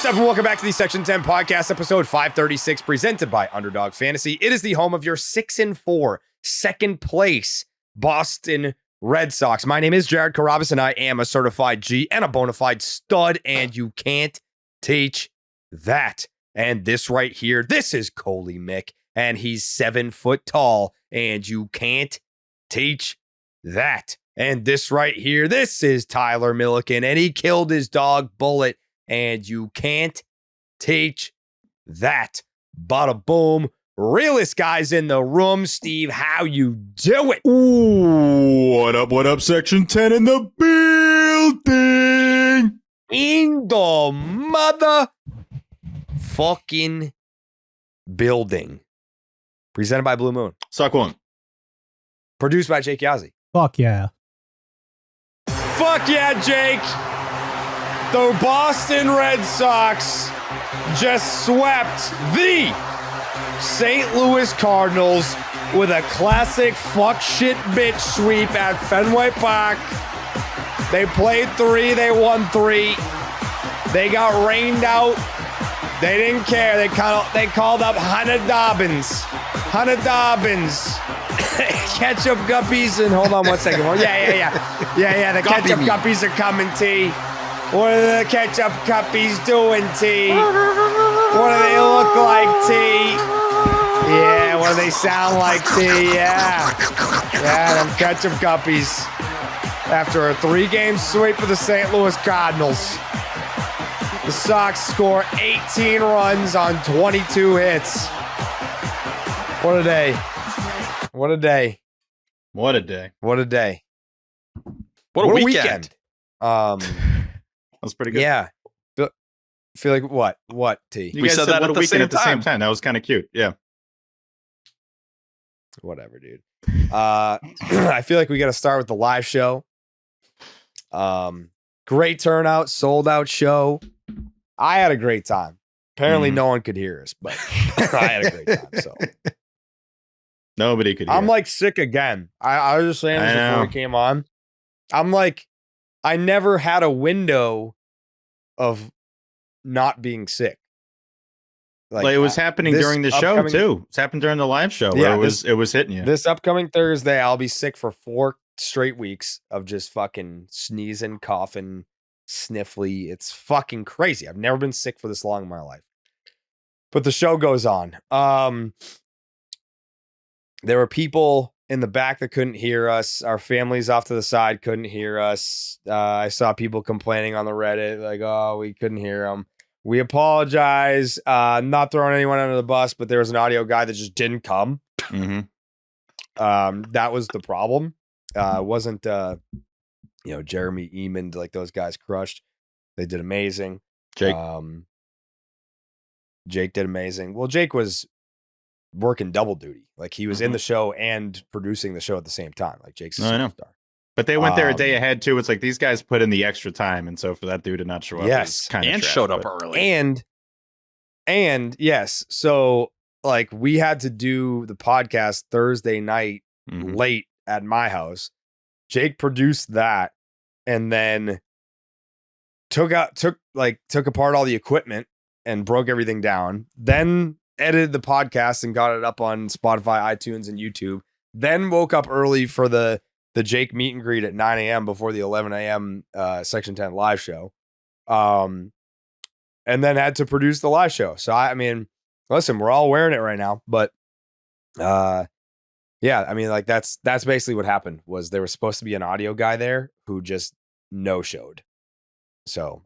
up, and welcome back to the Section 10 podcast, episode 536, presented by Underdog Fantasy. It is the home of your 6-4, second place Boston Red Sox. My name is Jared Carabas, and I am a certified G and a bona fide stud, and you can't teach that. And this right here, this is Coley Mick, and he's 7 foot tall, and you can't teach that. And this right here, this is Tyler Milliken, and he killed his dog Bullet, and you can't teach that. Bada boom. Realest guys in the room. Steve, how you do it? Ooh, what up, Section 10 in the building? In the mother fucking building. Presented by Blue Moon. Suck one. Produced by Jake Yazzie. Fuck yeah. Fuck yeah, Jake. The Boston Red Sox just swept the St. Louis Cardinals with a classic fuck shit bitch sweep at Fenway Park. They played 3, they won 3. They got rained out. They didn't care. They called up Dobbins. Ketchup guppies, and hold on one second. Yeah. The ketchup guppies are coming, T. What are the ketchup guppies doing, T? What do they look like, T? Yeah, what do they sound like, T? Yeah, them ketchup guppies. After a 3-game sweep for the St. Louis Cardinals, the Sox score 18 runs on 22 hits. What a day. What a day. What a day. What a day. What a weekend. That was pretty good. Yeah. Feel like what? What, T? You guys said that at the weekend at the same time. That was kind of cute. Yeah. Whatever, dude. I feel like we got to start with the live show. Great turnout, sold out show. I had a great time. Apparently no one could hear us, but I had a great time. So nobody could hear. I'm like sick again. I was just saying this before we came on. I'm like, I never had a window of not being sick. Like it was happening during the show too. It's happened during the live show where it was hitting you. This upcoming Thursday, I'll be sick for 4 straight weeks of just fucking sneezing, coughing, sniffly. It's fucking crazy. I've never been sick for this long in my life. But the show goes on. There were people in the back that couldn't hear us. Our families off to the side couldn't hear us. I saw people complaining on the Reddit, like, oh, we couldn't hear them. We apologize. Not throwing anyone under the bus, but there was an audio guy that just didn't come. Mm-hmm. That was the problem. Wasn't Jeremy Eamon, like those guys crushed. They did amazing. Jake did amazing. Well, Jake was working double duty. Like he was in the show and producing the show at the same time. Like Jake's a superstar. But they went there a day ahead too. It's like these guys put in the extra time, and so for that dude to not show up, yes, kind of and showed up early, and yes, so like we had to do the podcast Thursday night late at my house. Jake produced that, and then took apart all the equipment and broke everything down. Then edited the podcast and got it up on Spotify, iTunes, and YouTube. Then woke up early for the Jake meet and greet at 9 a.m. before the 11 a.m. Section 10 live show. And then had to produce the live show. So, I mean, listen, we're all wearing it right now. But, yeah, I mean, like, that's basically what happened was there was supposed to be an audio guy there who just no-showed. So,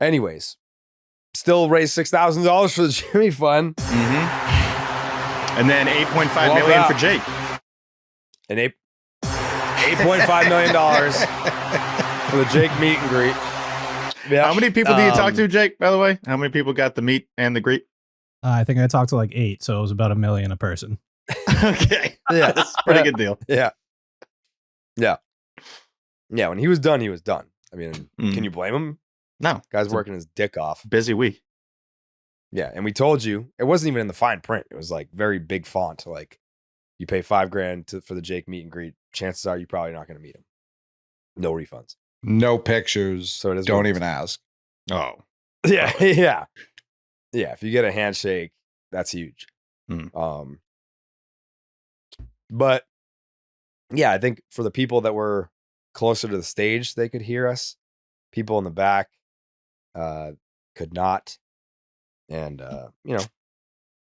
anyways, still raised $6,000 for the Jimmy Fund. And then $8.5 million for Jake. And $8.5 million for the Jake meet and greet. Yeah. How many people do you talk to, Jake, by the way? How many people got the meet and the greet? I think I talked to like 8, so it was about $1 million a person. Okay. Yeah, that's a pretty good deal. Yeah. When he was done, he was done. I mean, can you blame him? No. Guy's working his dick off. Busy week. Yeah, and we told you, it wasn't even in the fine print. It was like very big font. Like, you pay $5,000 for the Jake meet and greet. Chances are you're probably not going to meet him. No refunds. No pictures. So it is Don't even ask. Oh. Yeah, yeah. Yeah, if you get a handshake, that's huge. But yeah, I think for the people that were closer to the stage, they could hear us. People in the back could not. And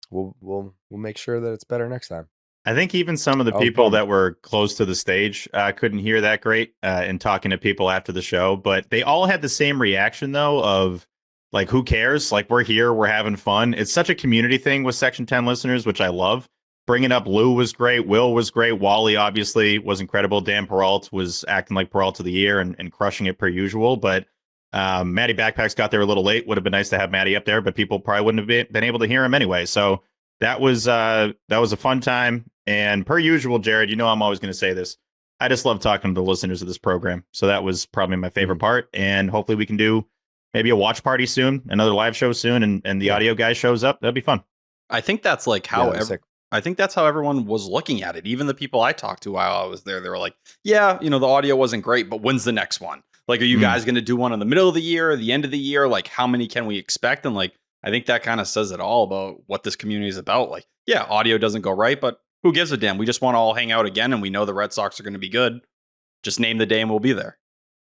we'll make sure that it's better next time. I think even some of the people that were close to the stage couldn't hear that great in talking to people after the show, but they all had the same reaction though of like, who cares? Like, we're here, we're having fun. It's such a community thing with Section 10 listeners, which I love. Bringing up Lou was great. Will was great. Wally obviously was incredible. Dan Perrault was acting like Perrault of the year and crushing it per usual. But Matty Backpacks got there a little late. Would have been nice to have Matty up there, but people probably wouldn't have been able to hear him anyway. So that was a fun time. And per usual, Jared, you know I'm always going to say this. I just love talking to the listeners of this program. So that was probably my favorite part. And hopefully we can do maybe a watch party soon, another live show soon, and the audio guy shows up. That'd be fun. I think that's like how I think that's how everyone was looking at it. Even the people I talked to while I was there, they were like, yeah, the audio wasn't great, but when's the next one? Like, are you guys going to do one in the middle of the year or the end of the year? Like, how many can we expect? And like, I think that kind of says it all about what this community is about. Like, yeah, audio doesn't go right, but who gives a damn? We just want to all hang out again, and we know the Red Sox are going to be good. Just name the day and we'll be there.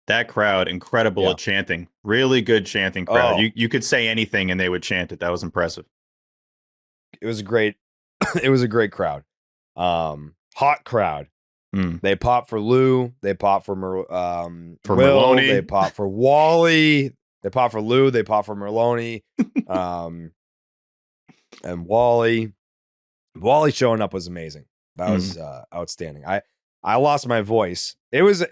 That crowd, incredible at chanting. Really good chanting crowd. Oh. You could say anything and they would chant it. That was impressive. It was a great crowd. Hot crowd. They pop for Lou. They pop for Will. Merlone. They pop for Wally. They pop for Lou. They pop for Merlone. And Wally. Wally showing up was amazing. That was outstanding. I lost my voice. It was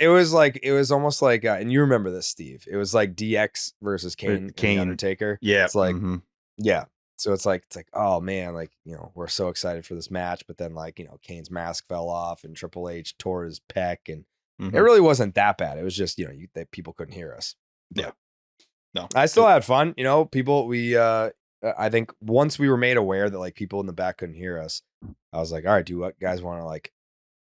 almost like, and you remember this, Steve. It was like DX versus Kane. The Undertaker. Yeah. It's like, yeah. So it's like, oh man, like, we're so excited for this match, but then like, Kane's mask fell off and Triple H tore his pec, and it really wasn't that bad. It was just, that people couldn't hear us. But yeah. No, I still had fun. People, I think once we were made aware that like people in the back couldn't hear us, I was like, all right, do you guys want to like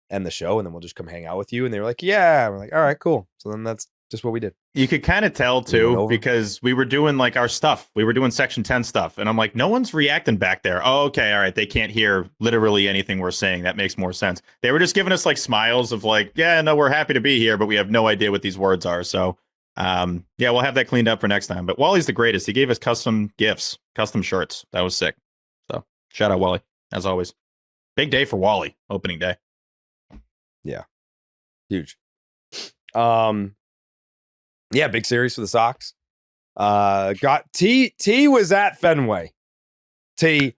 end the show and then we'll just come hang out with you? And they were like, yeah. We're like, all right, cool. So then that's just what we did. You could kind of tell too, because we were doing like our stuff. We were doing Section 10 stuff. And I'm like, no one's reacting back there. Oh, okay. All right. They can't hear literally anything we're saying. That makes more sense. They were just giving us like smiles of like, yeah, no, we're happy to be here, but we have no idea what these words are. So yeah, we'll have that cleaned up for next time. But Wally's the greatest. He gave us custom gifts, custom shirts. That was sick. So shout out Wally, as always. Big day for Wally, opening day. Yeah. Huge. Yeah, big series for the Sox. Got T was at Fenway. T,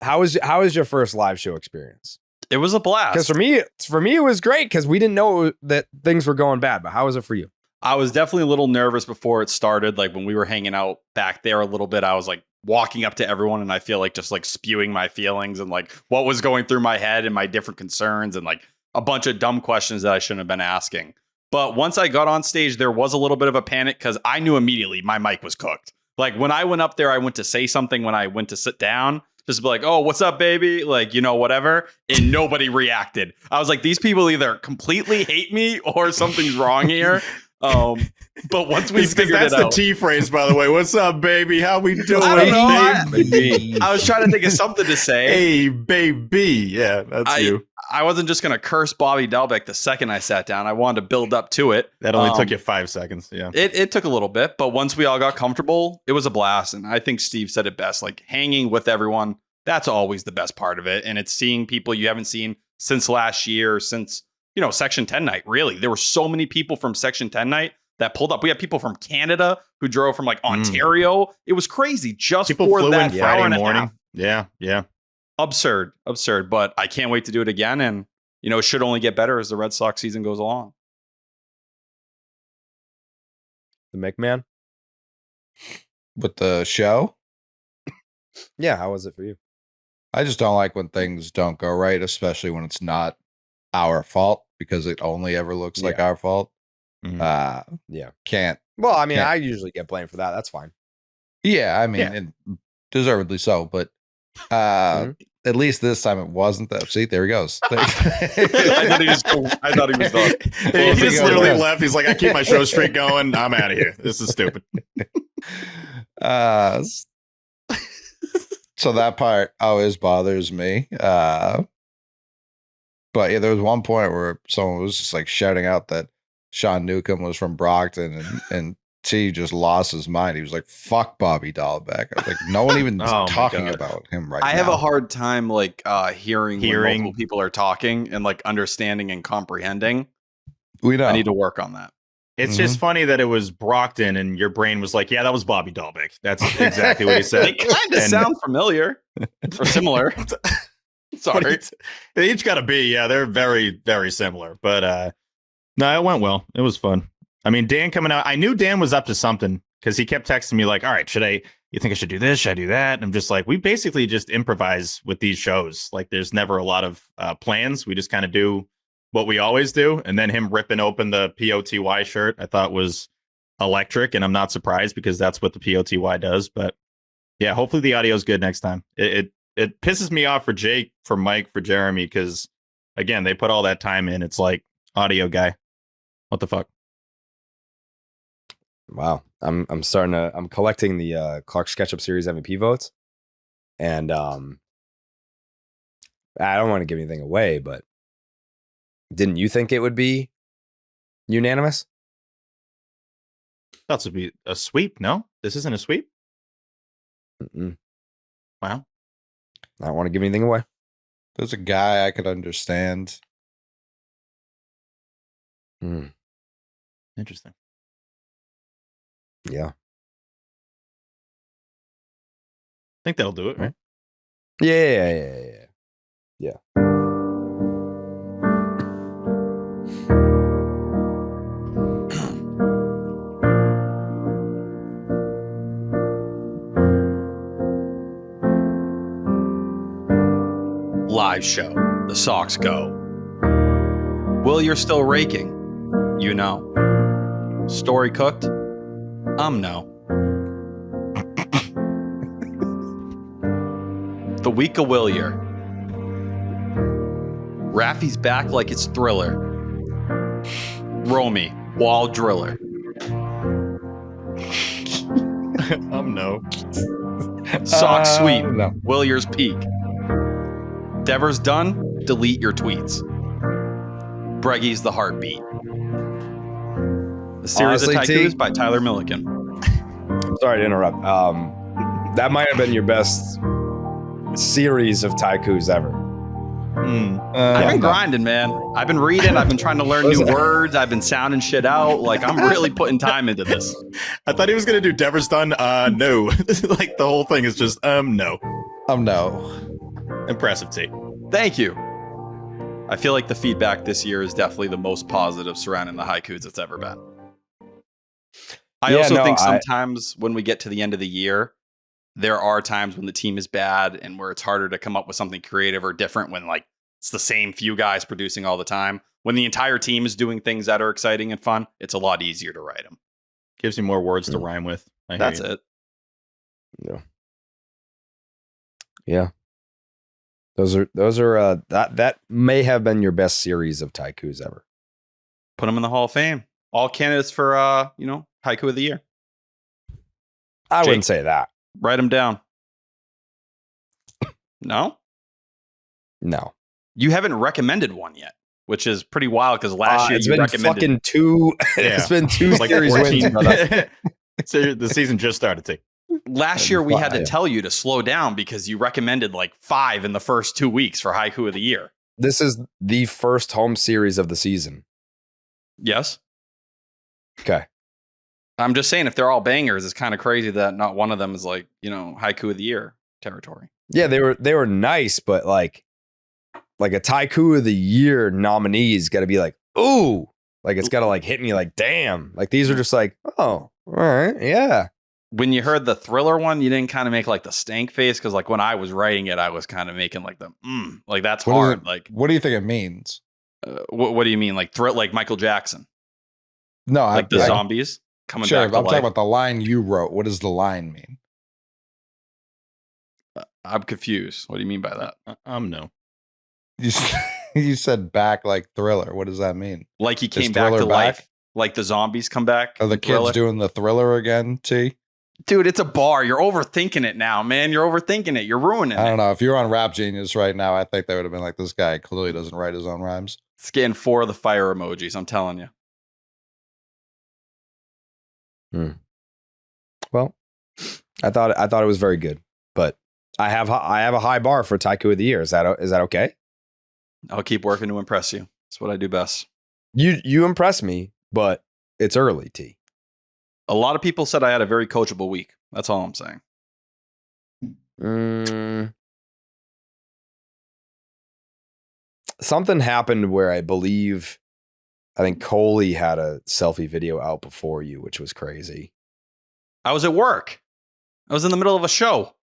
how was your first live show experience? It was a blast. Because for me it was great because we didn't know that things were going bad. But how was it for you? I was definitely a little nervous before it started. Like when we were hanging out back there a little bit, I was like walking up to everyone and I feel like just like spewing my feelings and like what was going through my head and my different concerns and like a bunch of dumb questions that I shouldn't have been asking. But once I got on stage, there was a little bit of a panic because I knew immediately my mic was cooked. Like when I went up there, I went to say something when I went to sit down, just to be like, oh, what's up, baby? Like, whatever. And nobody reacted. I was like, these people either completely hate me or something's wrong here. But once we figured it out. That's the T phrase, by the way. What's up, baby? How we doing? I don't know. I was trying to think of something to say. Hey, baby. Yeah, that's you. I wasn't just going to curse Bobby Dalbec the second I sat down. I wanted to build up to it. That only took you 5 seconds. Yeah. It took a little bit, but once we all got comfortable, it was a blast. And I think Steve said it best, like hanging with everyone. That's always the best part of it. And it's seeing people you haven't seen since last year, since, Section 10 night. Really, there were so many people from Section 10 night that pulled up. We had people from Canada who drove from like Ontario. It was crazy. Just people for flew that in Friday morning. Half. Yeah. Absurd. But I can't wait to do it again. And, it should only get better as the Red Sox season goes along. The McMahon? With the show? Yeah, how was it for you? I just don't like when things don't go right, especially when it's not our fault, because it only ever looks like our fault. Yeah. Can't. Well, I mean, I usually get blamed for that. That's fine. Yeah, I mean, and deservedly so, but at least this time it wasn't that. See, there he goes. I thought he was done. He just literally left. He's like, I keep my show streak going. I'm out of here. This is stupid. So that part always bothers me. But yeah, there was one point where someone was just like shouting out that Sean Newcomb was from Brockton, and T just lost his mind. He was like, "Fuck Bobby Dahlbeck." I was like, no one even is Oh my talking God. about him right now. I have a hard time like hearing when Hearing. multiple people are talking and like understanding and comprehending. We know. I need to work on that. It's just funny that it was Brockton and your brain was like, yeah, that was Bobby Dahlbeck. That's exactly what he said. They kind of And- sound familiar or similar. Sorry. They each got to be. Yeah, they're very, very similar. But no, it went well. It was fun. I mean, Dan coming out, I knew Dan was up to something because he kept texting me like, all right, you think I should do this? Should I do that? And I'm just like, we basically just improvise with these shows. Like there's never a lot of plans. We just kind of do what we always do. And then him ripping open the POTY shirt, I thought was electric. And I'm not surprised because that's what the POTY does. But yeah, hopefully the audio is good next time. It pisses me off for Jake, for Mike, for Jeremy, because again, they put all that time in. It's like, audio guy, what the fuck? Wow. I'm collecting the Clark SketchUp Series MVP votes. And I don't want to give anything away, but didn't you think it would be unanimous? That would be a sweep. No, this isn't a sweep. Mm-mm. Wow. I don't want to give anything away. There's a guy I could understand. Interesting. Yeah. I think that'll do it, right? Yeah. Live show. The Sox go. Will, you're still raking. You know. Story cooked. No. The week of Wilyer. Raffy's back like it's Thriller. Romy, wall driller. No. Sox sweep. No. Wilyer's peak. Devers done. Delete your tweets. Breggy's the heartbeat. The series Honestly, of Taikus by Tyler Milliken. Sorry to interrupt. That might have been your best series of Taikus ever. I've been grinding, man. I've been reading. I've been trying to learn new words. I've been sounding shit out. Like, I'm really putting time into this. I thought he was gonna do Devers done. No. Like the whole thing is just no. No. Impressive, T. Thank you. I feel like the feedback this year is definitely the most positive surrounding the haikus it's ever been. I also think sometimes when we get to the end of the year, there are times when the team is bad and where it's harder to come up with something creative or different when like it's the same few guys producing all the time. When the entire team is doing things that are exciting and fun, it's a lot easier to write them. Gives you more words to rhyme with. That's it. Yeah. Those are that may have been your best series of Taikus ever. Put them in the Hall of Fame. All candidates for haiku of the year. I Jake. wouldn't say that. Write them down. No? No. You haven't recommended one yet, which is pretty wild because last year it's you been recommended fucking two. It's been two like series 14. wins, brother. So the season just started. T. Last year we had to tell you to slow down because you recommended like 5 in the first 2 weeks for haiku of the year. This is the first home series of the season. Yes. Okay. I'm just saying if they're all bangers, it's kind of crazy that not one of them is like, haiku of the year territory. Yeah, they were nice, but like a Taiku of the year nominee's got to be like, ooh, like it's got to like hit me like, damn. Like these are just like, oh, all right, yeah. When you heard the Thriller one, you didn't kind of make like the stank face because like when I was writing it, I was kind of making like the like that's hard. Like, what do you think it means? What do you mean? Like like Michael Jackson? No, like the zombies coming sure, back to I'm life. talking about the line you wrote. What does the line mean? I'm confused. What do you mean by that? No. You said back like Thriller. What does that mean? Like he came back to life. Like the zombies come back. Are the kids doing the Thriller again, T? Dude, it's a bar. You're overthinking it now, man. You're overthinking it. You're ruining it. I don't know. If you were on Rap Genius right now, I think they would have been like, this guy clearly doesn't write his own rhymes. It's getting 4 of the fire emojis. I'm telling you. Well, I thought it was very good, but I have a high bar for Taiku of the year. Is that okay? I'll keep working to impress you. That's what I do best. You impress me, but it's early, T. A lot of people said I had a very coachable week. That's all I'm saying. Something happened where I think Coley had a selfie video out before you, which was crazy. I was at work. I was in the middle of a show.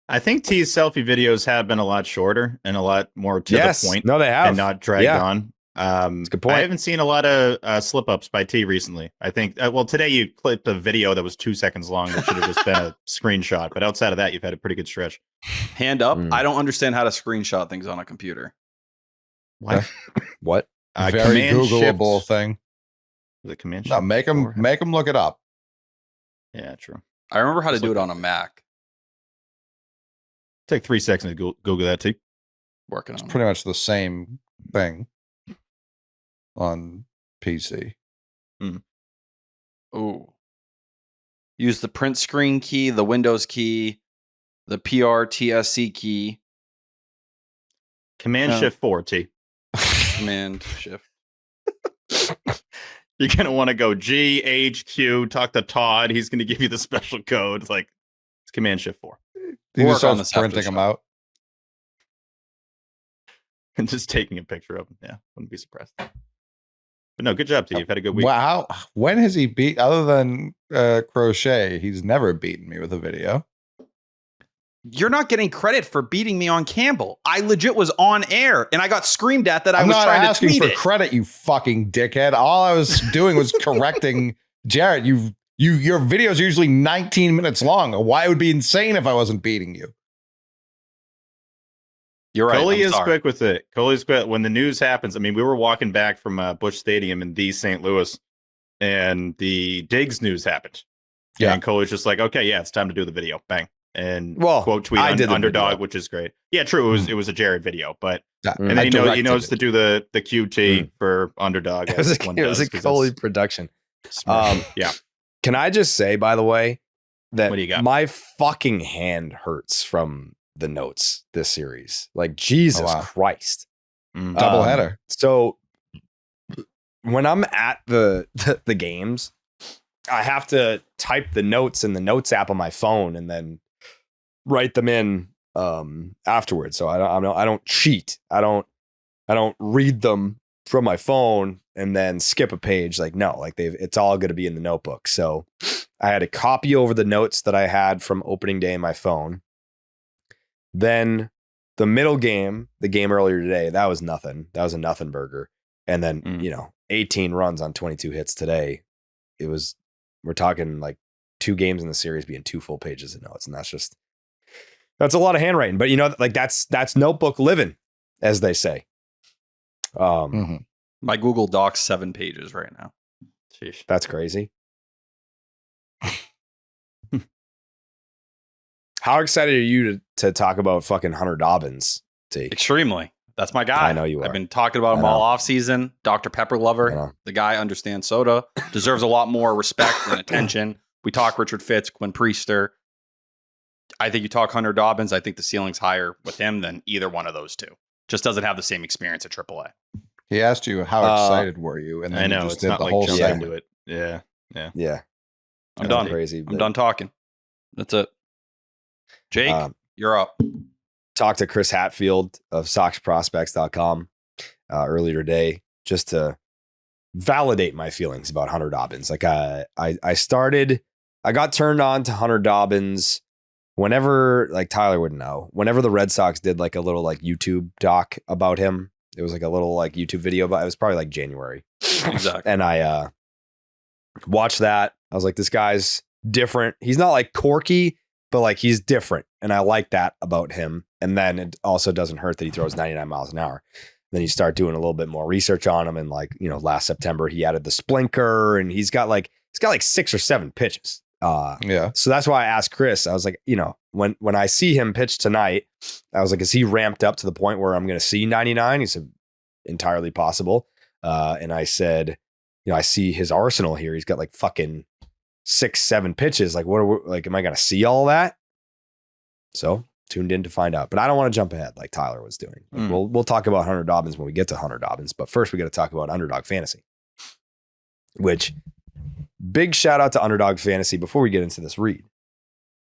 I think T's selfie videos have been a lot shorter and a lot more to the point. No, they have. And not dragged on. That's a good point. I haven't seen a lot of slip-ups by T recently. I think, today you clipped a video that was 2 seconds long that should have just been a screenshot. But outside of that, you've had a pretty good stretch. Hand up. I don't understand how to screenshot things on a computer. What? What? Very Googleable thing. The command No, make them look it up. Yeah, true. I remember how to do it on a Mac. Take 3 seconds to Google that, T. Working on it. Pretty much the same thing on PC. Ooh. Use the print screen key, the Windows key, the PRTSC key. Command Shift 4, T. Command Shift. You're going to want to go G, H, Q, talk to Todd. He's going to give you the special code. It's Command Shift 4. You Work just on start this after printing the them show. out. And just taking a picture of them. Yeah, wouldn't be surprised. But no, good job, T. You've had a good week. Wow. When has he beat, other than Crochet, he's never beaten me with a video. You're not getting credit for beating me on Campbell. I legit was on air and I got screamed at that I was trying to tweet I'm not asking for it. credit, you fucking dickhead. All I was doing was correcting Jarrett. Your videos are usually 19 minutes long. Why it would be insane if I wasn't beating you. You're right. Coley I'm is sorry. quick with it. Coley's quick. When the news happens, I mean, we were walking back from Busch Stadium in St. Louis, and the Diggs news happened. Yeah. And Coley's just like, okay, yeah, it's time to do the video. Bang. And Well, quote tweet I did the Underdog, video. which is great. Yeah, true. It was a Jared video, but And and then he directed knows it. to do the QT for Underdog. It was as one a does, 'cause Coley that's production. smart. Yeah. Can I just say, by the way, that What do you got? my fucking hand hurts from the notes this series? Like, Jesus Oh, wow. Christ. Mm. Double header. So when I'm at the games, I have to type the notes in the notes app on my phone and then write them in afterwards. So I don't cheat. I don't read them from my phone and then skip a page. It's all going to be in the notebook. So I had to copy over the notes that I had from opening day in my phone. Then the middle game, the game earlier today, that was nothing. That was a nothing burger. And then, 18 runs on 22 hits today. We're talking like 2 games in the series being 2 full pages of notes. And that's a lot of handwriting, but that's notebook living, as they say. My Google Docs 7 pages right now. Sheesh. That's crazy. How excited are you to talk about fucking Hunter Dobbins, T? Extremely. That's my guy. I know you are. I've been talking about him I know. all off season. Dr. Pepper I lover. know. The guy understands soda. Deserves a lot more respect and attention. We talk Richard Fitz, Quinn Priester. I think you talk Hunter Dobbins. I think the ceiling's higher with him than either one of those two. Just doesn't have the same experience at AAA. He asked you, how excited were you? And then I know. you just It's did not the like whole jumping segment. into it. Yeah. Yeah. I'm That's done. Crazy. I'm done talking. That's it. Jake, you're up. Talked to Chris Hatfield of SoxProspects.com earlier today just to validate my feelings about Hunter Dobbins. Like I got turned on to Hunter Dobbins whenever, like Tyler would know, whenever the Red Sox did like a little like YouTube doc about him. It was like a little like YouTube video, but it was probably like January. Exactly. And I watched that. I was like, this guy's different. He's not like quirky, but like he's different. And I like that about him. And then it also doesn't hurt that he throws 99 miles an hour. Then you start doing a little bit more research on him. And like, last September he added the splinker and he's got like 6 or 7 pitches. Yeah. So that's why I asked Chris. I was like, when I see him pitch tonight, I was like, is he ramped up to the point where I'm going to see 99? He said, entirely possible. And I said, I see his arsenal here. He's got like fucking 6-7 pitches. Like, am I going to see all that? So tuned in to find out. But I don't want to jump ahead like Tyler was doing. Like, we'll talk about Hunter Dobbins when we get to Hunter Dobbins. But first, we got to talk about Underdog Fantasy, which big shout out to Underdog Fantasy before we get into this read,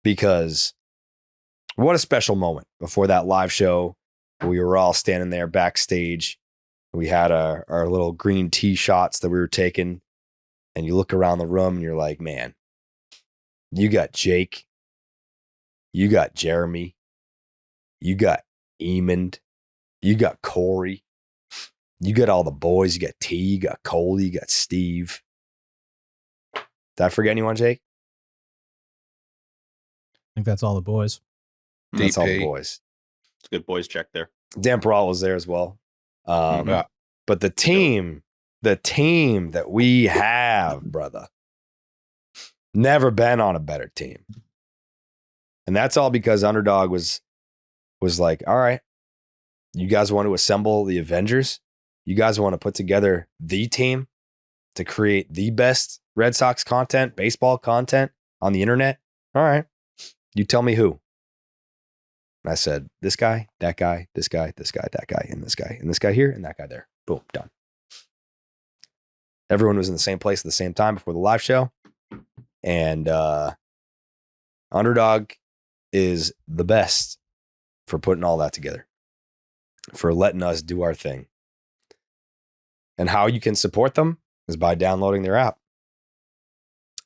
because what a special moment before that live show. We were all standing there backstage. We had our little green tea shots that we were taking, and you look around the room and you're like, man, you got Jake, you got Jeremy, you got Eamond, you got Corey, you got all the boys, you got T, you got Coley, you got Steve. Did I forget anyone, Jake? I think that's all the boys. That's all the boys. It's a good boys check there. Dan Perrault was there as well. But the team that we have, brother, never been on a better team. And that's all because Underdog was like, all right, you guys want to assemble the Avengers? You guys want to put together the team to create the best Red Sox content, baseball content on the internet? All right. You tell me who. And I said, this guy, that guy, this guy, this guy, that guy, and this guy here, and that guy there. Boom, done. Everyone was in the same place at the same time before the live show. And Underdog is the best for putting all that together, for letting us do our thing. And how you can support them is by downloading their app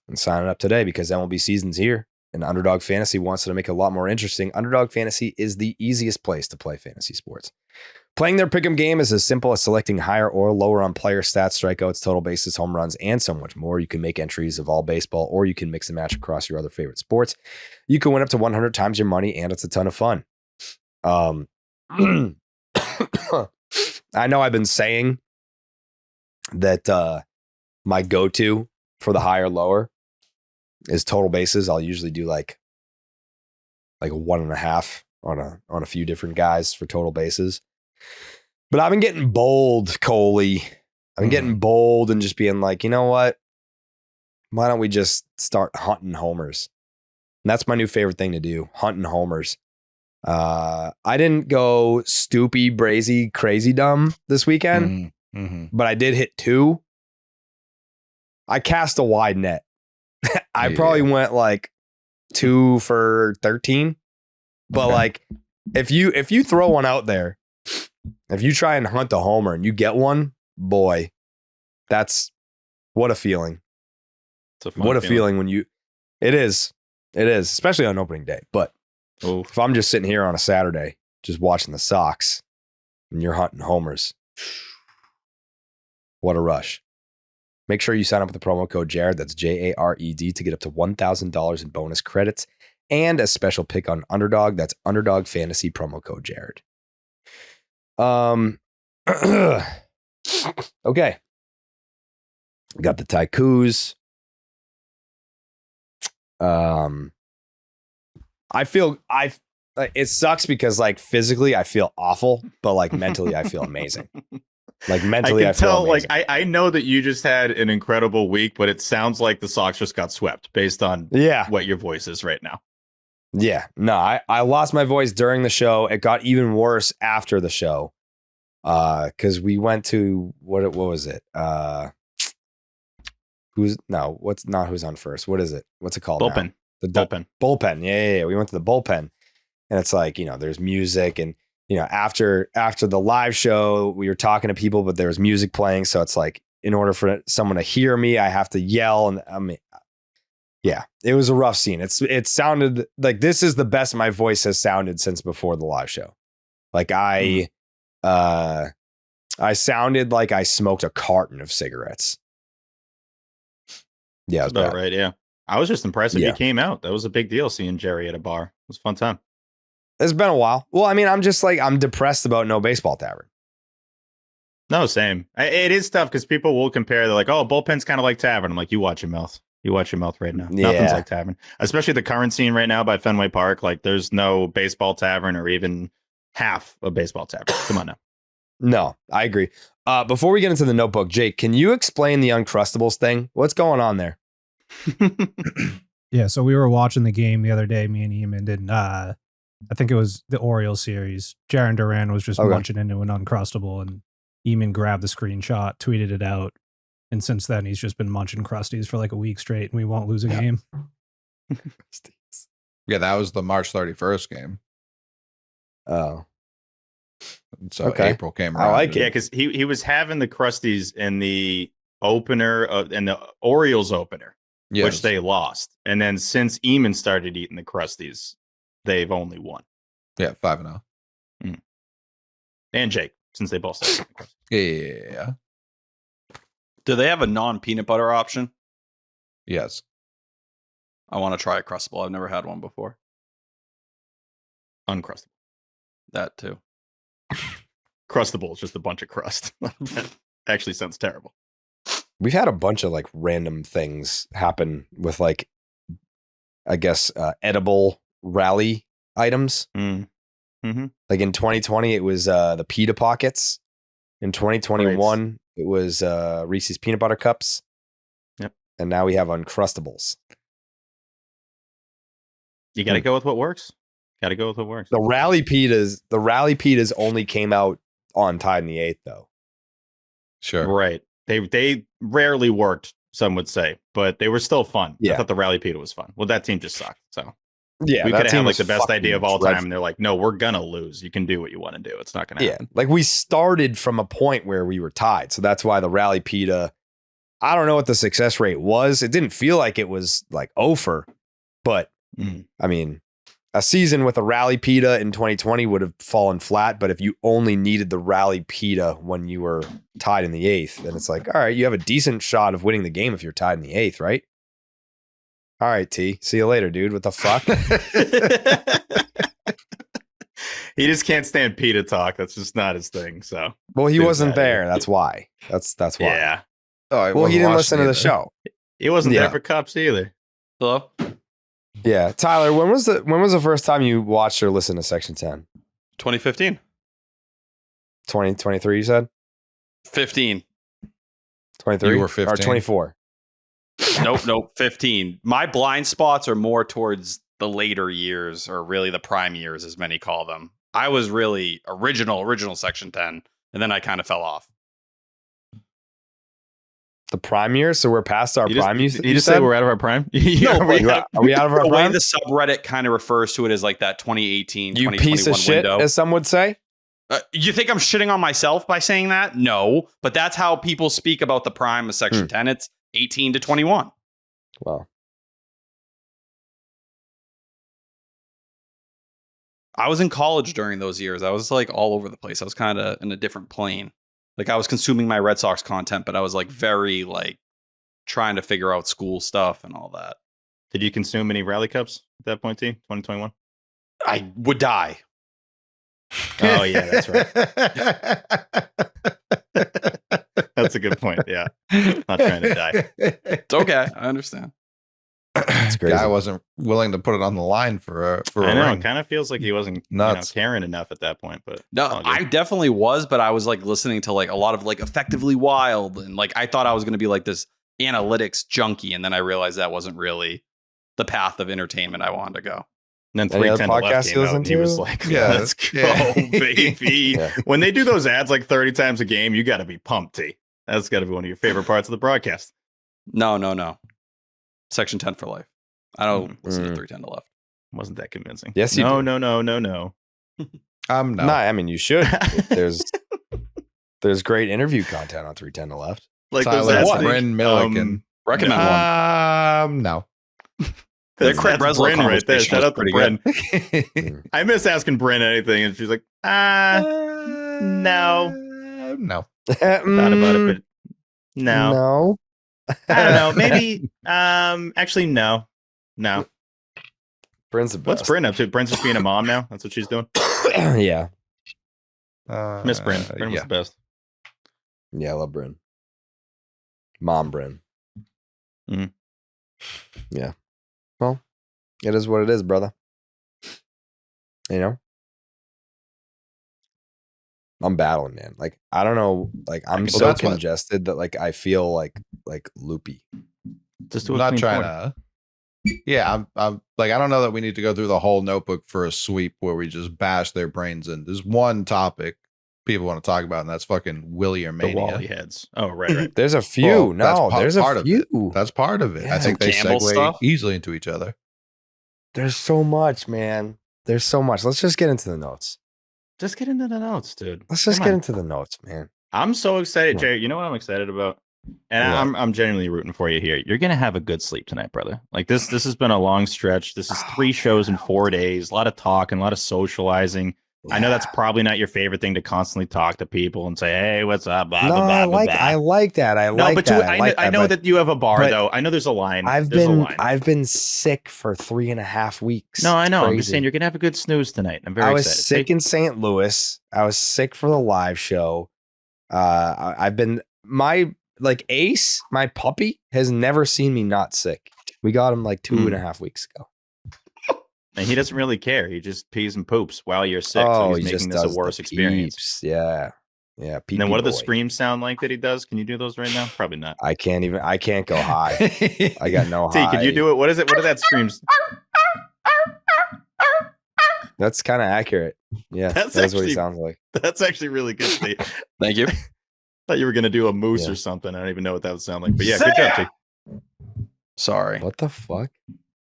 and signing up today, because MLB season's here. And Underdog Fantasy wants to make it a lot more interesting. Underdog Fantasy is the easiest place to play fantasy sports. Playing their pick'em game is as simple as selecting higher or lower on player stats, strikeouts, total bases, home runs, and so much more. You can make entries of all baseball, or you can mix and match across your other favorite sports. You can win up to 100 times your money, and it's a ton of fun. I know I've been saying that my go-to for the higher lower is total bases. I'll usually do like 1.5 on a few different guys for total bases. But I've been getting bold, Coley. I've been getting bold and just being like, you know what? Why don't we just start hunting homers? And that's my new favorite thing to do, hunting homers. I didn't go stoopy, brazy, crazy dumb this weekend, but I did hit 2. I cast a wide net. I probably went like 2 for 13. But like, if you throw one out there, if you try and hunt a homer and you get one, boy, that's what a feeling. What a feeling when you, it is, especially on opening day. But if I'm just sitting here on a Saturday, just watching the Sox and you're hunting homers, what a rush. Make sure you sign up with the promo code Jared. That's Jared to get up to $1,000 in bonus credits and a special pick on Underdog. That's Underdog Fantasy promo code Jared. Okay. We got the Taikus. It sucks because like physically I feel awful, but like mentally I feel amazing. Like mentally I feel amazing. Like I know that you just had an incredible week, but it sounds like the Sox just got swept based on what your voice is right now. Yeah, no, I lost my voice during the show. It got even worse after the show. Because we went to what was it? Who's on first? What is it? What's it called? Bullpen. Now? Bullpen. Yeah. We went to the bullpen, and it's like, there's music, and after the live show, we were talking to people, but there was music playing, so it's like in order for someone to hear me, I have to yell, and I mean, yeah, it was a rough scene. It sounded like this is the best my voice has sounded since before the live show. Like I sounded like I smoked a carton of cigarettes. Yeah, that's about right. Yeah, I was just impressed that you came out. That was a big deal seeing Jerry at a bar. It was a fun time. It's been a while. Well, I mean, I'm just like, I'm depressed about no baseball tavern. No, same. It is tough because people will compare. They're like, oh, bullpen's kind of like tavern. I'm like, you watch your mouth. You watch your mouth right now. Yeah. Nothing's like tavern, especially the current scene right now by Fenway Park. Like, there's no baseball tavern or even half a baseball tavern. Come on now. No, I agree. Before we get into the notebook, Jake, can you explain the Uncrustables thing? What's going on there? Yeah, so we were watching the game the other day, me and Eamon, and I think it was the Orioles series. Jaron Duran was just munching into an Uncrustable, and Eamon grabbed the screenshot, tweeted it out, and since then he's just been munching Crusties for like a week straight, and we won't lose a game. Yeah, that was the March 31st game. Oh. So April came around. I like it. Yeah, because he was having the Crusties in the opener in the Orioles opener, which they lost. And then since Eamon started eating the Crusties, they've only won. Yeah, 5-0. And Jake, since they both started eating the Crusties. Yeah. Do they have a non-peanut butter option? Yes. I want to try a Crustable. I've never had one before. Uncrustable. That too. Crustable is just a bunch of crust. Actually sounds terrible. We've had a bunch of like random things happen with like, I guess, edible rally items. Mm-hmm. Like in 2020, it was the pita pockets. In 2021, it was Reese's peanut butter cups. Yep. And now we have Uncrustables. You got to go with what works. Got to go with what works. The rally pitas only came out on Tied in the Eighth, though. Sure. Right. They rarely worked, some would say, but they were still fun. Yeah. I thought the rally pita was fun. Well, that team just sucked. So yeah, we could have like was the best idea of all dreadful. time. And they're like, no, we're gonna lose. You can do what you want to do. It's not gonna happen. Like we started from a point where we were tied, so that's why the rally pita. I don't know what the success rate was. It didn't feel like it was like over, but I mean, a season with a rally pita in 2020 would have fallen flat. But if you only needed the rally pita when you were tied in the eighth, then it's like, all right, you have a decent shot of winning the game if you're tied in the eighth, right? All right, T. See you later, dude. What the fuck? He just can't stand pita talk. That's just not his thing. So, well, he wasn't there. That's why. That's why. Yeah. Oh, well, he didn't listen to the show. He wasn't there for cups either. Hello? Yeah, Tyler. When was the first time you watched or listened to Section 10? 2015. 2023, you said? 15. 23? You were 15. Or 24? Nope. 15. My blind spots are more towards the later years, or really the prime years, as many call them. I was really original Section 10, and then I kind of fell off. The prime year? So we're past our prime? You just say we're out of our prime? No, are we out of our the way prime? the subreddit kind of refers to it as like that 2018, You 2021 piece of shit, window. as some would say? You think I'm shitting on myself by saying that? No, but that's how people speak about the prime of Section 10. It's 18 to 21. Well, I was in college during those years. I was like all over the place. I was kind of in a different plane. Like I was consuming my Red Sox content, but I was like very like trying to figure out school stuff and all that. Did you consume any rally cups at that point, T? 2021? I would die. Oh yeah, that's right. That's a good point. Yeah. Not trying to die. It's okay. I understand. it's crazy. Guy wasn't willing to put it on the line for a I know. ring. It kind of feels like he wasn't caring enough at that point. But No, I definitely was, but I was like listening to like a lot of like Effectively Wild, and like I thought I was going to be like this analytics junkie, and then I realized that wasn't really the path of entertainment I wanted to go. And then Any other 310 to left podcasts came you out, and he listen was to? like, Yeah. let's go, baby. Yeah. When they do those ads like 30 times a game, you got to be pumped, T. That's got to be one of your favorite parts of the broadcast. No. Section 10 for life. I don't listen to 310 to left. Wasn't that convincing? Yes, you do. No. No. No, I mean, you should. There's great interview content on 310 to left. Like Tyler those ads. Bryn Milligan. Recommend one. No. Their Craig That's Breslow Bryn right there. conversation Shout was out to pretty Bryn. I miss asking Bryn anything, and she's like, no. No. Thought about it, but no. No. I don't know. Maybe. Actually, no. Bryn's the best. What's Bryn up to? Bryn's just being a mom now. That's what she's doing. Yeah. Miss Bryn. Bryn was the best. Yeah, I love Bryn. Mom Bryn. Mm-hmm. Yeah. Well, it is what it is, brother. You know? I'm battling, man. Like, I don't know. Like, I'm so congested that like I feel like loopy. Just do I'm not trying to. Yeah, I'm like, I don't know that we need to go through the whole notebook for a sweep where we just bash their brains in. There's one topic people want to talk about, and that's fucking Wilyer mania. The Wally heads. Oh, right. There's a few. Well, there's a few. That's part of it. Yeah. I think they segue easily into each other. There's so much, man. There's so much. Let's just get into the notes. Just get into the notes, dude. Let's just get into the notes, man. I'm so excited, Jerry. You know what I'm excited about? And I'm genuinely rooting for you here. You're gonna have a good sleep tonight, brother. Like this has been a long stretch. This is 3 shows in 4 days. A lot of talking, a lot of socializing. Yeah. I know that's probably not your favorite thing to constantly talk to people and say, "Hey, what's up?" Blah, no, blah, blah, I like that. I know that you have a bar though. I know there's a line. I've been sick for 3.5 weeks. No, I know. I'm just saying you're gonna have a good snooze tonight. I'm very excited. I was sick in St. Louis. I was sick for the live show. I've been Ace, my puppy, has never seen me not sick. We got him like 2.5 weeks ago. And he doesn't really care. He just pees and poops while you're sick. So he's making this a worse experience. Yeah. And then what do the screams sound like that he does? Can you do those right now? Probably not. I can't go high. I got no high. Can you do it? What is it? What are that screams? That's kind of accurate. Yeah, that's what he sounds like. That's actually really good, Steve. Thank you. Thought you were going to do a moose or something. I don't even know what that would sound like. But yeah, good job, Steve. Sorry. What the fuck?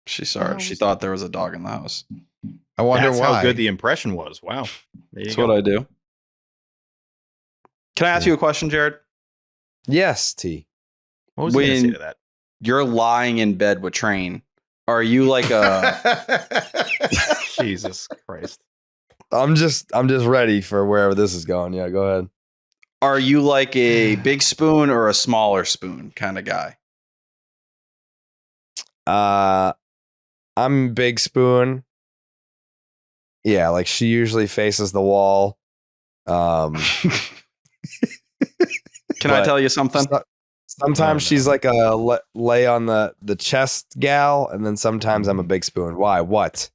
She's sorry. She thought there was a dog in the house. I wonder That's how good the impression was. Wow. That's what I do. Can I ask you a question, Jared? Yes, T. What was you going to say to that? You're lying in bed with Train. Are you like a... Jesus Christ. I'm just ready for wherever this is going. Yeah, go ahead. Are you like a big spoon or a smaller spoon kind of guy? I'm big spoon. Yeah, like she usually faces the wall. Can I tell you something? Sometimes she's like a lay on the chest gal, and then sometimes I'm a big spoon. Why? What?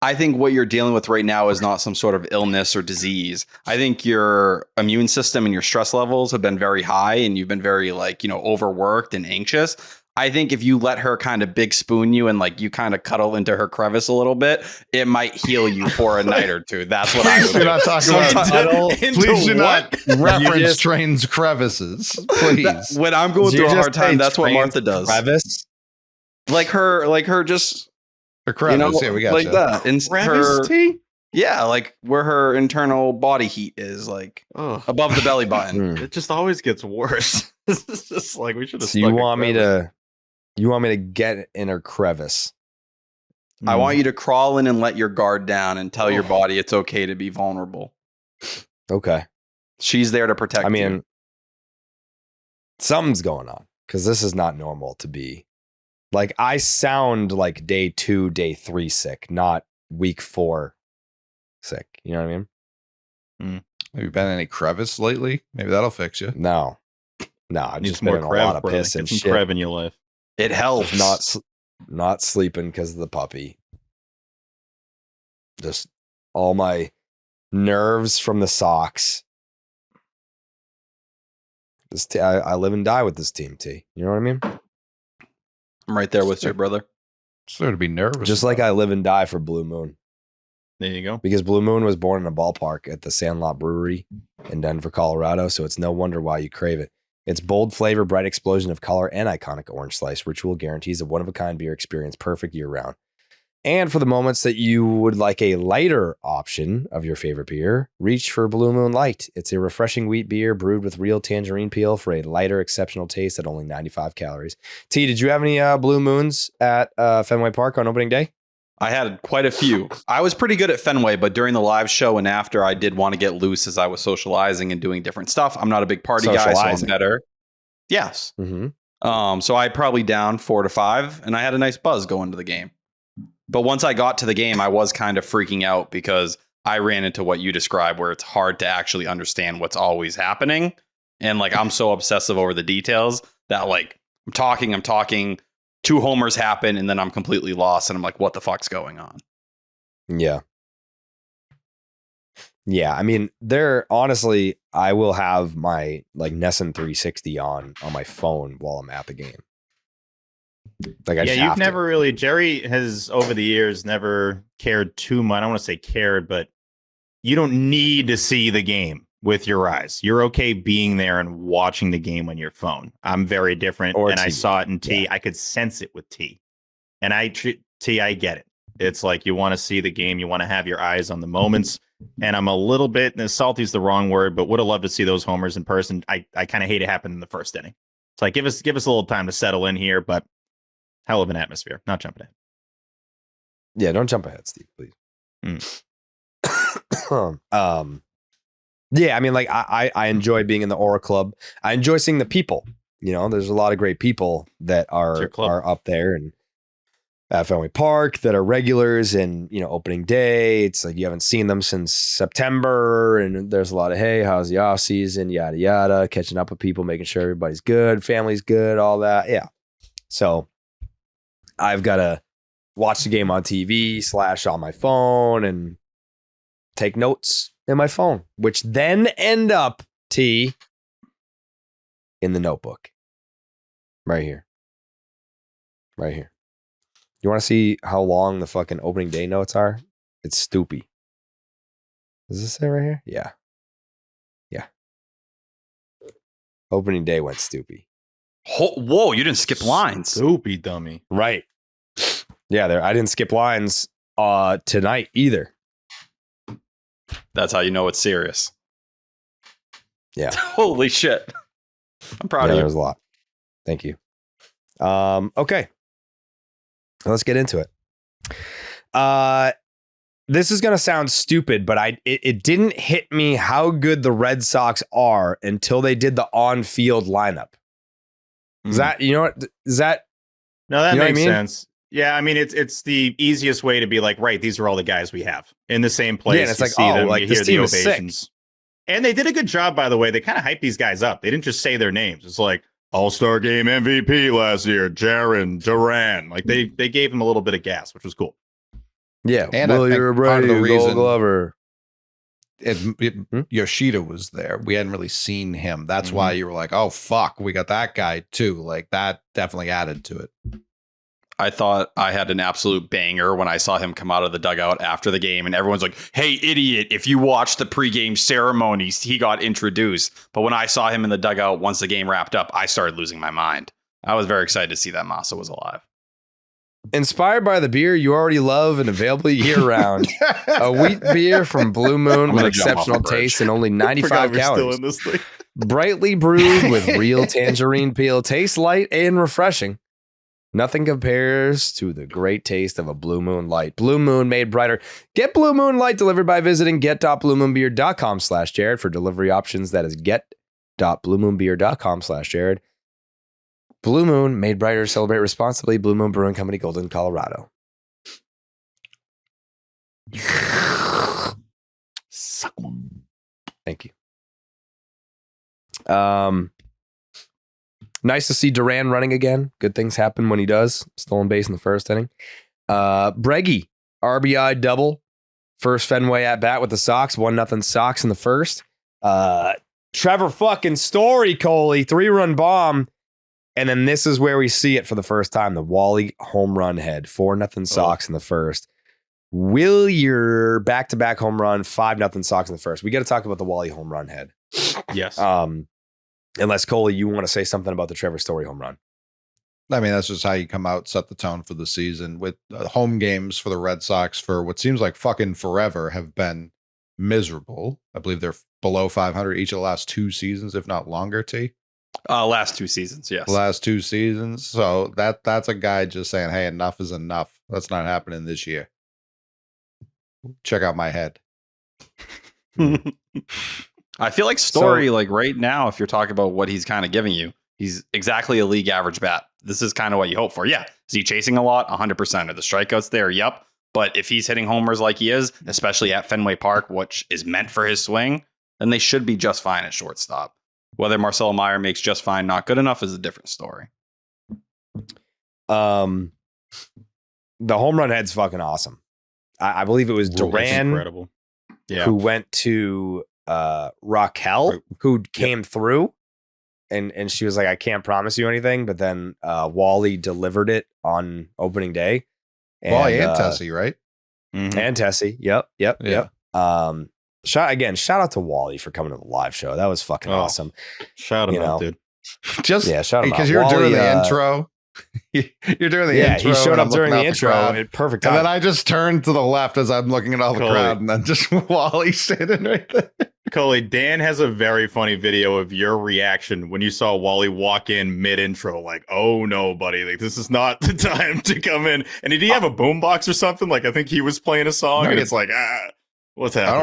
I think what you're dealing with right now is not some sort of illness or disease. I think your immune system and your stress levels have been very high, and you've been very overworked and anxious. I think if you let her kind of big spoon you and like you kind of cuddle into her crevice a little bit, it might heal you for a night or two. That's what I would do. Not talking about please do not reference Train's crevices. Please. When I'm going through a hard time, that's what Martha does. Crevice? Like her just her crevice. Yeah, we got like you. that. In crevice tea? Yeah, like where her internal body heat is, like above the belly button. It just always gets worse. It's just like we should have. So you want me to get in her crevice? I want you to crawl in and let your guard down and tell your body it's okay to be vulnerable. Okay. She's there to protect you. I mean, something's going on because this is not normal to be. Like, I sound like day 2, day 3 sick, not week 4 sick. You know what I mean? Have you been in any crevice lately? Maybe that'll fix you. No, I've just been in a lot of piss and shit. Crev in your life. It helps. Not sleeping because of the puppy. Just all my nerves from the socks. I live and die with this team, T. You know what I mean? I'm right there with you, brother. So to be nervous. Just like I live and die for Blue Moon. There you go. Because Blue Moon was born in a ballpark at the Sandlot Brewery in Denver, Colorado, so it's no wonder why you crave it. Its bold flavor, bright explosion of color, and iconic orange slice ritual guarantees a one-of-a-kind beer experience perfect year-round. And for the moments that you would like a lighter option of your favorite beer, reach for Blue Moon Light. It's a refreshing wheat beer brewed with real tangerine peel for a lighter, exceptional taste at only 95 calories. T, did you have any Blue Moons at Fenway Park on opening day? I had quite a few. I was pretty good at Fenway, but during the live show and after, I did want to get loose as I was socializing and doing different stuff. I'm not a big party guy, so I'm better. Yes. Mm-hmm. So I probably down 4 to 5, and I had a nice buzz going to the game. But once I got to the game, I was kind of freaking out because I ran into what you described, where it's hard to actually understand what's always happening. And like, I'm so obsessive over the details that like I'm talking. 2 homers happen, and then I'm completely lost, and I'm like, what the fuck's going on? Yeah. Yeah, I mean, honestly, I will have my like Nessun 360 on my phone while I'm at the game. Like, you've never really. Jerry has over the years never cared too much. I don't want to say cared, but you don't need to see the game with your eyes. You're okay being there and watching the game on your phone. I'm very different, and I saw it in T. Yeah. I could sense it with T, and I get it. It's like you want to see the game, you want to have your eyes on the moments. And I'm a little bit, and salty is the wrong word, but would have loved to see those homers in person. I kind of hate it happen in the first inning. It's like give us a little time to settle in here, but hell of an atmosphere. Not jumping ahead. Yeah, don't jump ahead, Steve, please. Yeah, I mean, like I enjoy being in the Aura Club. I enjoy seeing the people. You know, there's a lot of great people that are up there and at Fenway Park that are regulars, and you know, opening day, it's like you haven't seen them since September, and there's a lot of, hey, how's the off season, yada yada, catching up with people, making sure everybody's good, family's good, all that. Yeah, so I've got to watch the game on TV / on my phone and take notes in my phone, which then end up in the notebook right here. You want to see how long the fucking opening day notes are? It's stoopy. Does this say right here? Yeah. Opening day went stoopy. Whoa, you didn't skip lines. Stoopy dummy. Right. Yeah, I didn't skip lines tonight either. That's how you know it's serious. Yeah. Holy shit. I'm proud of you. There's a lot. Thank you. Okay. Let's get into it. This is going to sound stupid, but it didn't hit me how good the Red Sox are until they did the on-field lineup. Is that, you know what? Is that? No, that makes sense. Yeah, I mean, it's the easiest way to be like, right, these are all the guys we have in the same place. Yeah, and it's like, oh, like this team is sick. And they did a good job, by the way. They kind of hyped these guys up. They didn't just say their names. It's like, All-Star Game MVP last year, Jaron Duran. Like they gave him a little bit of gas, which was cool. Yeah, and you're part of the reason Glover. Yoshida was there. We hadn't really seen him. That's why you were like, oh fuck, we got that guy too. Like that definitely added to it. I thought I had an absolute banger when I saw him come out of the dugout after the game, and everyone's like, hey, idiot, if you watch the pregame ceremonies, he got introduced. But when I saw him in the dugout once the game wrapped up, I started losing my mind. I was very excited to see that Masa was alive. Inspired by the beer you already love and available year-round. A wheat beer from Blue Moon with exceptional taste and only 95 calories. Still in this thing. Brightly brewed with real tangerine peel. Tastes light and refreshing. Nothing compares to the great taste of a Blue Moon Light. Blue Moon made brighter. Get Blue Moon Light delivered by visiting get.bluemoonbeer.com/Jared for delivery options. That is get.bluemoonbeer.com/Jared. Blue Moon made brighter. Celebrate responsibly. Blue Moon Brewing Company, Golden, Colorado. Suck one. Thank you. Nice to see Duran running again. Good things happen when he does. Stolen base in the first inning. Breggy, RBI double. First Fenway at bat with the Sox. 1-0 Sox in the first. Trevor fucking Story, Coley. 3-run bomb. And then this is where we see it for the first time. The Wally home run head. 4-0 Sox in the first. Wilyer back-to-back home run. 5-0 Sox in the first. We got to talk about the Wally home run head. Yes. Unless, Coley, you want to say something about the Trevor Story home run. I mean, that's just how you come out, set the tone for the season. With home games for the Red Sox for what seems like fucking forever have been miserable. I believe they're below 500 each of the last 2 seasons, if not longer, T. Last 2 seasons, yes. Last 2 seasons. So that's a guy just saying, hey, enough is enough. That's not happening this year. Check out my head. I feel like Story, like right now, if you're talking about what he's kind of giving you, he's exactly a league average bat. This is kind of what you hope for. Yeah. Is he chasing a lot? 100%. Are the strikeouts there? Yep. But if he's hitting homers like he is, especially at Fenway Park, which is meant for his swing, then they should be just fine at shortstop. Whether Marcelo Meyer makes just fine, not good enough is a different story. The home run head's fucking awesome. I believe it was Duran incredible. Yeah. who went to Raquel, who came through, and she was like, I can't promise you anything, but then Wally delivered it on opening day. Wally and Tessie, right? And Tessie. Yep. Shout out to Wally for coming to the live show. That was fucking awesome. Shout him out, dude. Just shout him out. Because you're doing the intro. You're doing the intro. He showed up during the intro at perfect time. And then I just turned to the left as I'm looking at all the crowd, and then just Wally standing right there. Coley, Dan has a very funny video of your reaction when you saw Wally walk in mid-intro, like, oh no, buddy, like this is not the time to come in. And did he have a boombox or something? Like I think he was playing a song, and it's like, what's happening? I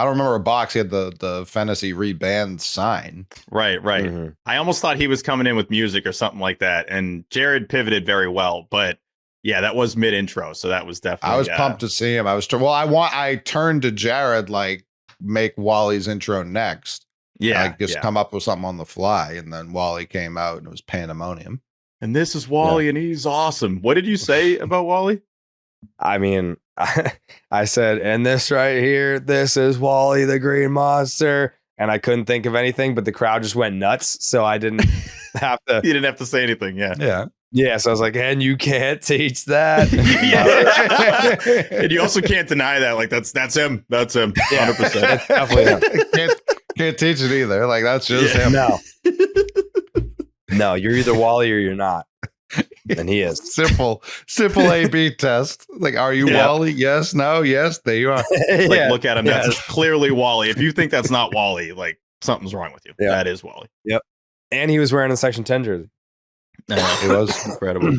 don't remember a box. He had the fantasy reband sign. Right. Mm-hmm. I almost thought he was coming in with music or something like that. And Jared pivoted very well, but yeah, that was mid-intro, so that was definitely. I was pumped to see him. I turned to Jared like, make Wally's intro next. Yeah, come up with something on the fly, and then Wally came out and it was pandemonium. And this is Wally, and he's awesome. What did you say about Wally? I mean, I said, and this right here, this is Wally the Green Monster. And I couldn't think of anything, but the crowd just went nuts. So I didn't have to. You didn't have to say anything. Yeah. Yeah. So I was like, and you can't teach that. And you also can't deny that. Like, that's him. That's him. 100%. That's definitely him. Can't teach it either. Like, that's just him. No, you're either Wally or you're not. And he is. Simple A/B test. Like, are you Wally? Yes, no, yes, there you are. Like, look at him. That's clearly Wally. If you think that's not Wally, like something's wrong with you. Yeah. That is Wally. Yep. And he was wearing a Section 10 jersey. It was incredible.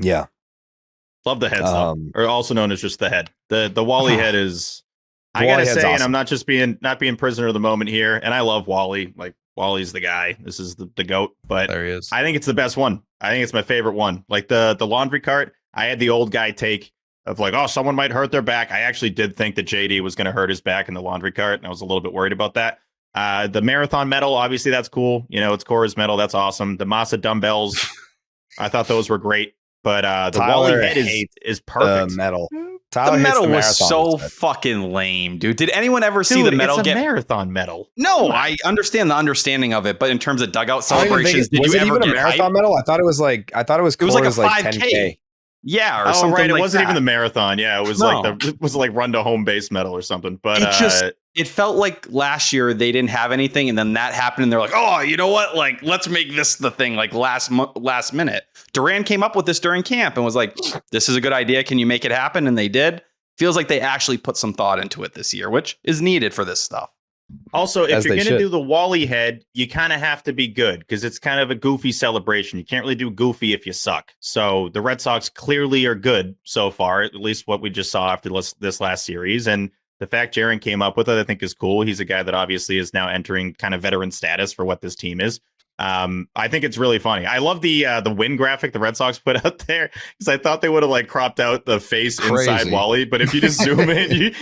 Yeah. Love the head stuff. Or also known as just the head. The Wally head is I gotta say, awesome. And I'm not just being prisoner of the moment here, and I love Wally. Like, Wally's the guy. This is the GOAT, but there he is. I think it's the best one. I think it's my favorite one. Like the laundry cart, I had the old guy take of like, oh, someone might hurt their back. I actually did think that JD was going to hurt his back in the laundry cart, and I was a little bit worried about that. The marathon medal, obviously that's cool. You know, it's Cora's medal. That's awesome. The Masa dumbbells, I thought those were great. But the Wally head is perfect. Medal. The medal was so fucking lame, dude. Did anyone ever see the medal get marathon medal? No, I understand the understanding of it, but in terms of dugout celebrations, did you ever get a marathon medal? I thought it was like it was like a 5K. 10K. Yeah, or something right. It like wasn't that. even the marathon. Yeah, it was it was like run to home base medal or something. But it felt like last year they didn't have anything, and then that happened, and they're like, oh, you know what? Like, let's make this the thing. Like last minute, Duran came up with this during camp and was like, this is a good idea. Can you make it happen? And they did. Feels like they actually put some thought into it this year, which is needed for this stuff. Also, if you're going to do the Wally head, you kind of have to be good because it's kind of a goofy celebration. You can't really do goofy if you suck. So the Red Sox clearly are good so far, at least what we just saw after this last series. And the fact Jaron came up with it, I think, is cool. He's a guy that obviously is now entering kind of veteran status for what this team is. I think it's really funny. I love the win graphic the Red Sox put out there because I thought they would have like cropped out the face inside Wally, but if you just zoom in,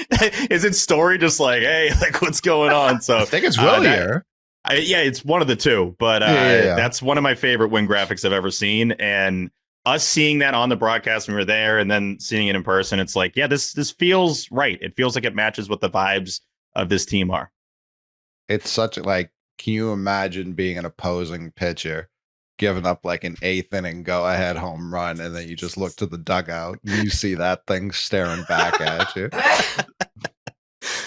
is it story just like, hey, like what's going on? So I think it's Wilyer. Yeah, it's one of the two, but that's one of my favorite win graphics I've ever seen, and us seeing that on the broadcast when we were there, and then seeing it in person, it's like, yeah, this feels right. It feels like it matches what the vibes of this team are. It's such like. Can you imagine being an opposing pitcher, giving up like an 8th inning go-ahead home run, and then you just look to the dugout and you see that thing staring back at you?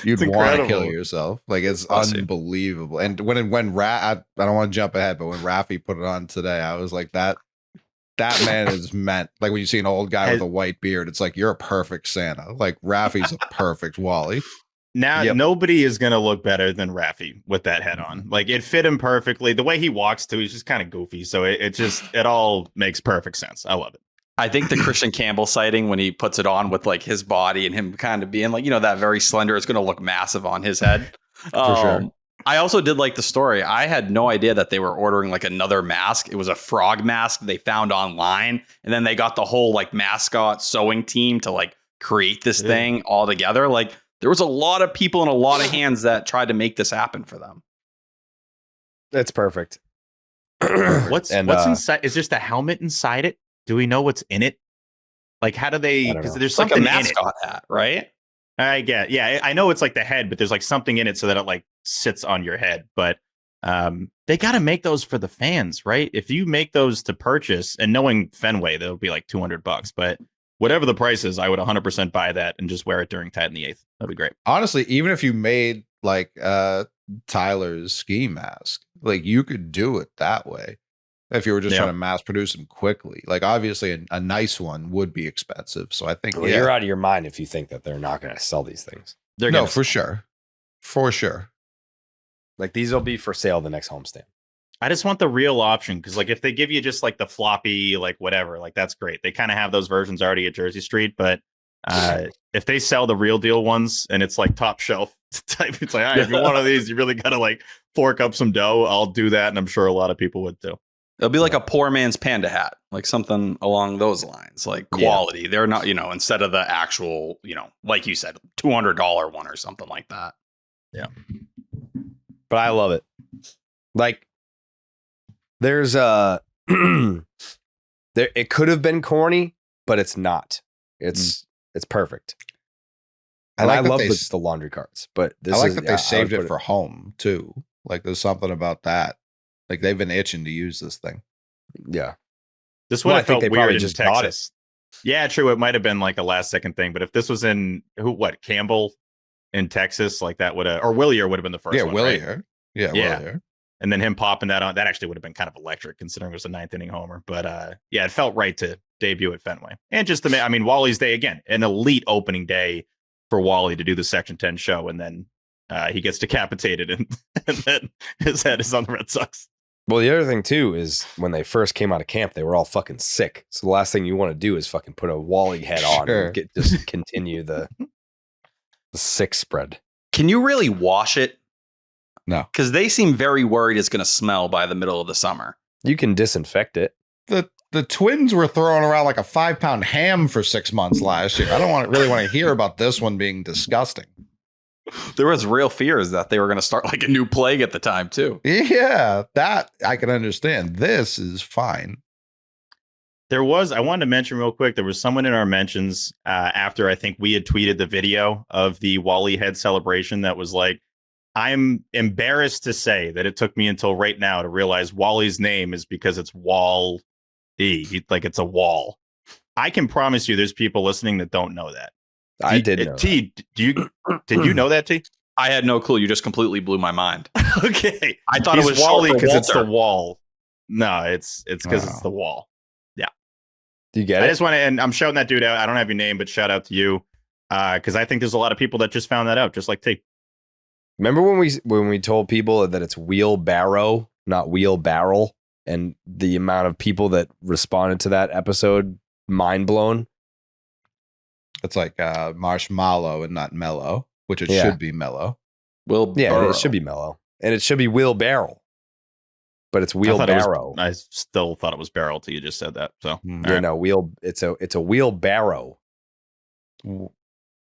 You'd want to kill yourself. Like, it's unbelievable. And when I don't want to jump ahead, but when Raffy put it on today, I was like, that man is meant. Like, when you see an old guy with a white beard, it's like, you're a perfect Santa. Like, Raffy's a perfect Wally. Now, nobody is going to look better than Raffy with that head on. Like, it fit him perfectly. The way he walks, too, he's just kind of goofy. So it all makes perfect sense. I love it. I think the Christian Campbell sighting, when he puts it on with, like, his body and him kind of being, like, you know, that very slender, it's going to look massive on his head. For sure. I also did like the story. I had no idea that they were ordering, like, another mask. It was a frog mask they found online. And then they got the whole, like, mascot sewing team to, like, create this thing all together. Like, there was a lot of people and a lot of hands that tried to make this happen for them. That's perfect. What's inside? Is just a helmet inside it? Do we know what's in it? Like, how do they? Because there's something like a in it. mascot hat, right? I get, yeah. I know it's like the head, but there's like something in it so that it like sits on your head. But they got to make those for the fans, right? If you make those to purchase, and knowing Fenway, they'll be like $200. But whatever the price is, I would 100% buy that and just wear it during Ted in the Eighth. That'd be great. Honestly, even if you made like Tyler's ski mask, like you could do it that way. If you were just trying to mass produce them quickly, like obviously a nice one would be expensive. So I think you're out of your mind if you think that they're not going to sell these things. No, for sure. For sure. Like these will be for sale the next homestand. I just want the real option because like if they give you just like the floppy, like whatever, like that's great. They kind of have those versions already at Jersey Street, but if they sell the real deal ones and it's like top shelf type, it's like, all right, if you want one of these, you really got to like fork up some dough. I'll do that. And I'm sure a lot of people would too. It'll be like a poor man's panda hat, like something along those lines, like quality. Yeah. They're not, instead of the actual, like you said, $200 one or something like that. Yeah. But I love it. Like there's it could have been corny, but it's not. It's perfect. And I love the laundry carts, but I like that they saved it for home too. Like there's something about that. Like they've been itching to use this thing. Yeah. This would have felt weird in just Texas. Yeah, true. It might have been like a last second thing, but if this was in Campbell in Texas, like that would have, or Wilyer would have been the first one. Wilyer. Right? Yeah, Wilyer. And then him popping that on, that actually would have been kind of electric considering it was a 9th inning homer. But yeah, it felt right to debut at Fenway. And just Wally's day again, an elite opening day for Wally to do the Section 10 show, and then he gets decapitated and then his head is on the Red Sox. Well, the other thing too is when they first came out of camp, they were all fucking sick. So the last thing you want to do is fucking put a Wally head on and just continue the sick spread. Can you really wash it? No, because they seem very worried it's going to smell by the middle of the summer. You can disinfect it. The Twins were throwing around like a 5-pound ham for 6 months last year. I don't really want to hear about this one being disgusting. There was real fears that they were going to start like a new plague at the time too. Yeah, that I can understand. This is fine. I wanted to mention real quick, there was someone in our mentions after I think we had tweeted the video of the Wally head celebration that was like, I'm embarrassed to say that it took me until right now to realize Wally's name is because it's Wall-E, like it's a wall. I can promise you there's people listening that don't know that. I did know T, did you know that, T? I had no clue. You just completely blew my mind. Okay. I thought it was Wally because it's the wall. No, it's because it's the wall. Yeah. Do you get it? I just want to, and I'm shouting that dude out. I don't have your name, but shout out to you. Because I think there's a lot of people that just found that out, just like T. Remember when we told people that it's wheelbarrow, not wheelbarrel, and the amount of people that responded to that episode, mind blown? It's like marshmallow and not mellow, which it should be mellow. It should be mellow. And it should be wheelbarrow. But it's wheelbarrow. I still thought it was barrel till you just said that. So no, it's a wheelbarrow.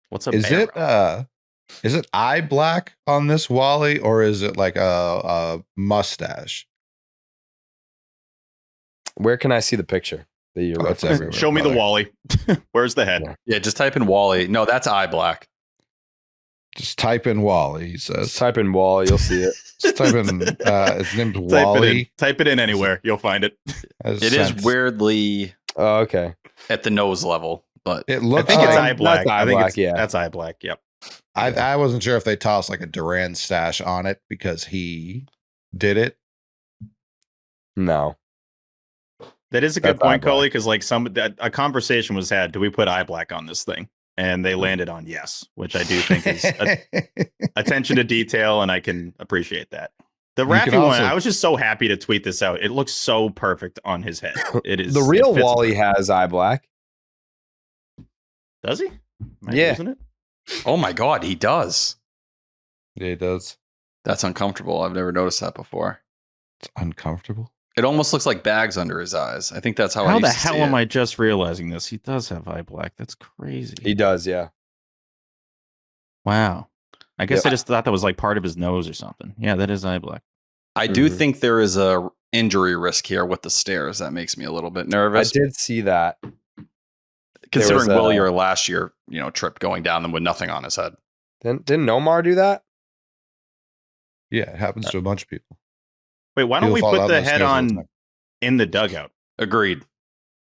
What's a barrow? Is it eye black on this Wally, or is it like a mustache? Where can I see the picture? Show me the Wally. Where's the head? Yeah, just type in Wally. No, that's eye black. Just type in Wally, he says. Just type in Wally, you'll see it. Just type in his name's Wally. Type it in anywhere, you'll find it. It is weirdly okay. At the nose level, but it looks I think it's eye black. That's eye black, yep. I wasn't sure if they tossed like a Duran stash on it because he did it. No. That is a good point, Coley, because like a conversation was had. Do we put eye black on this thing? And they landed on yes, which I do think is attention to detail, and I can appreciate that. The Raffy one, I was just so happy to tweet this out. It looks so perfect on his head. It is the real Wally has eye black. Does he? Isn't it? Oh my God, he does. Yeah, he does. That's uncomfortable. I've never noticed that before. It's uncomfortable. It almost looks like bags under his eyes. I think that's how the hell am I just realizing this? He does have eye black. That's crazy. He does, yeah. Wow. I guess I just thought that was like part of his nose or something. Yeah, that is eye black. I do think there is a injury risk here with the stairs. That makes me a little bit nervous. I did see that. Considering Wilyer last year, trip going down them with nothing on his head. Didn't Nomar do that? Yeah, it happens to a bunch of people. Wait, why don't we put the head on in the dugout? Agreed.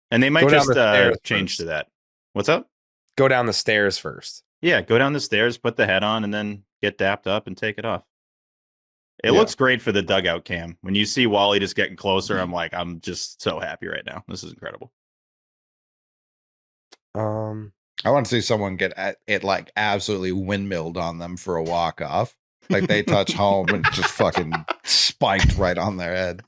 And they might just change to that. What's up? Go down the stairs first. Yeah, go down the stairs, put the head on, and then get dapped up and take it off. It looks great for the dugout cam. When you see Wally just getting closer, I'm just so happy right now. This is incredible. I want to see someone get it like absolutely windmilled on them for a walk off. Like they touch home and just fucking spiked right on their head.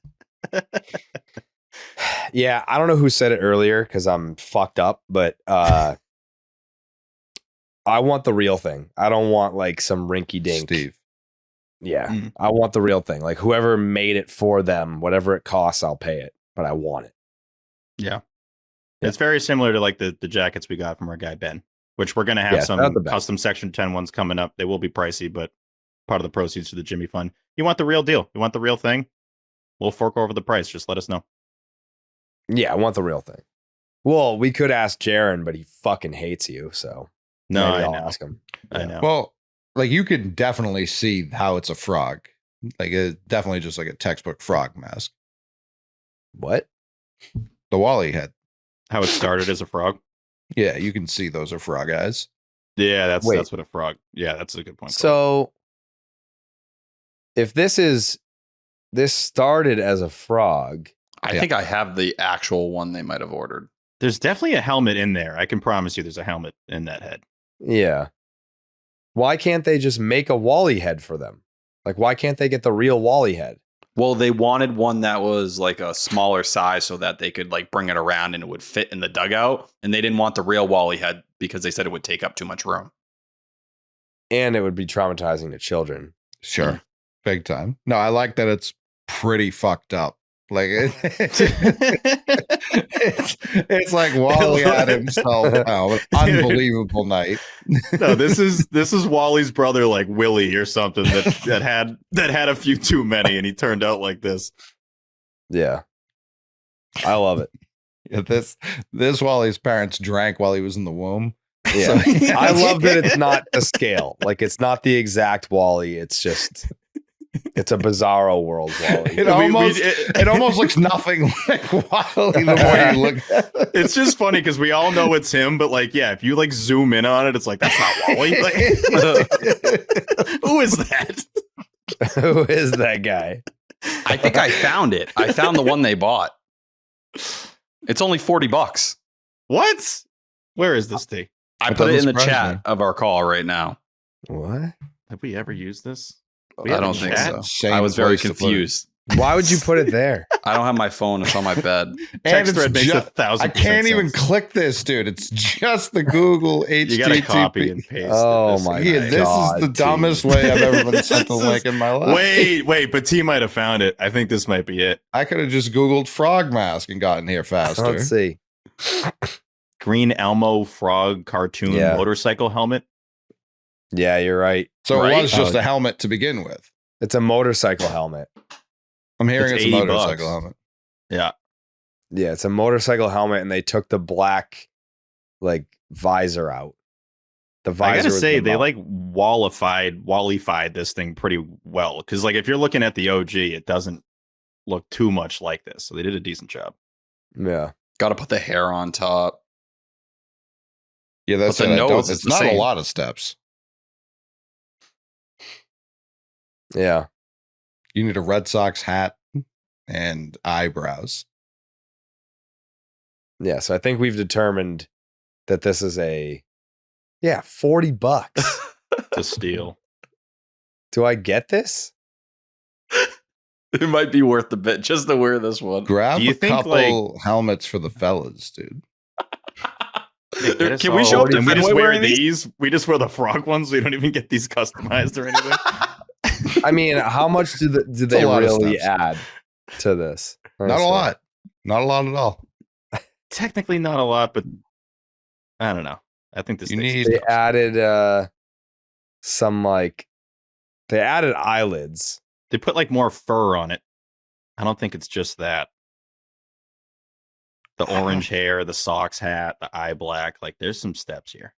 Yeah, I don't know who said it earlier because I'm fucked up, but I want the real thing. I don't want like some rinky dink. Steve. Yeah, I want the real thing. Like whoever made it for them, whatever it costs, I'll pay it, but I want it. Yeah. It's very similar to like the jackets we got from our guy Ben, which we're going to have some custom Section 10 ones coming up. They will be pricey, but part of the proceeds to the Jimmy Fund. You want the real deal. You want the real thing. We'll fork over the price. Just let us know. Yeah, I want the real thing. Well, we could ask Jaron, but he fucking hates you. So no, I'll ask him. I know. Well, like you could definitely see how it's a frog. Like it's definitely just like a textbook frog mask. What? The Wally head. How it started as a frog? Yeah, you can see those are frog eyes. Yeah, that's what a frog. Yeah, that's a good point. So if this started as a frog, I think I have the actual one they might have ordered. There's definitely a helmet in there. I can promise you there's a helmet in that head. Yeah. Why can't they just make a Wally head for them? Like, why can't they get the real Wally head? Well, they wanted one that was like a smaller size so that they could like bring it around and it would fit in the dugout. And they didn't want the real Wally head because they said it would take up too much room. And it would be traumatizing to children. Sure. Big time. No, I like that it's pretty fucked up. Like it's like Wally had himself an unbelievable night. No, this is Wally's brother, like Willie or something that had a few too many, and he turned out like this. Yeah, I love it. Yeah, this Wally's parents drank while he was in the womb. Yeah, so, I love that it's not the scale. Like it's not the exact Wally. It's just. It's a bizarro world, Wally. It almost looks nothing like Wally the more you look at it. It's just funny because we all know it's him, but like, yeah, if you like zoom in on it, it's like, that's not Wally. Like, who is that? Who is that guy? I think I found it. I found the one they bought. It's only $40. What? Where is this thing? I put it in the chat of our call right now. What? Have we ever used this? I don't think so. I was very confused. Why would you put it there? I don't have my phone. It's on my bed. Text thread makes 1,000%. I can't even click this, dude. It's just the Google HTTP. You gotta copy and paste. Oh my god! This is the dumbest way I've ever been sent a link in my life. Wait, but T might have found it. I think this might be it. I could have just Googled frog mask and gotten here faster. Let's see. Green Elmo frog cartoon motorcycle helmet. Yeah, you're right. So it was just a helmet to begin with. It's a motorcycle helmet. I'm hearing it's a motorcycle helmet. Yeah. Yeah, it's a motorcycle helmet, and they took the black like visor out. The visor. I gotta say, they like Wallified this thing pretty well. Because like if you're looking at the OG, it doesn't look too much like this. So they did a decent job. Yeah. Gotta put the hair on top. Yeah, that's the nose. It's not a lot of steps. Yeah. You need a Red Sox hat and eyebrows. Yeah, so I think we've determined that this is $40 to steal. Do I get this? It might be worth the bit just to wear this one. Grab a couple helmets for the fellas, dude. Can we show up? And we just wear these? We just wear the frog ones. We don't even get these customized or anything. I mean, how much do they really add to this? Not a lot. Not a lot at all. Technically not a lot, but I don't know. I think this they added some they added eyelids. They put like more fur on it. I don't think it's just that. The orange hair, the socks hat, the eye black. Like there's some steps here.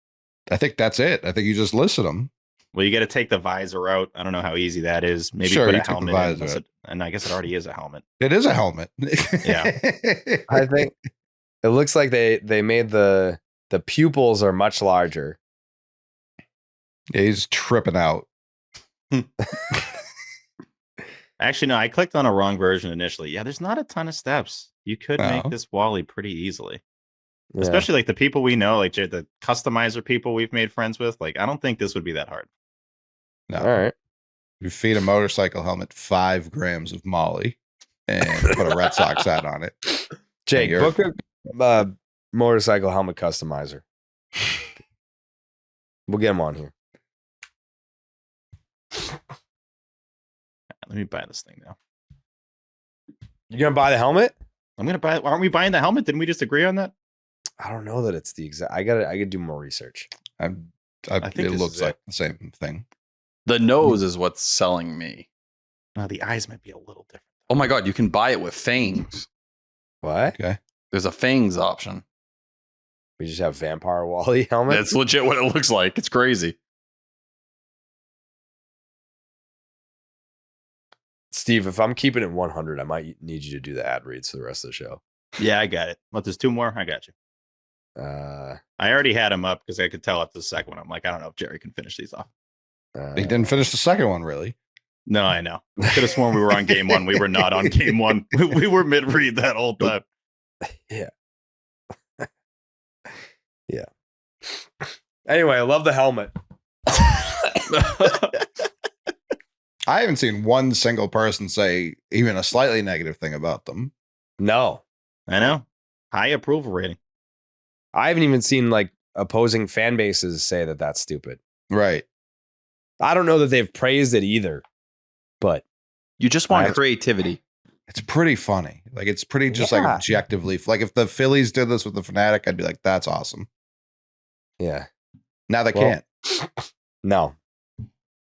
I think that's it. I think you just listed them. Well, you got to take the visor out. I don't know how easy that is. Maybe Sure, put you a took the helmet visor in. And I guess it already is a helmet. It is a helmet. Yeah. I think it looks like they made the pupils are much larger. Yeah, he's tripping out. Actually, no, I clicked on a wrong version initially. Yeah, there's not a ton of steps. You could make No. this Wally pretty easily. Yeah. Especially like the people we know, like the customizer people we've made friends with. Like, I don't think this would be that hard. No. All right. You feed a motorcycle helmet 5 grams of Molly and put a Red Sox hat on it. Jake, You're- book a motorcycle helmet customizer. We'll get him on here. Let me buy this thing now. You gonna buy the helmet? I'm gonna buy. Aren't we buying the helmet? Didn't we just agree on that? I don't know that it's the exact. I gotta do more research. I think it this looks is like it. the same thing. The nose is what's selling me. The eyes might be a little different. Oh my god, you can buy it with fangs. What? Okay. There's a fangs option. We just have Vampire Wally helmet. That's legit what it looks like. It's crazy. Steve, if I'm keeping it 100, I might need you to do the ad reads for the rest of the show. Yeah, I got it. Well, there's 2 more. I got you. I already had them up because I could tell after the second one. I'm like, I don't know if Jerry can finish these off. He didn't finish the second one, really. No, I know. I could have sworn we were on game 1. We were not on game 1. We were mid-read that whole time. Yeah. Yeah. Anyway, I love the helmet. I haven't seen one single person say even a slightly negative thing about them. No, I know. High approval rating. I haven't even seen like opposing fan bases say that that's stupid. Right. I don't know that they've praised it either, but You just want creativity. It's pretty funny. Like it's pretty just Yeah. like objectively. Like if the Phillies did this with the Fanatic, I'd be like, that's awesome. yeah, Now they Well, can't. no.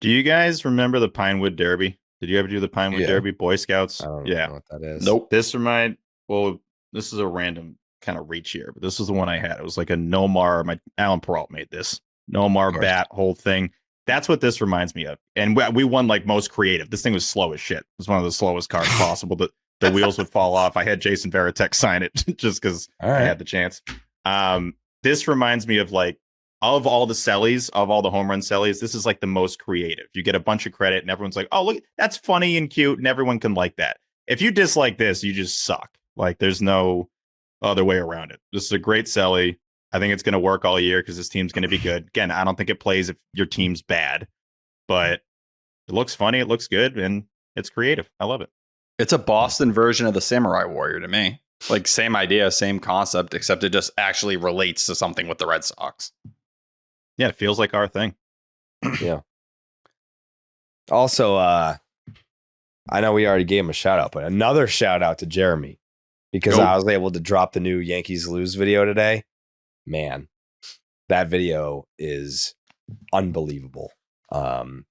Do you guys remember the Pinewood Derby? Did you ever do the Pinewood Yeah. Derby? Boy Scouts? I don't Yeah. know what that is. Nope. This is a random kind of reach here, but this is the one I had. It was like a Nomar. Alan Perrault made this Nomar bat whole thing. That's what this reminds me of. And we won like most creative. This thing was slow as shit. It was one of the slowest cards possible. The wheels would fall off. I had Jason Veritek sign it just because I had the chance. This reminds me of like of all the sellies, of all the home run sellies, this is like the most creative. You get a bunch of credit and everyone's like, oh, look, that's funny and cute. And everyone can like that. If you dislike this, you just suck. Like there's no other way around it. This is a great selly. I think it's going to work all year because this team's going to be good. Again, I don't think it plays if your team's bad, but it looks funny. It looks good and it's creative. I love it. It's a Boston version of the Samurai Warrior to me. Like same idea, same concept, except it just actually relates to something with the Red Sox. Yeah, it feels like our thing. Yeah. Also, I know we already gave him a shout out, but another shout out to Jeremy because I was able to drop the new Yankees lose video today. Man, that video is unbelievable. The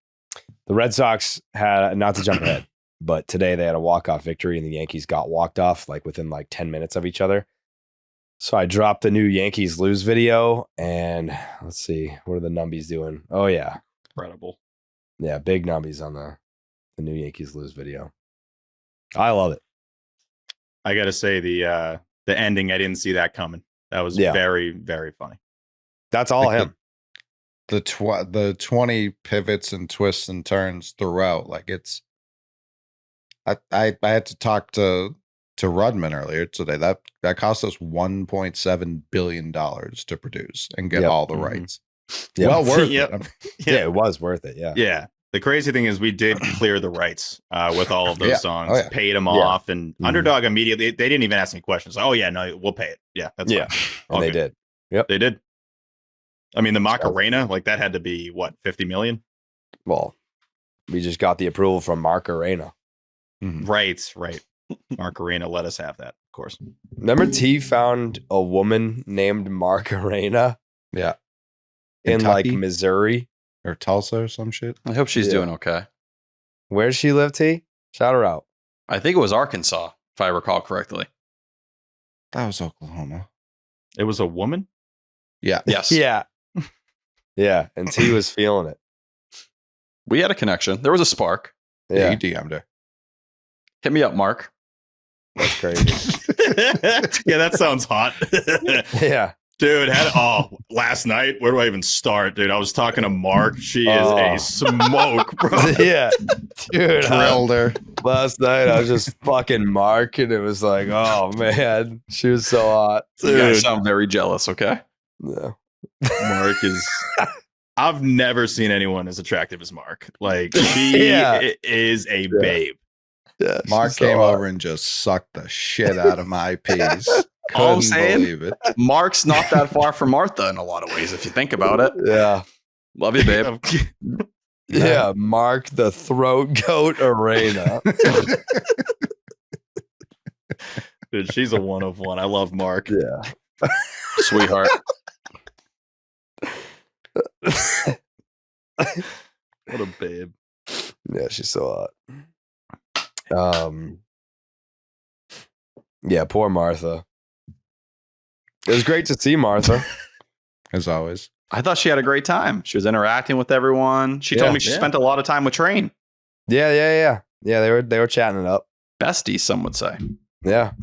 Red Sox had, not to jump ahead, but today they had a walk-off victory and the Yankees got walked off like within like 10 minutes of each other. So I dropped the new Yankees lose video and let's see, what are the numbies doing? Oh yeah. Incredible. Yeah, big numbies on the new Yankees lose video. I love it. I got to say the ending, I didn't see that coming. That was very, very funny. That's all Like him. The 20 pivots and twists and turns throughout. Like it's I had to talk to Rudman earlier today. That cost us $1.7 billion to produce and get all the rights. Yeah. Well worth Yep. it. Yeah, it was worth it. Yeah. Yeah. The crazy thing is we did clear the rights with all of those Yeah. songs, Oh, yeah. paid them Yeah. off, and Underdog immediately, they didn't even ask any questions. Oh, yeah, no, we'll pay it. Yeah, that's Yeah. fine. And they Okay. did. Yep. They did. I mean, the Macarena, like that had to be what, 50 million? Well, we just got the approval from Mark Arena. Right. Mark Arena let us have that, of course. Remember T found a woman named Mark Arena Yeah. in like Kentucky? Missouri? Or Tulsa or some shit. I hope she's Yeah. doing okay. Where does she live, T? Shout her out. I think it was Arkansas, if I recall correctly. That was Oklahoma. It was a woman? Yeah. Yes. Yeah. Yeah. And T was feeling it. We had a connection. There was a spark. Yeah. Yeah. You DM'd her. Hit me up, Mark. That's crazy. Yeah, that sounds hot. Yeah. Dude, last night, where do I even start, dude? I was talking to Mark. She is a smoke, bro. Yeah. Dude. Drilled her. Last night I was just fucking Mark and it was like, oh man, she was so hot. You guys sound very jealous, okay? Yeah. Mark is... I've never seen anyone as attractive as Mark. Like, she is a babe. Yeah, Mark came over and just sucked the shit out of my peas. All I'm Couldn't saying, believe it. Mark's not that far from Martha in a lot of ways, if you think about it. Yeah. Love you, babe. Yeah. Mark the throat goat arena. Dude, she's a one of one. I love Mark. Yeah. Sweetheart. What a babe. Yeah, she's so hot. Yeah, poor Martha. It was great to see Martha. As always. I thought she had a great time. She was interacting with everyone. She told me she spent a lot of time with Train. Yeah. Yeah, they were chatting it up. Besties, some would say. Yeah.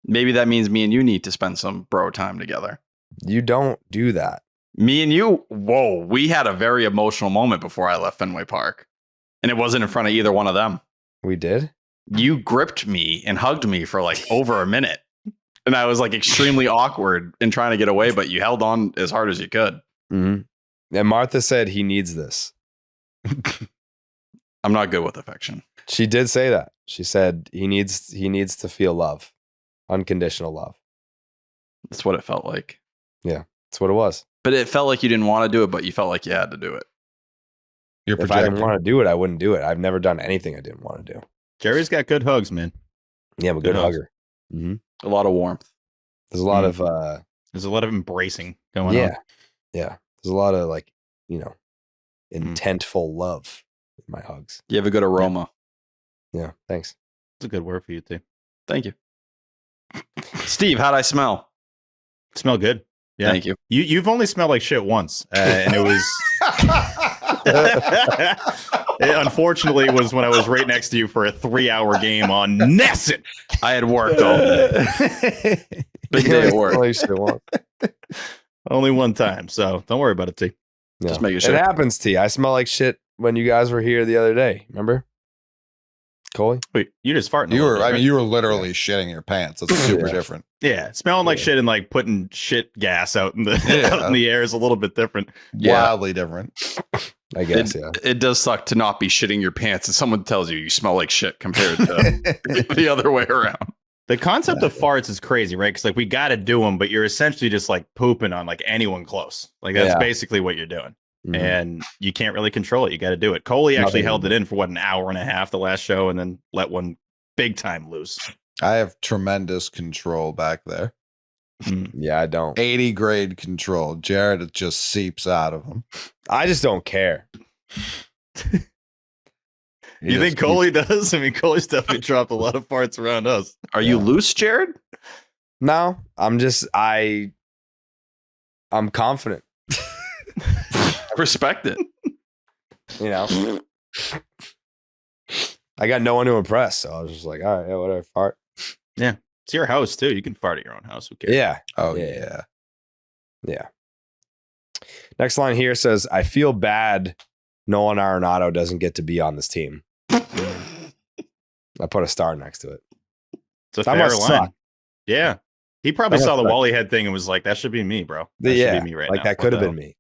Maybe that means me and you need to spend some bro time together. You don't do that. Me and you, whoa, we had a very emotional moment before I left Fenway Park. And it wasn't in front of either one of them. We did? You gripped me and hugged me for like over a minute. And I was like extremely awkward in trying to get away, but you held on as hard as you could. Mm-hmm. And Martha said he needs this. I'm not good with affection. She did say that. She said he needs to feel love. Unconditional love. That's what it felt like. Yeah, that's what it was. But it felt like you didn't want to do it, but you felt like you had to do it. You're if I didn't want to do it, I wouldn't do it. I've never done anything I didn't want to do. Jerry's got good hugs, man. Yeah, I'm a good hugger. Mm-hmm. A lot of warmth. There's a lot of there's a lot of embracing going on. Yeah. There's a lot of like, intentful love in my hugs. You have a good aroma. Yeah, thanks. It's a good word for you too. Thank you. Steve, how'd I smell? Smell good. Yeah. Thank you. You've only smelled like shit once, and it was it unfortunately was when I was right next to you for a 3-hour game on Nesson. I had worked all day. Big day at work. Only one time, so don't worry about it, T. Yeah. Just making sure. It happens, T. I smell like shit when you guys were here the other day. Remember? Coley? Wait, you just farting. You were literally shitting your pants. That's super different. Yeah, smelling like shit and like putting shit gas out in the air is a little bit different. Wildly different. I guess, It does suck to not be shitting your pants and someone tells you smell like shit compared to the other way around. The concept of farts is crazy, right? Because like we got to do them, but you're essentially just like pooping on like anyone close. Like that's basically what you're doing. Mm-hmm. And you can't really control it. You got to do it. Coley actually held it in for an hour and a half the last show and then let one big time loose. I have tremendous control back there. Yeah, I don't. 80 grade control. Jared, it just seeps out of him. I just don't care. You think Coley does? I mean, Coley's definitely dropped a lot of farts around us. Are you loose, Jared? No, I'm confident. Respect it. I got no one to impress, so I was just like, all right, whatever, fart. Yeah, it's your house too. You can fart at your own house. Who cares? Yeah. Oh yeah. Next line here says, I feel bad Nolan Arenado doesn't get to be on this team. I put a star next to it. It's a fair line. Yeah. He probably saw the Wally head thing and was like, that should be me, bro. That should be me right now. That could have been me.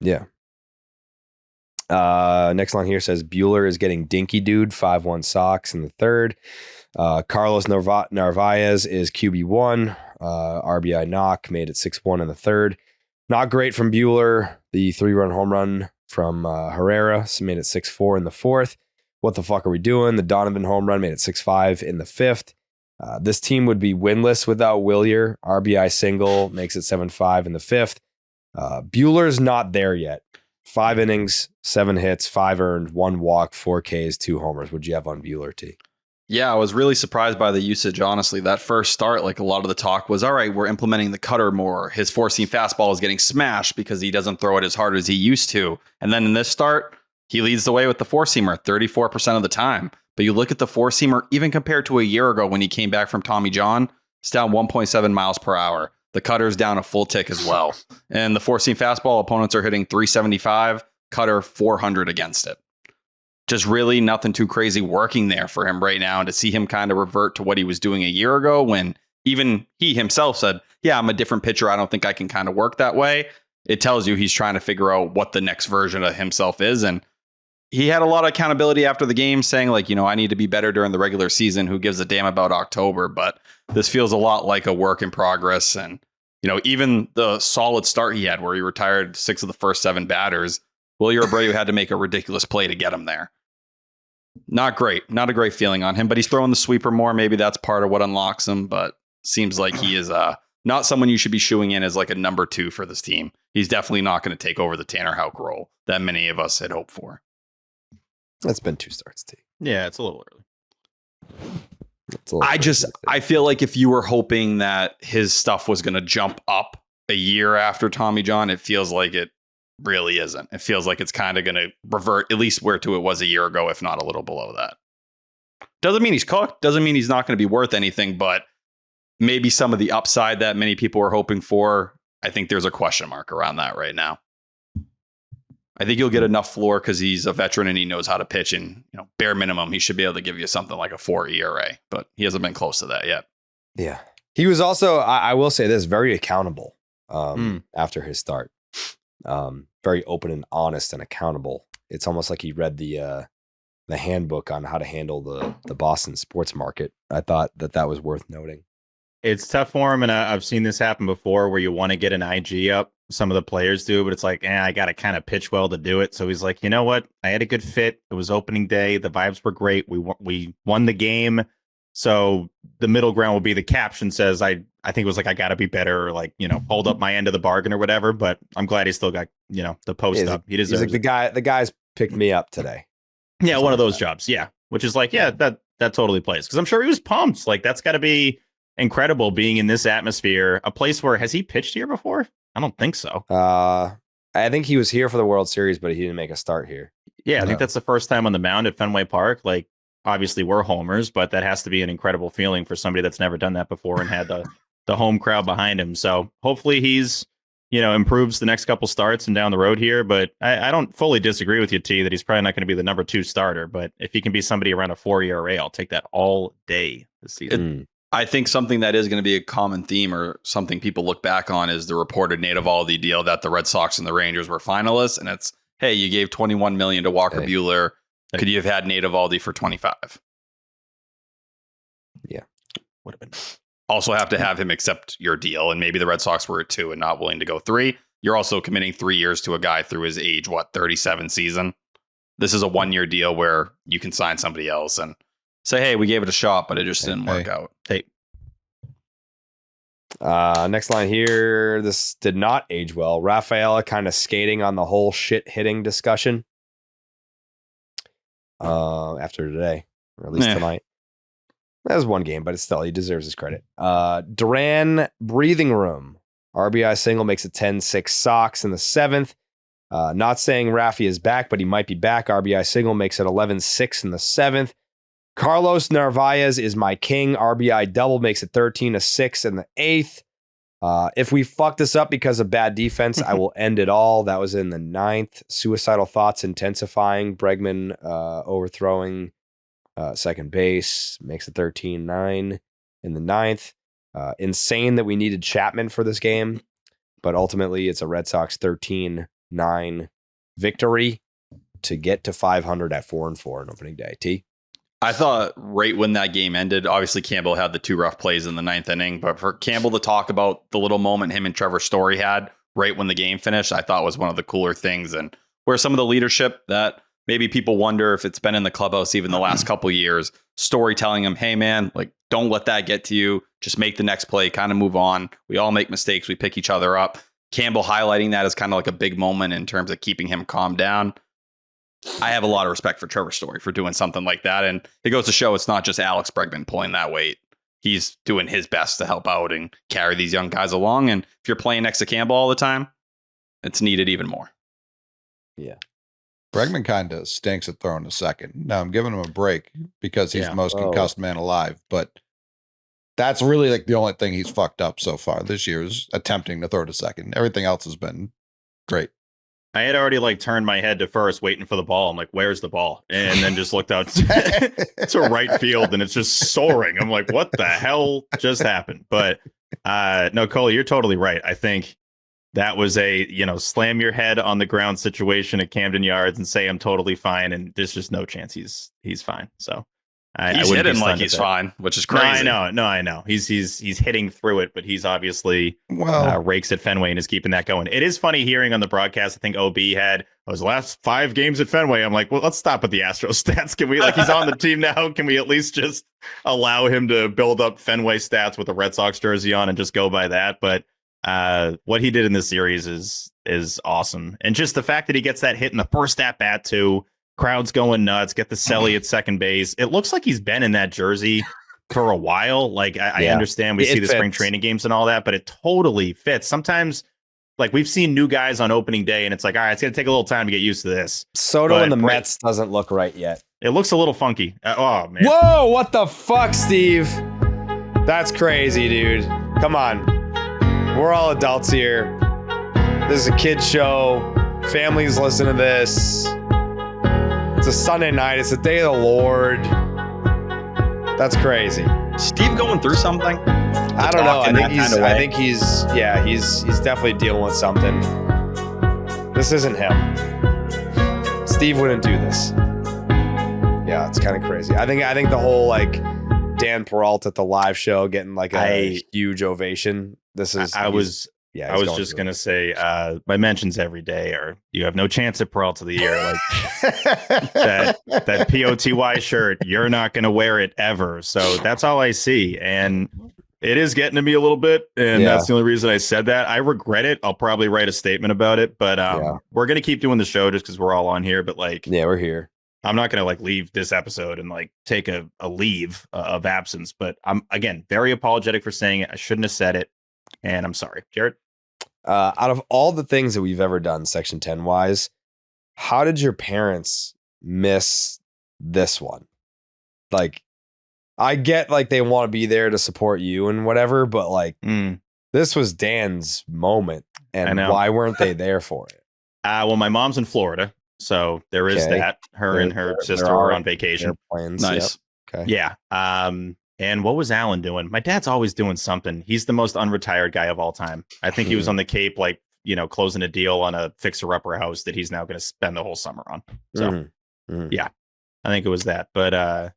Yeah. Next line here says Bueller is getting dinky dude 5-1 Sox in the third. Carlos Narvaez is QB1. RBI knock made it 6-1 in the third. Not great from Bueller. The 3-run home run from Herrera made it 6-4 in the fourth. What the fuck are we doing? The Donovan home run made it 6-5 in the fifth. This team would be winless without Wilyer. RBI single makes it 7-5 in the fifth. Bueller's not there yet. 5 innings, 7 hits, 5 earned, 1 walk, 4 Ks, 2 homers. Would you have on Wilyer, T? Yeah, I was really surprised by the usage, honestly. That first start, like a lot of the talk was, all right, we're implementing the cutter more. His 4-seam fastball is getting smashed because he doesn't throw it as hard as he used to. And then in this start, he leads the way with the 4-seamer 34% of the time. But you look at the 4-seamer, even compared to a year ago when he came back from Tommy John, it's down 1.7 miles per hour. The cutter's down a full tick as well. And the 4-seam fastball, opponents are hitting 375, cutter 400 against it. Just really nothing too crazy working there for him right now. And to see him kind of revert to what he was doing a year ago when even he himself said, yeah, I'm a different pitcher. I don't think I can kind of work that way. It tells you he's trying to figure out what the next version of himself is. And he had a lot of accountability after the game saying like, I need to be better during the regular season. Who gives a damn about October? But this feels a lot like a work in progress. And, even the solid start he had where he retired 6 of the first 7 batters, Wilyer Abreu had to make a ridiculous play to get him there. Not great. Not a great feeling on him, but he's throwing the sweeper more. Maybe that's part of what unlocks him, but seems like he is not someone you should be shooing in as like a number 2 for this team. He's definitely not going to take over the Tanner Houck role that many of us had hoped for. That's been 2 starts, T. Yeah, it's a little early. I feel like if you were hoping that his stuff was going to jump up a year after Tommy John, it feels like it really isn't. It feels like it's kind of going to revert at least where to it was a year ago, if not a little below that. Doesn't mean he's cooked. Doesn't mean he's not going to be worth anything, but maybe some of the upside that many people were hoping for, I think there's a question mark around that right now. I think he'll get enough floor because he's a veteran and he knows how to pitch. And bare minimum, he should be able to give you something like a 4 ERA, but he hasn't been close to that yet. Yeah, he was also, I will say this, very accountable after his start. Very open and honest and accountable. It's almost like he read the handbook on how to handle the Boston sports market. I thought that was worth noting. It's tough for him, and I've seen this happen before where you want to get an IG up. Some of the players do, but it's like, I got to kind of pitch well to do it. So he's like, you know what? I had a good fit. It was opening day. The vibes were great. We won the game. So the middle ground will be the caption says, I think it was like, I got to be better, or like, hold up my end of the bargain or whatever. But I'm glad he still got, the post up. He deserves it. The guys picked me up today. Yeah, one of those jobs. Yeah, which is like, that totally plays, because I'm sure he was pumped. Like, that's got to be incredible being in this atmosphere, a place where, has he pitched here before? I don't think so. I think he was here for the World Series, but he didn't make a start here. Yeah, I think that's the first time on the mound at Fenway Park. Like, obviously we're homers, but that has to be an incredible feeling for somebody that's never done that before and had the home crowd behind him. So hopefully he's, improves the next couple starts and down the road here. But I don't fully disagree with you, T, that he's probably not going to be the number 2 starter. But if he can be somebody around a 4 ERA, I'll take that all day this season. I think something that is going to be a common theme, or something people look back on, is the reported Nate Eovaldi deal that the Red Sox and the Rangers were finalists. And it's, hey, you gave $21 million to Walker Buehler. Could you have had Nate Eovaldi for 25? Yeah, would have been. Also have to have him accept your deal. And maybe the Red Sox were at 2 and not willing to go 3. You're also committing 3 years to a guy through his age, 37 season. This is a 1-year deal where you can sign somebody else and say, hey, we gave it a shot, but it just didn't work out. Hey. Next line here. This did not age well. Rafaela kind of skating on the whole shit hitting discussion after today, or at least tonight. That was one game, but it's still, he deserves his credit. Duran breathing room. RBI single makes it 10-6 Sox in the 7th. Not saying Raffy is back, but he might be back. RBI single makes it 11-6 in the 7th. Carlos Narvaez is my king. RBI double makes it 13-6 in the 8th. If we fuck this up because of bad defense, I will end it all. That was in the 9th. Suicidal thoughts intensifying. Bregman overthrowing second base makes it 13-9 in the 9th. Insane that we needed Chapman for this game, but ultimately it's a Red Sox 13-9 victory to get to 500 at 4-4 on opening day. T? I thought right when that game ended, obviously Campbell had the 2 rough plays in the 9th inning, but for Campbell to talk about the little moment him and Trevor Story had right when the game finished, I thought was one of the cooler things. And where some of the leadership that maybe people wonder if it's been in the clubhouse even the last couple of years, Story telling him, hey man, like, don't let that get to you. Just make the next play, kind of move on. We all make mistakes. We pick each other up. Campbell highlighting that as kind of like a big moment in terms of keeping him calmed down. I have a lot of respect for Trevor Story for doing something like that. And it goes to show it's not just Alex Bregman pulling that weight. He's doing his best to help out and carry these young guys along. And if you're playing next to Campbell all the time, it's needed even more. Yeah. Bregman kind of stinks at throwing a second. Now I'm giving him a break because he's the most concussed man alive, but that's really like the only thing he's fucked up so far this year is attempting to throw to second. Everything else has been great. I had already like turned my head to first, waiting for the ball. I'm like, "Where's the ball?" And then just looked out to right field, and it's just soaring. I'm like, "What the hell just happened?" But no, Cole, you're totally right. I think that was a slam your head on the ground situation at Camden Yards and say I'm totally fine, and there's just no chance he's fine. So he's hitting like he's fine, which is crazy. No, I know. He's hitting through it, but he's obviously rakes at Fenway and is keeping that going. It is funny hearing on the broadcast. I think OB had those last 5 games at Fenway. I'm like, well, let's stop with the Astros stats. Can we he's on the team now? Can we at least just allow him to build up Fenway stats with the Red Sox jersey on and just go by that? But what he did in this series is awesome, and just the fact that he gets that hit in the first at bat too. Crowd's going nuts. Get the Selly at second base. It looks like he's been in that jersey for a while. Like I understand we see the spring training games and all that, but it totally fits. Sometimes, like we've seen new guys on opening day, and it's like, all right, it's gonna take a little time to get used to this. Soto in the Mets doesn't look right yet. It looks a little funky. Oh man! Whoa! What the fuck, Steve? That's crazy, dude. Come on, we're all adults here. This is a kid show. Families listen to this. It's a Sunday night. It's the day of the Lord. That's crazy. Steve going through something? I don't know. I think he's definitely dealing with something. This isn't him. Steve wouldn't do this. Yeah, it's kind of crazy. I think the whole like Dan Perrault at the live show getting like a huge ovation. I was just gonna say my mentions every day are you have no chance at Perrault of the year. Like that POTY shirt, you're not gonna wear it ever. So that's all I see. And it is getting to me a little bit. And that's the only reason I said that. I regret it. I'll probably write a statement about it. But we're gonna keep doing the show just because we're all on here. But like we're here. I'm not gonna like leave this episode and like take a leave of absence. But I'm again very apologetic for saying it. I shouldn't have said it. And I'm sorry. Jared? Out of all the things that we've ever done, Section 10 wise, how did your parents miss this one? Like, I get like they want to be there to support you and whatever, but like this was Dan's moment, and why weren't they there for it? Well, my mom's in Florida, so there is that. Her and her sister were on vacation. Nice. Yep. Okay. Yeah. And what was Alan doing? My dad's always doing something. He's the most unretired guy of all time. I think he was on the Cape, like, closing a deal on a fixer-upper house that he's now going to spend the whole summer on. So, yeah, I think it was that. But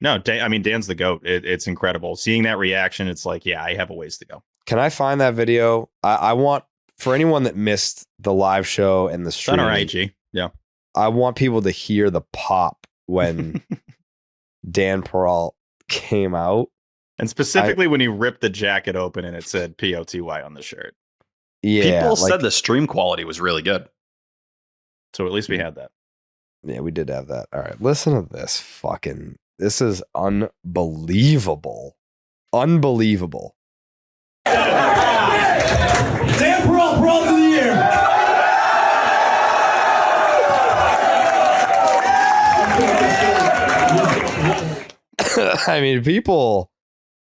no, Dan's the GOAT. It's incredible. Seeing that reaction, it's like, yeah, I have a ways to go. Can I find that video? I want, for anyone that missed the live show and the stream, on our IG. Yeah. I want people to hear the pop when Dan Perrault came out, and specifically when he ripped the jacket open and it said POTY on the shirt. Yeah, people said the stream quality was really good, so at least we had that. Yeah, we did have that. All right, listen to this. This is unbelievable. Dan Perrault of the year. I mean, people.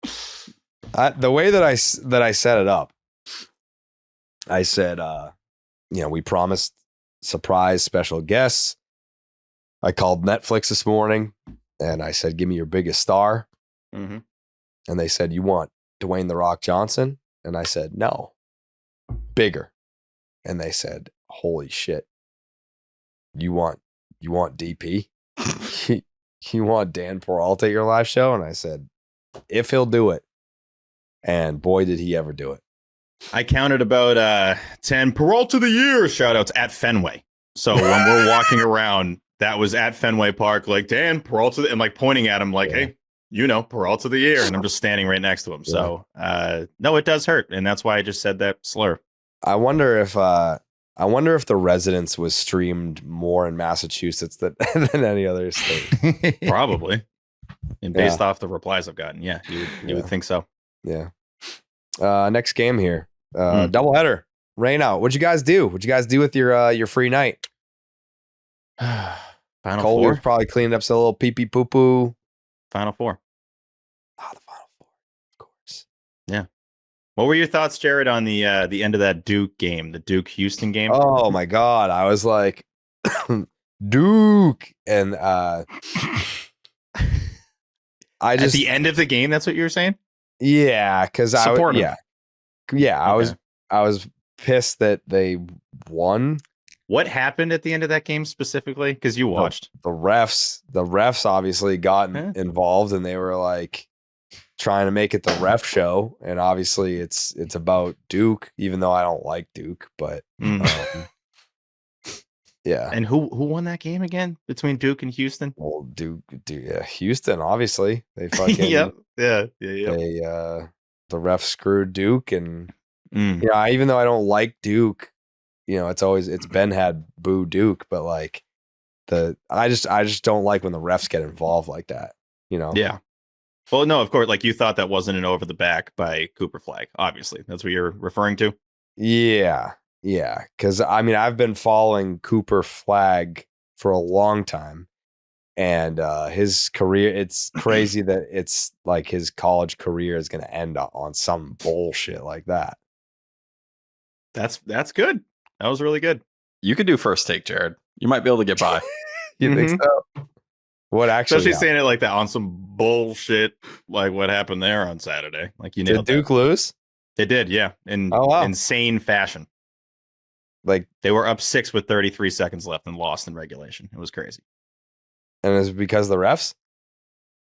The way that I set it up, I said, we promised surprise special guests. I called Netflix this morning, and I said, "Give me your biggest star." Mm-hmm. And they said, "You want Dwayne The Rock Johnson?" And I said, "No, bigger." And they said, "Holy shit! You want DP?" You want Dan Perrault at your live show? And I said, if he'll do it. And boy, did he ever do it. I counted about 10 Perrault of the year shout outs at Fenway. So when we're walking around, that was at Fenway Park, like Dan Perrault and like pointing at him like, hey, Perrault of the year. And I'm just standing right next to him. So no, it does hurt. And that's why I just said that slur. I wonder if the Residence was streamed more in Massachusetts than any other state. Probably. And based off the replies I've gotten, you would think so. Yeah. Next game here. Doubleheader. Rain out. What'd you guys do? What'd you guys do with your free night? Final Colby Four. was probably cleaned up some little pee pee poo poo. Final Four. Oh, the Final Four, of course. Yeah. What were your thoughts, Jared, on the end of that Duke game, the Duke Houston game? Oh my God. I was like, Duke. And I just at the end of the game, that's what you were saying? Yeah, because I Okay. I was pissed that they won. What happened at the end of that game specifically? Because you watched. The refs obviously got involved, and they were like trying to make it the ref show. And obviously, it's about Duke, even though I don't like Duke. But yeah. And who won that game again between Duke and Houston? Well, Duke, Houston. Obviously, they fucking Yeah. They the refs screwed Duke, and even though I don't like Duke. It's Ben had boo Duke, but like I just don't like when the refs get involved like that. Yeah. Well, no, of course, like you thought that wasn't an over the back by Cooper Flag. Obviously, that's what you're referring to. Yeah. Because I've been following Cooper Flag for a long time, and his career. It's crazy that it's like his college career is going to end on some bullshit like that. That's good. That was really good. You could do first take, Jared. You might be able to get by. You think so? What actually? Especially saying it like that on some bullshit, like what happened there on Saturday. Like you nailed Did Duke lose? They did, yeah, in insane fashion. Like they were up 6 with 33 seconds left and lost in regulation. It was crazy. And it's because of the refs?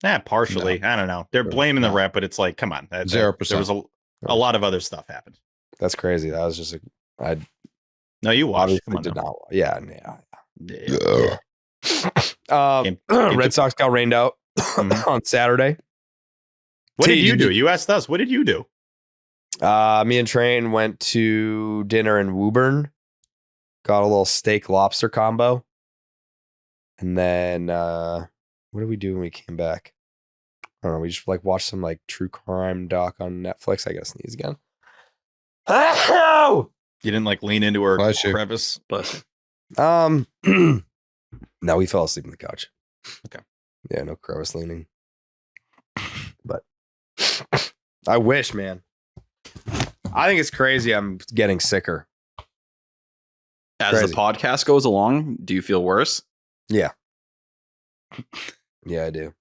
Yeah, partially. No. I don't know. They're blaming the ref, but it's like, come on, 0%. There was a lot of other stuff happened. That's crazy. That was just No, you watched. Come on, did not. Yeah. Red Sox got rained out on Saturday. What did you do? You asked us. What did you do? Me and Train went to dinner in Woburn. Got a little steak lobster combo. And then what did we do when we came back? I don't know. We just watched some true crime doc on Netflix. I gotta sneeze again. You didn't lean into her crevice? Bless you. No, we fell asleep on the couch. Okay. Yeah, no crevice leaning. But I wish, man. I think it's crazy I'm getting sicker. As the podcast goes along, do you feel worse? Yeah. Yeah, I do.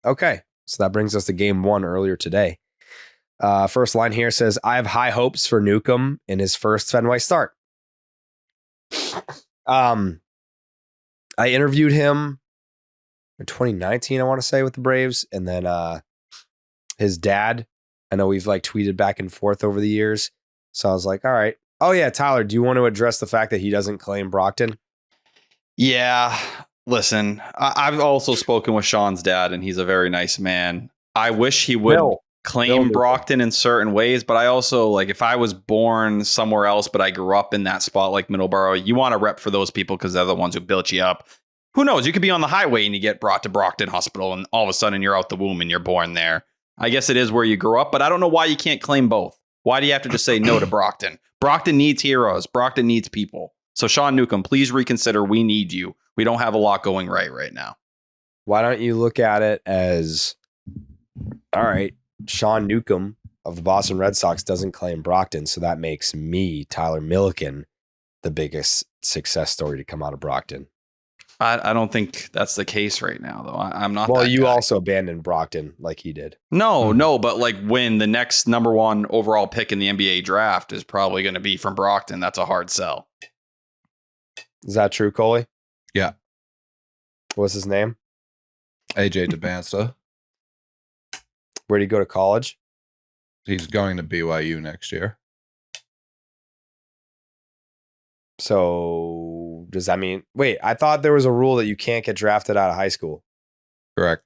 Okay. So that brings us to game 1 earlier today. First line here says, I have high hopes for Newcomb in his first Fenway start. I interviewed him in 2019, I want to say, with the Braves. And then his dad, I know we've tweeted back and forth over the years. So I was like, all right. Oh, yeah, Tyler, do you want to address the fact that he doesn't claim Brockton? Yeah. Listen, I've also spoken with Sean's dad, and he's a very nice man. I wish he would claim Brockton in certain ways, but I also, if I was born somewhere else, but I grew up in that spot like Middleborough, you want to rep for those people because they're the ones who built you up. Who knows? You could be on the highway and you get brought to Brockton Hospital, and all of a sudden you're out the womb and you're born there. I guess it is where you grew up, but I don't know why you can't claim both. Why do you have to just say no to Brockton? Brockton needs heroes. Brockton needs people. So Sean Newcomb, please reconsider. We need you. We don't have a lot going right now. Why don't you look at it as, all right, Sean Newcomb of the Boston Red Sox doesn't claim Brockton, so that makes me, Tyler Milliken, the biggest success story to come out of Brockton. I don't think that's the case right now, though. I'm not. Well, you also abandoned Brockton like he did. No, but when the next number 1 overall pick in the NBA draft is probably going to be from Brockton, that's a hard sell. Is that true, Coley? Yeah. What's his name? AJ DeBansa. Where'd he go to college? He's going to BYU next year. So does that mean? Wait, I thought there was a rule that you can't get drafted out of high school. Correct.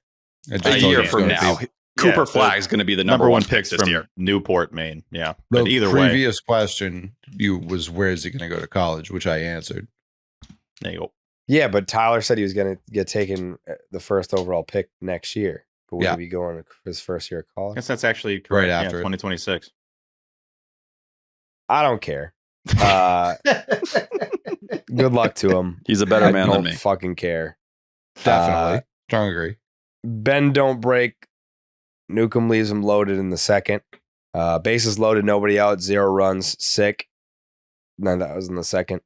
A year from now, Cooper Flag is going to be the number one pick this year. Newport, Maine. Yeah. The but either previous question was where is he going to go to college, which I answered. There you go. Yeah, but Tyler said he was going to get taken the first overall pick next year. But would he be going to his first year of college? I guess that's actually correct. Right after 2026. I don't care. Good luck to him. He's a better man than me. I don't fucking care. Definitely. Strong agree. Ben don't break. Newcomb leaves him loaded in the second. Bases loaded, nobody out, 0 runs, sick. No, that was in the second.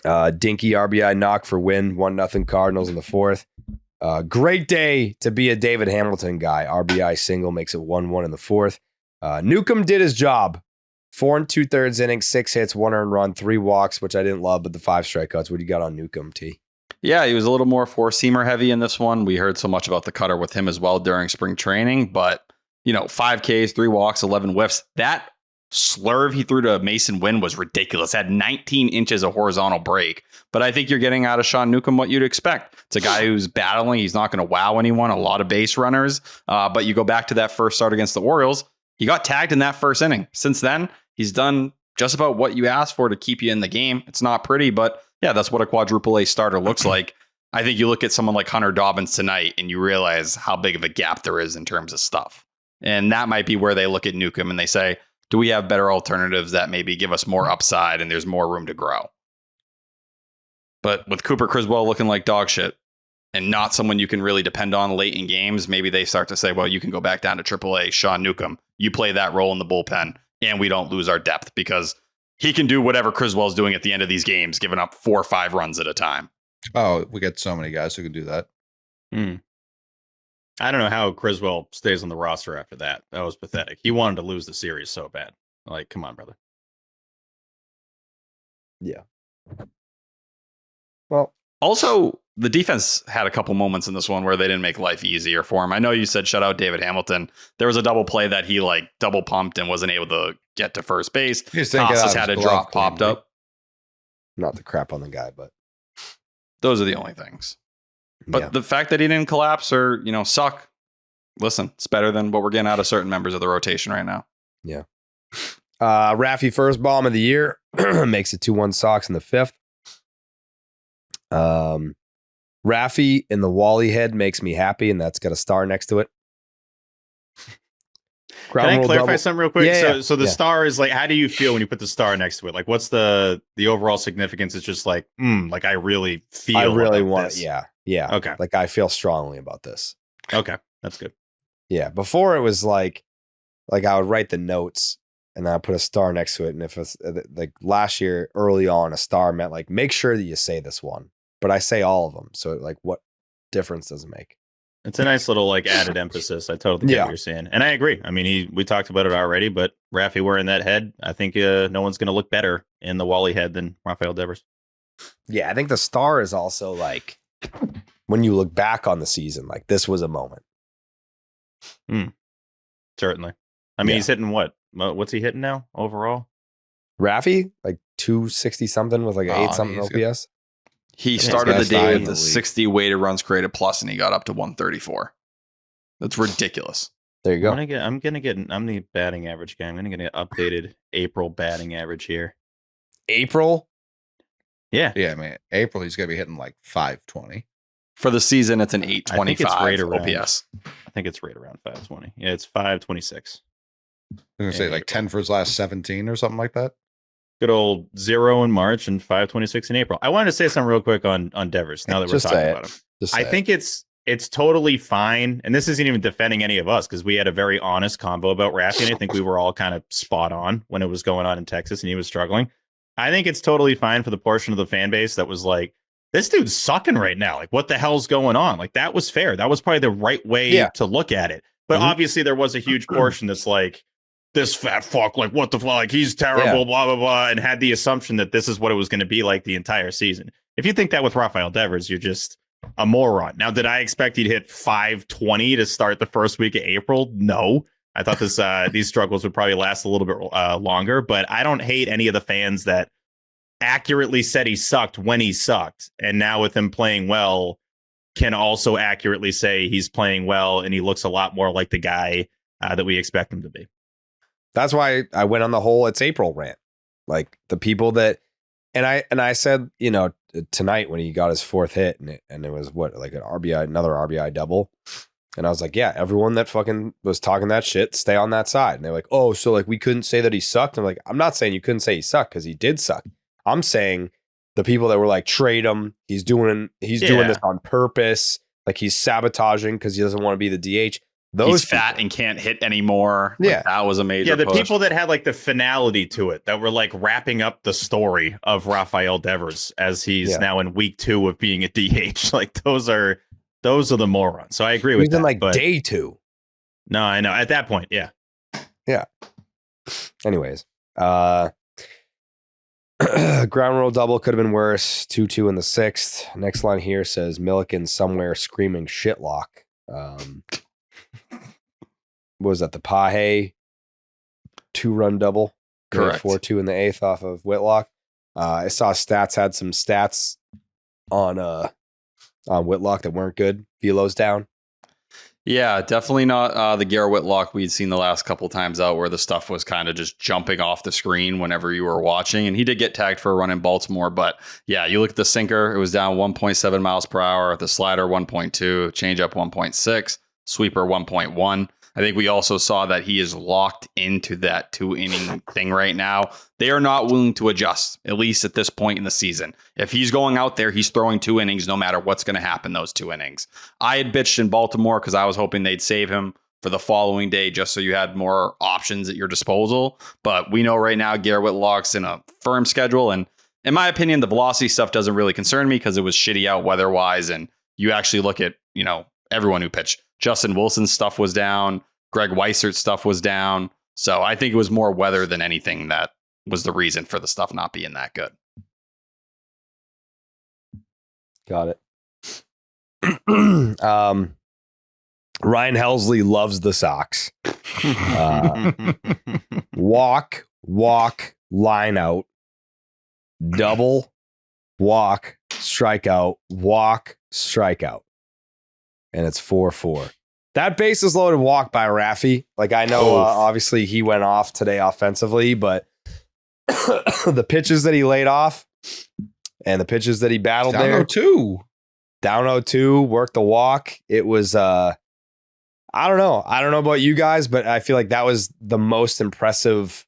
Dinky RBI knock for win, 1-0 Cardinals in the fourth. Great day to be a David Hamilton guy. RBI single makes it 1-1 in the fourth. Newcomb did his job. 4 2/3 innings, 6 hits, 1 earned run, 3 walks, which I didn't love, but the 5 strikeouts. What do you got on Newcomb, T? Yeah, he was a little more four-seamer heavy in this one. We heard so much about the cutter with him as well during spring training, but 5 Ks, 3 walks, 11 whiffs. That slurve he threw to Mason Wynn was ridiculous. Had 19 inches of horizontal break. But I think you're getting out of Sean Newcomb what you'd expect. It's a guy who's battling. He's not going to wow anyone. A lot of base runners. But you go back to that first start against the Orioles. He got tagged in that first inning. Since then, he's done just about what you asked for to keep you in the game. It's not pretty, but yeah, that's what a quadruple A starter looks like. I think you look at someone like Hunter Dobbins tonight and you realize how big of a gap there is in terms of stuff. And that might be where they look at Newcomb and they say, do we have better alternatives that maybe give us more upside and there's more room to grow? But with Cooper Criswell looking like dog shit and not someone you can really depend on late in games, maybe they start to say, well, you can go back down to AAA. Sean Newcomb, you play that role in the bullpen and we don't lose our depth because he can do whatever Criswell's doing at the end of these games, giving up 4 or 5 runs at a time. Oh, we got so many guys who can do that. I don't know how Criswell stays on the roster after that. That was pathetic. He wanted to lose the series so bad. Like, come on, brother. Yeah. Well, also, the defense had a couple moments in this one where they didn't make life easier for him. I know you said shut out David Hamilton. There was a double play that he double pumped and wasn't able to get to first base. Casas had a drop popped up. Not to crap on the guy, but those are the only things. But the fact that he didn't collapse or, suck, listen, it's better than what we're getting out of certain members of the rotation right now. Yeah. Raffy first bomb of the year makes it 2-1 Sox in the 5th. Raffy in the Wally head makes me happy, and that's got a star next to it. Can I clarify something real quick? Yeah, so the star is how do you feel when you put the star next to it? What's the overall significance? It's just I really feel. I really want it. Yeah. Yeah. Okay. I feel strongly about this. Okay. That's good. Yeah. Before it was I would write the notes and then I put a star next to it. And if it's last year early on, a star meant make sure that you say this one, but I say all of them. So what difference does it make? It's a nice little added emphasis. I totally get what you're saying. And I agree. I mean, we talked about it already, but Raffy wearing that head, I think no one's going to look better in the Wally head than Rafael Devers. Yeah. I think the star is also when you look back on the season, this was a moment. Certainly. I mean, he's hitting what? What's he hitting now overall? Raffy, 260 something with an 8 something OPS. He started the day with the 60 weighted runs created plus, and he got up to 134. That's ridiculous. There you go. I'm the batting average guy. I'm gonna get an updated April batting average here. April? Yeah. Yeah, I mean, April he's gonna be hitting 520. For the season, it's an 825 I think it's right around, OPS. I think it's right around 520. Yeah, it's 526. I was gonna say 10 for his last 17 or something like that. Good old 0 in March and 526 in April. I wanted to say something real quick on Devers now that we're talking about him. I think it's totally fine. And this isn't even defending any of us because we had a very honest convo about Raffy. And I think we were all kind of spot on when it was going on in Texas and he was struggling. I think it's totally fine for the portion of the fan base that was this dude's sucking right now. What the hell's going on? That was fair. That was probably the right way to look at it. But obviously there was a huge portion that's this fat fuck, what the fuck, he's terrible, blah, blah, blah, and had the assumption that this is what it was going to be the entire season. If you think that with Rafael Devers, you're just a moron. Now, did I expect he'd hit 520 to start the first week of April? No. I thought these struggles would probably last a little bit longer, but I don't hate any of the fans that accurately said he sucked when he sucked. And now with him playing well, can also accurately say he's playing well and he looks a lot more like the guy that we expect him to be. That's why I went on the whole it's April rant. Like the people that, and I said, you know, tonight when he got his 4th hit and it was like another RBI double. And I was like, yeah, everyone that fucking was talking that shit, stay on that side. And they're like, oh, so like we couldn't say that he sucked. I'm like, I'm not saying you couldn't say he sucked because he did suck. I'm saying the people that were like, trade him. He's doing this on purpose. Like he's sabotaging because he doesn't want to be the DH. He's fat and can't hit anymore. Yeah. Like, that was a major the push. people that had like the finality to it, that were like wrapping up the story of Rafael Devers as he's now in week 2 of being a DH. Like those are the morons. So I agree with that. He's in like day 2. No, I know. At that point, yeah. Yeah. Anyways, ground rule double could have been worse. 2-2 in the 6th. Next line here says Milliken somewhere screaming shitlock. What was that? The Pahe 2-run double. Correct. 4-2 in the 8th off of Whitlock. I saw Stats had some stats on Whitlock that weren't good. Velo's down. Yeah, definitely not the Garrett Whitlock we'd seen the last couple times out where the stuff was kind of just jumping off the screen whenever you were watching. And he did get tagged for a run in Baltimore. But yeah, you look at the sinker, it was down 1.7 miles per hour. The slider, 1.2. Changeup, 1.6. Sweeper, 1.1. I think we also saw that he is locked into that 2-inning thing right now. They are not willing to adjust, at least at this point in the season. If he's going out there, he's throwing 2 innings no matter what's going to happen those 2 innings. I had bitched in Baltimore because I was hoping they'd save him for the following day just so you had more options at your disposal. But we know right now Garrett Whitlock's in a firm schedule. And in my opinion, the velocity stuff doesn't really concern me because it was shitty out weather-wise. And you actually look at, you know, everyone who pitched. Justin Wilson's stuff was down. Greg Weisert's stuff was down. So I think it was more weather than anything that was the reason for the stuff not being that good. Got it. Ryan Helsley loves the Sox. Walk, line out, double, walk, strikeout, walk, strikeout. And it's 4-4. That bases loaded walk by Raffy. Like I know, obviously he went off today offensively, but the pitches that he laid off and the pitches that he battled down there. 0-2. Down 0-2, worked the walk. It was, I don't know. I don't know about you guys, but I feel like that was the most impressive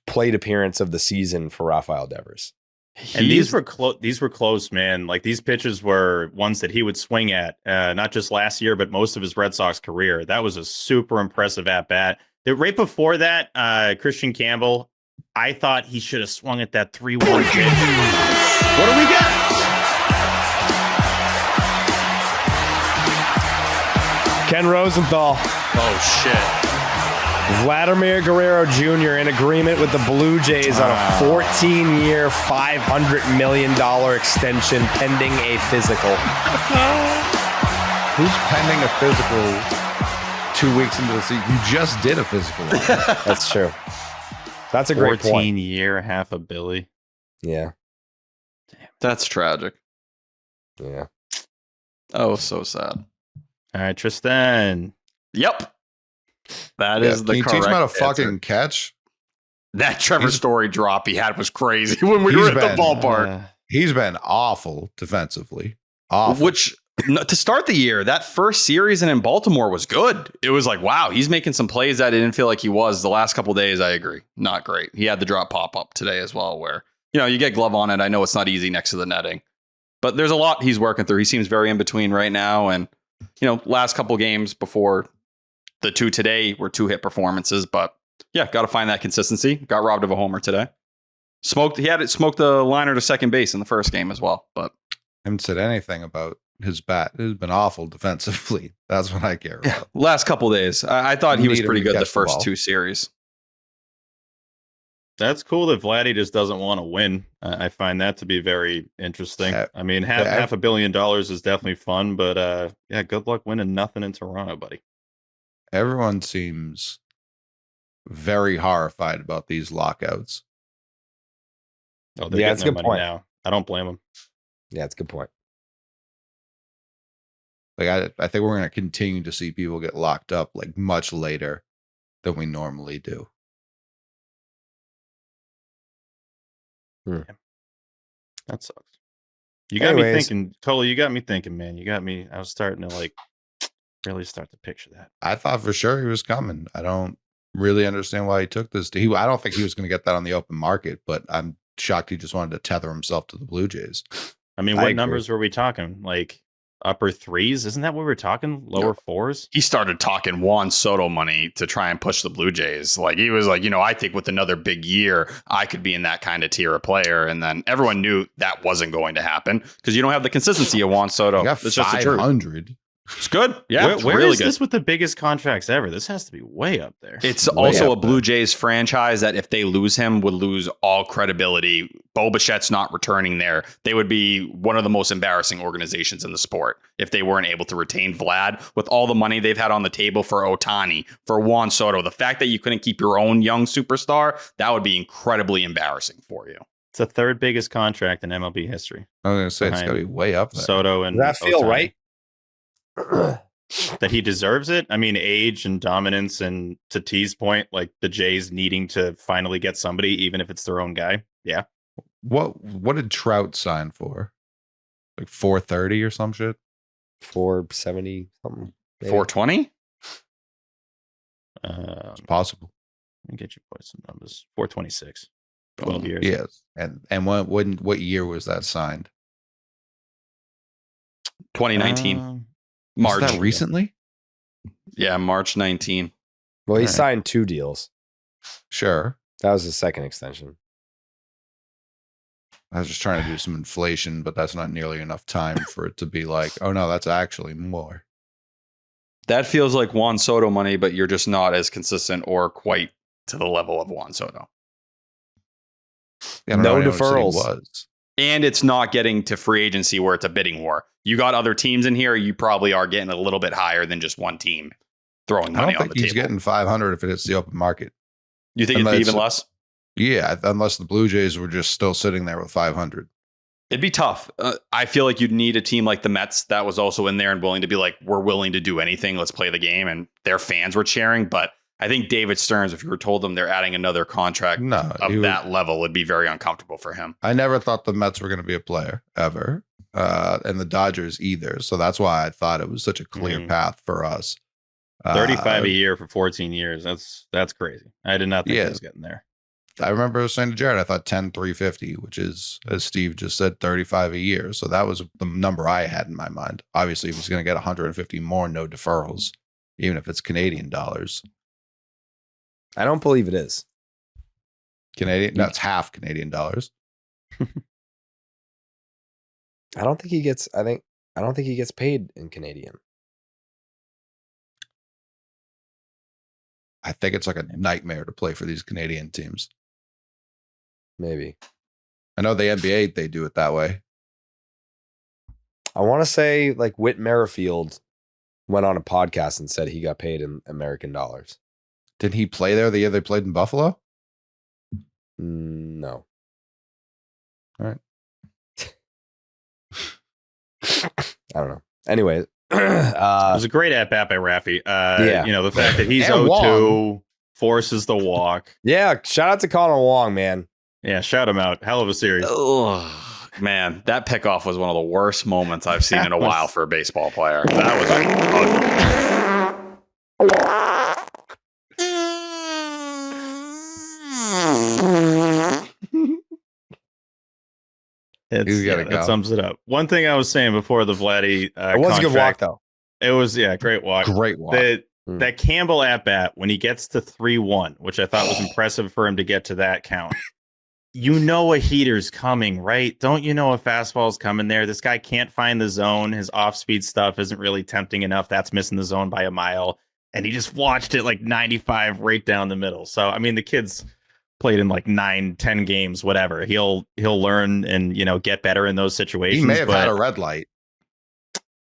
plate appearance of the season for Rafael Devers. And these were close, man. Like these pitches were ones that he would swing at, not just last year, but most of his Red Sox career. That was a super impressive at bat. Right before that, Christian Campbell, I thought he should have swung at that 3-1 pitch. What do we got? Ken Rosenthal. Oh shit. Vladimir Guerrero Jr. in agreement with the Blue Jays on a 14-year, $500 million extension pending a physical. Who's pending a physical 2 weeks into the season? You just did a physical. That's true. That's a great point. 14-year, $500 million. Yeah. Damn. That's tragic. Yeah. Oh, so sad. All right, Tristan. Yep. That is the correct. Can you teach him how to fucking answer. Catch? That Trevor Story drop he had was crazy when we were at the ballpark. He's been awful defensively. Awful. Which, to start the year, that first series and in Baltimore was good. It was like, wow, he's making some plays that I didn't feel like he was. The last couple of days, I agree. Not great. He had the drop pop up today as well, where, you know, you get glove on it. I know it's not easy next to the netting, but there's a lot he's working through. He seems very in between right now. And, you know, last couple games before the 2 today were 2-hit performances, but yeah, got to find that consistency. Got robbed of a homer today. Smoked the liner to second base in the first game as well, but haven't said anything about his bat. It's been awful defensively. That's what I care about. Last couple days, I thought he was pretty good the first 2 series. That's cool that Vladdy just doesn't want to win. I find that to be very interesting. I mean, $500 million is definitely fun, but yeah, good luck winning nothing in Toronto, buddy. Everyone seems very horrified about these lockouts. Oh, they're getting their money now. I don't blame them. Yeah, it's a good point. Like I think we're going to continue to see people get locked up like much later than we normally do. That sucks. You got me thinking, Cole. You got me thinking, man. You got me. I was starting to like really start to picture that. I thought for sure he was coming. I don't really understand why he took this. I don't think he was going to get that on the open market, but I'm shocked he just wanted to tether himself to the Blue Jays. I mean, what numbers were we talking? Like upper threes? Isn't that what we were talking? Lower fours? He started talking Juan Soto money to try and push the Blue Jays. Like he was like, I think with another big year, I could be in that kind of tier of player. And then everyone knew that wasn't going to happen because you don't have the consistency of Juan Soto. That's just just 500. It's good. Yeah. Where really is good. this with the biggest contracts ever? This has to be way up there. It's also a Blue Jays franchise that if they lose him would lose all credibility. Bo Bichette's not returning there. They would be one of the most embarrassing organizations in the sport if they weren't able to retain Vlad with all the money they've had on the table for Ohtani, for Juan Soto. The fact that you couldn't keep your own young superstar, that would be incredibly embarrassing for you. It's the third biggest contract in MLB history. I was going to say it's got to be way up there. Soto and does that feel Ohtani. right? That he deserves it. I mean, age and dominance, and to T's point, like the Jays needing to finally get somebody, even if it's their own guy. Yeah. What did Trout sign for? Like 430 or some shit? 470 something. 420? It's possible. Let me get you boys some numbers. 426. 12 years. Yes. And what year was that signed? 2019. March. Was that recently? Yeah, March 19. Well, he signed 2 deals. Sure. That was his second extension. I was just trying to do some inflation, but that's not nearly enough time for it to be like, oh no, that's actually more. That feels like Juan Soto money, but you're just not as consistent or quite to the level of Juan Soto. Yeah, no deferrals. Was. And it's not getting to free agency where it's a bidding war. You got other teams in here. You probably are getting a little bit higher than just one team throwing money on the table. I don't think he's getting 500 if it hits the open market. You think it'd be even less? Yeah, unless the Blue Jays were just still sitting there with 500. It'd be tough. I feel like you'd need a team like the Mets that was also in there and willing to be like, we're willing to do anything. Let's play the game. And their fans were cheering. But I think David Stearns, if you were told them they're adding another contract of that level, would be very uncomfortable for him. I never thought the Mets were going to be a player ever, and the Dodgers either. So that's why I thought it was such a clear path for us. 35 a year for 14 years. That's crazy. I did not think it was getting there. I remember saying to Jared, I thought 10,350, which is, as Steve just said, 35 a year. So that was the number I had in my mind. Obviously, if he's going to get 150 more, no deferrals, even if it's Canadian dollars. I don't believe it is. Canadian? That's half Canadian dollars. I don't think he gets paid in Canadian. I think it's like a nightmare to play for these Canadian teams. Maybe. I know the NBA, they do it that way. I want to say like Whit Merrifield went on a podcast and said he got paid in American dollars. Did he play there the year they played in Buffalo? No. All right. I don't know. Anyway, it was a great at bat by Raffy. The fact that he's 0-2 forces the walk. Yeah, shout out to Connor Wong, man. Yeah, shout him out. Hell of a series. Oh, man, that pickoff was one of the worst moments I've seen in a while for a baseball player. That was That sums it up. One thing I was saying before the Vladdy it was a good walk, though. It was, great walk. Great walk. That Campbell at-bat, when he gets to 3-1, which I thought was impressive for him to get to that count. You know a heater's coming, right? Don't you know a fastball's coming there? This guy can't find the zone. His off-speed stuff isn't really tempting enough. That's missing the zone by a mile. And he just watched it like 95 right down the middle. So, I mean, the kid's played in like 9-10 games, whatever. He'll learn and, get better in those situations. He may have had a red light.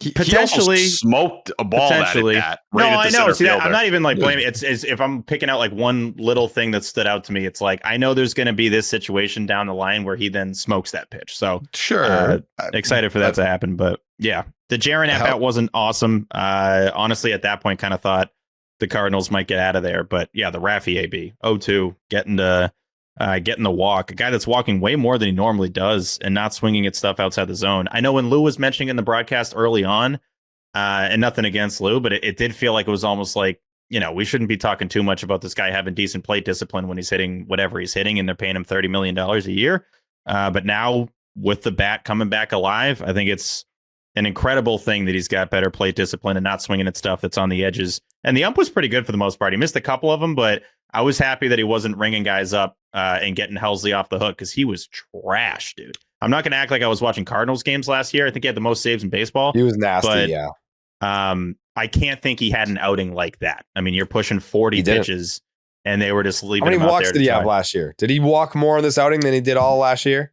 Potentially he smoked a ball potentially. that No, I know. See, fielder. I'm not even like blaming. It's if I'm picking out like one little thing that stood out to me. It's like I know there's going to be this situation down the line where he then smokes that pitch. So sure, excited for that to happen. But yeah, the Jaron at bat wasn't awesome. Honestly, at that point, kind of thought the Cardinals might get out of there. But yeah, the Raffy AB 0-2 getting the walk, a guy that's walking way more than he normally does and not swinging at stuff outside the zone. I know when Lou was mentioning in the broadcast early on, and nothing against Lou, but it did feel like it was almost like, we shouldn't be talking too much about this guy having decent plate discipline when he's hitting whatever he's hitting and they're paying him $30 million a year. But now with the bat coming back alive, I think it's an incredible thing that he's got better plate discipline and not swinging at stuff that's on the edges. And the ump was pretty good for the most part. He missed a couple of them, but I was happy that he wasn't ringing guys up and getting Helsley off the hook because he was trash, dude. I'm not going to act like I was watching Cardinals games last year. I think he had the most saves in baseball. He was nasty, but, yeah. I can't think he had an outing like that. I mean, you're pushing 40 pitches, and they were just leaving him out there. How many walks did he have last year? Did he walk more in this outing than he did all last year?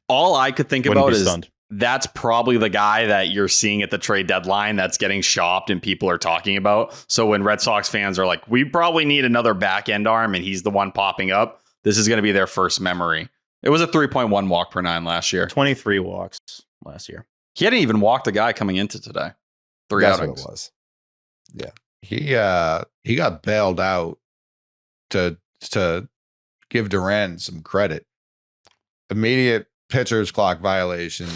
All I could think about is that's probably the guy that you're seeing at the trade deadline that's getting shopped and people are talking about. So when Red Sox fans are like, we probably need another back end arm and he's the one popping up, this is going to be their first memory. It was a 3.1 walk per nine last year. 23 walks last year. He hadn't even walked a guy coming into today. That's outings. What it was. Yeah. He got bailed out to give Duran some credit. Immediate pitcher's clock violation.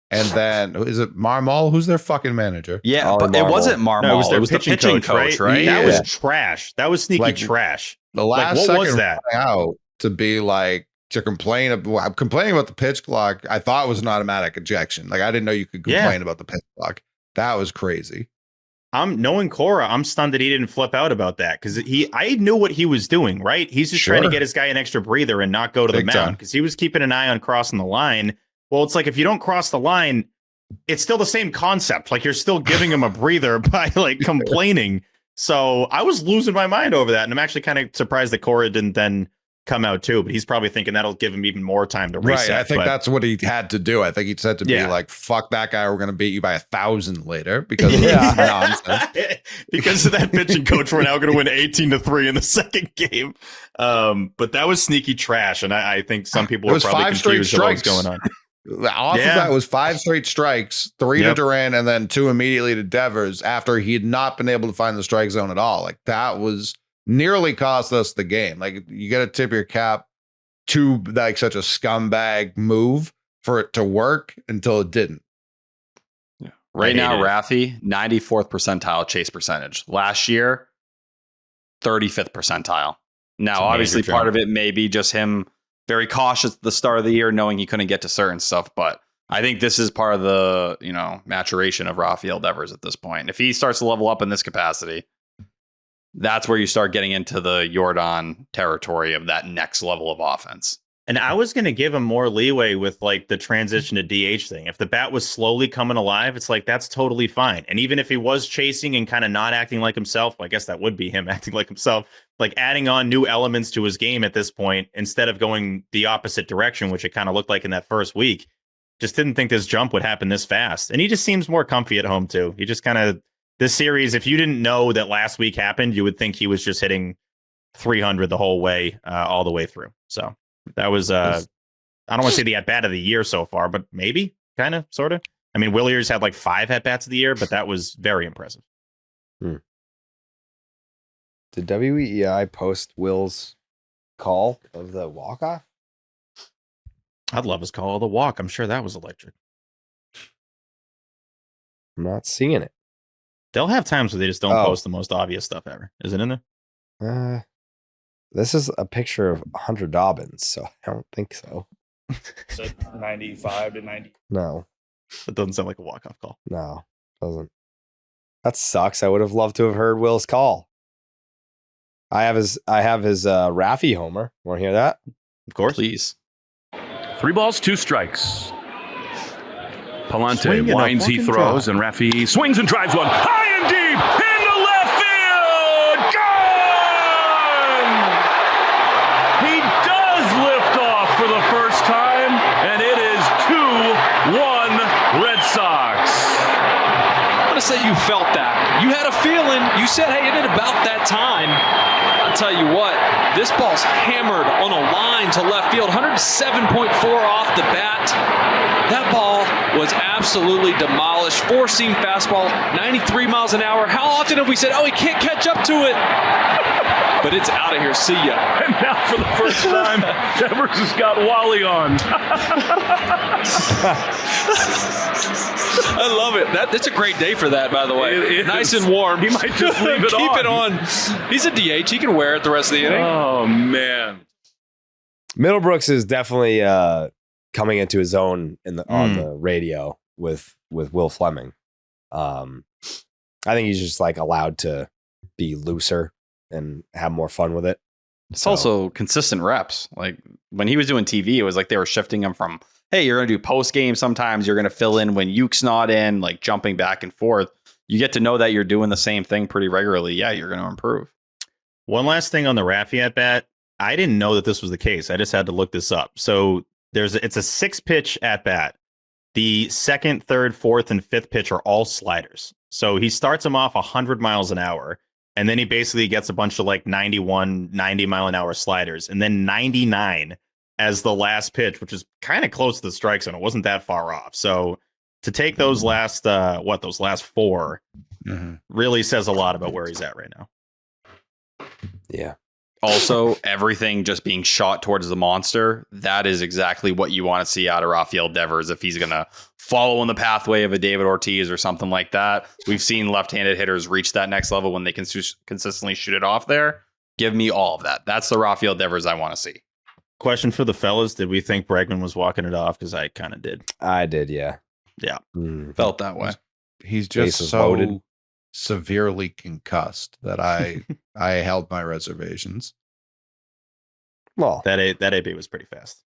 And then, is it Marmol? Who's their fucking manager? Yeah, but it wasn't Marmol. No, it was their pitching coach, right? That was trash. That was sneaky trash. The last second was that? Out to be like, to complain about, complaining about the pitch clock, I thought was an automatic ejection. Like, I didn't know you could complain about the pitch clock. That was crazy. Knowing Cora, I'm stunned that he didn't flip out about that because I knew what he was doing, right? He's just trying to get his guy an extra breather and not go to the mound because he was keeping an eye on crossing the line. Well, it's like if you don't cross the line, it's still the same concept. Like you're still giving him a breather by like complaining. So I was losing my mind over that. And I'm actually kind of surprised that Cora didn't then come out too, but he's probably thinking that'll give him even more time to reset. Right. I think that's what he had to do. I think he said to be like, fuck that guy. We're going to beat you by 1,000 later because of nonsense. Because of that pitching coach, we're now going to win 18-3 in the second game. But that was sneaky trash. And I think some people were probably confused about what's going on. Off of that was 5 straight strikes, 3 to Duran, and then 2 immediately to Devers after he had not been able to find the strike zone at all. Like that was nearly cost us the game. Like you got to tip your cap to like such a scumbag move for it to work until it didn't. Yeah. Right now, Raffy, 94th percentile chase percentage. Last year, 35th percentile. Now, obviously, part of it may be just him very cautious at the start of the year, knowing he couldn't get to certain stuff. But I think this is part of the, maturation of Rafael Devers at this point. If he starts to level up in this capacity, that's where you start getting into the Jordan territory of that next level of offense. And I was going to give him more leeway with like the transition to DH thing. If the bat was slowly coming alive, it's like, that's totally fine. And even if he was chasing and kind of not acting like himself, I guess that would be him acting like himself, like adding on new elements to his game at this point, instead of going the opposite direction, which it kind of looked like in that first week. Just didn't think this jump would happen this fast. And he just seems more comfy at home too. He just kind of, this series, if you didn't know that last week happened, you would think he was just hitting 300 the whole way, all the way through. So that was, I don't want to say the at-bat of the year so far, but maybe, kind of, sort of. I mean, Willier's had like 5 at-bats of the year, but that was very impressive. Did WEEI post Will's call of the walk-off? I'd love his call of the walk. I'm sure that was electric. I'm not seeing it. They'll have times where they just don't post the most obvious stuff ever. Is it in there? This is a picture of Hunter Dobbins, so I don't think so. So 95 to 90. No. That doesn't sound like a walk-off call. No, doesn't. That sucks. I would have loved to have heard Will's call. I have his Raffy homer. Want to hear that? Of course. Please. 3 balls, 2 strikes. Palante winds, he throws, and Raffy swings and drives one high and deep into left field. Gone! He does lift off for the first time, and it is 2-1 Red Sox. felt that. You had a feeling. You said, hey, isn't it about that time? I'll tell you what, this ball's hammered on a line to left field, 107.4 off the bat. That ball was absolutely demolished. Four-seam fastball, 93 miles an hour. How often have we said, oh, he can't catch up to it? But it's out of here. See ya. And now for the first time, Devers has got Wally on. I love it. That's a great day for that, by the way. It nice is. and warm. He might just leave it Keep on. it on. He's a DH. He can wear it the rest of the inning. Oh, man. Middlebrooks is definitely coming into his own on the radio with Will Fleming. I think he's just like allowed to be looser and have more fun with it. It's also consistent reps. Like when he was doing TV, it was like they were shifting him from, hey, you're going to do post game. Sometimes you're going to fill in when Uke's not in, like jumping back and forth. You get to know that you're doing the same thing pretty regularly. Yeah, you're going to improve. One last thing on the Raffy at bat. I didn't know that this was the case. I just had to look this up. So it's a 6-pitch at bat. The second, third, fourth, and fifth pitch are all sliders. So he starts them off 100 miles an hour. And then he basically gets a bunch of like 90 mile an hour sliders. And then 99 as the last pitch, which is kind of close to the strike zone. It wasn't that far off. So to take those last, those last four really says a lot about where he's at right now. Yeah. Also, everything just being shot towards the monster. That is exactly what you want to see out of Rafael Devers if he's going to follow in the pathway of a David Ortiz or something like that. We've seen left-handed hitters reach that next level when they can consistently shoot it off there. Give me all of that. That's the Rafael Devers I want to see. Question for the fellas. Did we think Bregman was walking it off? Because I kind of did. I did, yeah. Yeah. Felt that way. He's just Bases so loaded. severely concussed that I held my reservations. Well, That AB was pretty fast.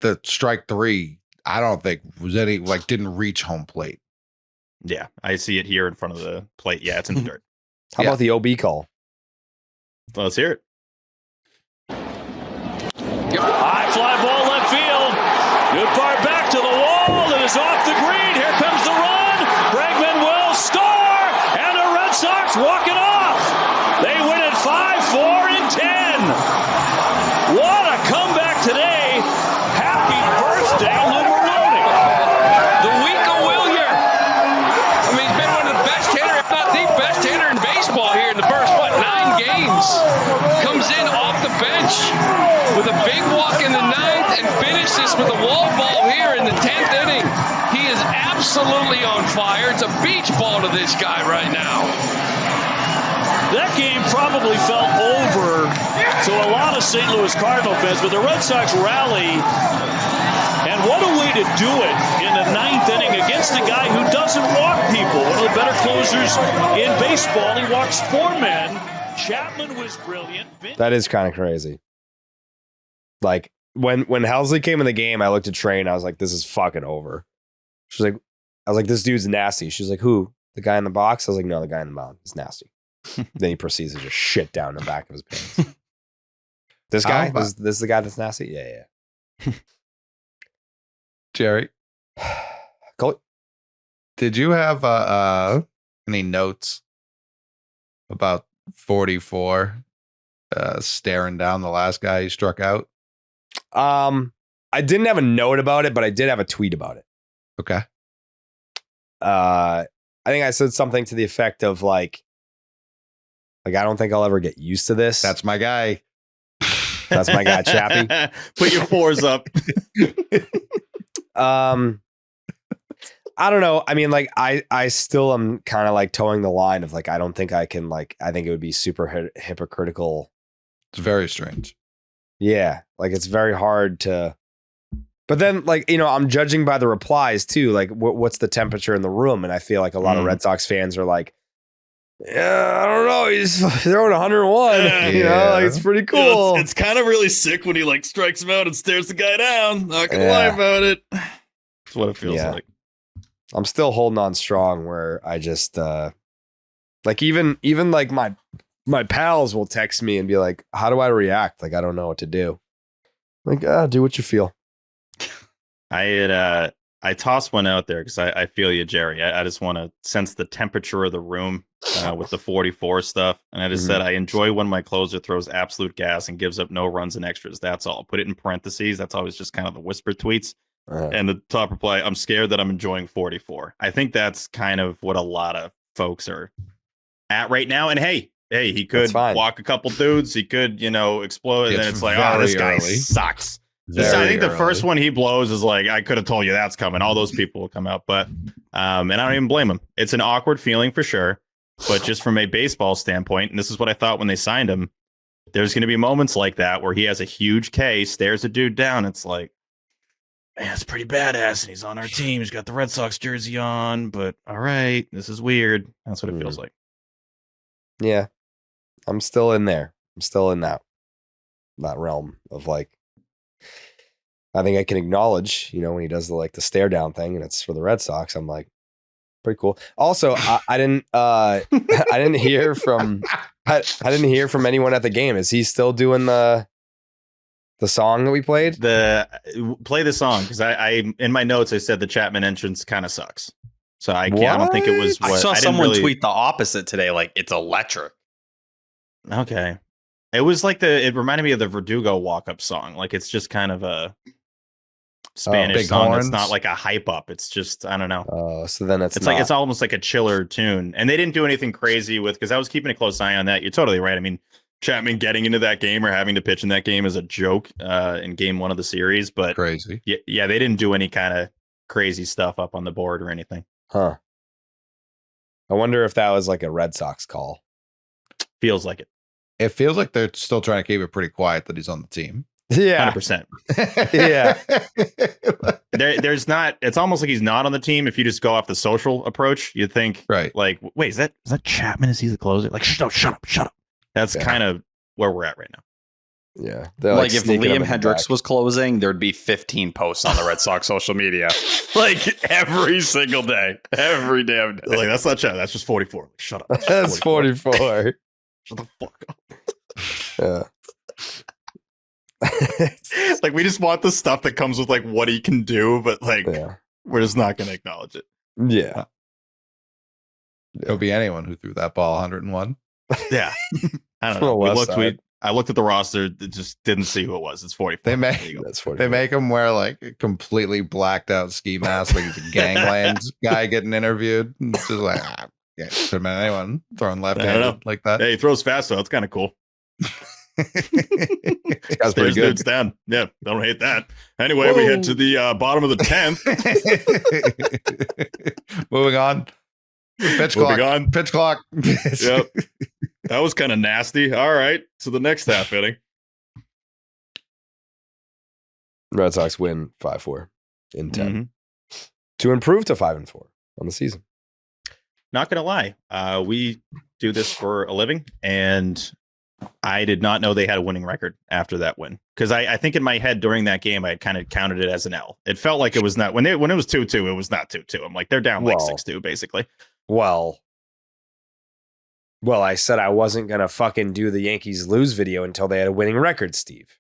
The strike three, I don't think was any didn't reach home plate. Yeah, I see it here in front of the plate. Yeah, it's in the dirt. how about the OB call? Well, let's hear it. High fly ball left field. Good far back to the wall. It is off the green. Here comes the run. Bregman will score. And the Red Sox walk it off. They win it 5-4 in 10. What a comeback today. Happy birthday, Lou Maroney. The week of Wilyer. I mean, he's been one of the best hitter, if not the best hitter in baseball here in the first, 9 games. Comes in off the bench with a big walk in the 9th and finishes with a wall ball here in the 10th inning. He is absolutely on fire. It's a beach ball to this guy right now. That game probably felt over to a lot of St. Louis Cardinal fans, but the Red Sox rally. And what a way to do it in the 9th inning against a guy who doesn't walk people. One of the better closers in baseball. He walks 4 men. Chapman was brilliant. That is kind of crazy. Like when Helsley came in the game, I looked at Trey and I was like, this is fucking over. She's like, I was like, this dude's nasty. She's like, who? The guy in the box? I was like, no, the guy in the mound. He's nasty. Then he proceeds to just shit down the back of his pants. This guy? This is the guy that's nasty? Yeah. Jerry, Go. did you have any notes about 44 staring down the last guy he struck out? I didn't have a note about it, but I did have a tweet about it. Okay. I think I said something to the effect of like I don't think I'll ever get used to this. That's my guy. That's my guy, Chappie. Put your 4s up. I don't know. I mean, like I still am kind of like towing the line of like I don't think I can like I think it would be super hypocritical. It's very strange. Yeah, like it's very hard to. But then, like, you know, I'm judging by the replies too. Like, what's the temperature in the room? And I feel like a lot of Red Sox fans are like, yeah, I don't know. He's throwing 101. You know, like, it's pretty cool. You know, it's kind of really sick when he like strikes him out and stares the guy down. Not gonna lie about it. That's what it feels like. I'm still holding on strong. Where I just like even like my pals will text me and be like, "How do I react? Like, I don't know what to do." Like, do what you feel. I I tossed one out there because I feel you, Jerry. I just want to sense the temperature of the room with the 44 stuff. And I just said, I enjoy when my closer throws absolute gas and gives up no runs and extras. That's all. Put it in parentheses. That's always just kind of the whisper tweets. And the top reply, I'm scared that I'm enjoying 44. I think that's kind of what a lot of folks are at right now. And hey, he could walk a couple dudes. He could, explode. And then it's like, oh, this guy sucks. I think the first one he blows is like, I could have told you that's coming. All those people will come out. But, and I don't even blame him. It's an awkward feeling for sure. But just from a baseball standpoint, and this is what I thought when they signed him, there's going to be moments like that where he has a huge K, stares a dude down. It's like, man, it's pretty badass. And he's on our team. He's got the Red Sox jersey on. But all right, this is weird. That's what it feels like. Yeah. I'm still in there. I'm still in that realm of like, I think I can acknowledge, when he does the stare down thing and it's for the Red Sox, I'm like, pretty cool. Also, I didn't hear from anyone at the game. Is he still doing the song that we played? Play the song, because I in my notes I said the Chapman entrance kind of sucks. So I don't think it was. I saw someone tweet the opposite today. Like, it's electric. Okay. It was like it reminded me of the Verdugo walk-up song. Like, it's just kind of a Spanish song that's not like a hype up. It's just, I don't know. So then it's like, it's almost like a chiller tune. And they didn't do anything crazy because I was keeping a close eye on that. You're totally right. I mean, Chapman getting into that game or having to pitch in that game is a joke in game 1 of the series. But crazy. Yeah, they didn't do any kind of crazy stuff up on the board or anything. Huh. I wonder if that was like a Red Sox call. Feels like it. It feels like they're still trying to keep it pretty quiet that he's on the team. Yeah. 100%. Yeah. There's not, it's almost like he's not on the team. If you just go off the social approach, you'd think, right, like, wait, is that Chapman? Is he the closer? Like, shut up. That's kind of where we're at right now. Yeah. Like if Liam Hendricks was closing, there'd be 15 posts on the Red Sox social media. Like every single day. Every damn day. Like, that's not Chapman. That's just 44. Like, shut up. That's 44. Shut the fuck up. Yeah. Like, we just want the stuff that comes with like what he can do, but like we're just not going to acknowledge it. Yeah. It'll be anyone who threw that ball 101. Yeah. I don't know. I looked at the roster, just didn't see who it was. It's 44. They make him wear like a completely blacked out ski mask, like he's a gangland guy getting interviewed. And it's just like, could have been anyone throwing left-handed like that. Hey, he throws fast, so that's kind of cool. That's pretty good. Dudes down. Yeah, don't hate that. Anyway, we head to the bottom of the 10th. Moving on. Pitch clock. Yep. That was kind of nasty. All right. So the next half inning. Red Sox win 5-4 in 10 to improve to 5-4 on the season. Not going to lie. We do this for a living, and I did not know they had a winning record after that win. Because I think in my head during that game, I had kind of counted it as an L. It felt like it was not, when it was 2-2, it was not 2-2. I'm like, they're down like 6-2, basically. Well, I said I wasn't going to fucking do the Yankees lose video until they had a winning record, Steve.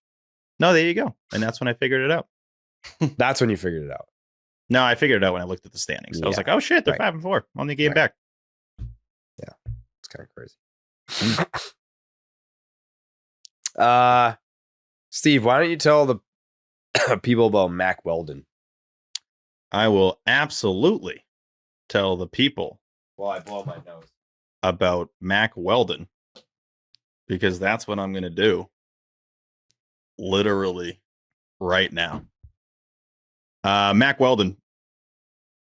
No, there you go. And that's when I figured it out. That's when you figured it out. No, I figured it out when I looked at the standings. I was like, oh shit, they're 5-4 on the game back. Yeah, it's kind of crazy. Steve, why don't you tell the people about Mac Weldon? I will absolutely tell the people. Well, I blow my nose. About Mac Weldon, because that's what I'm going to do literally right now. Mac Weldon,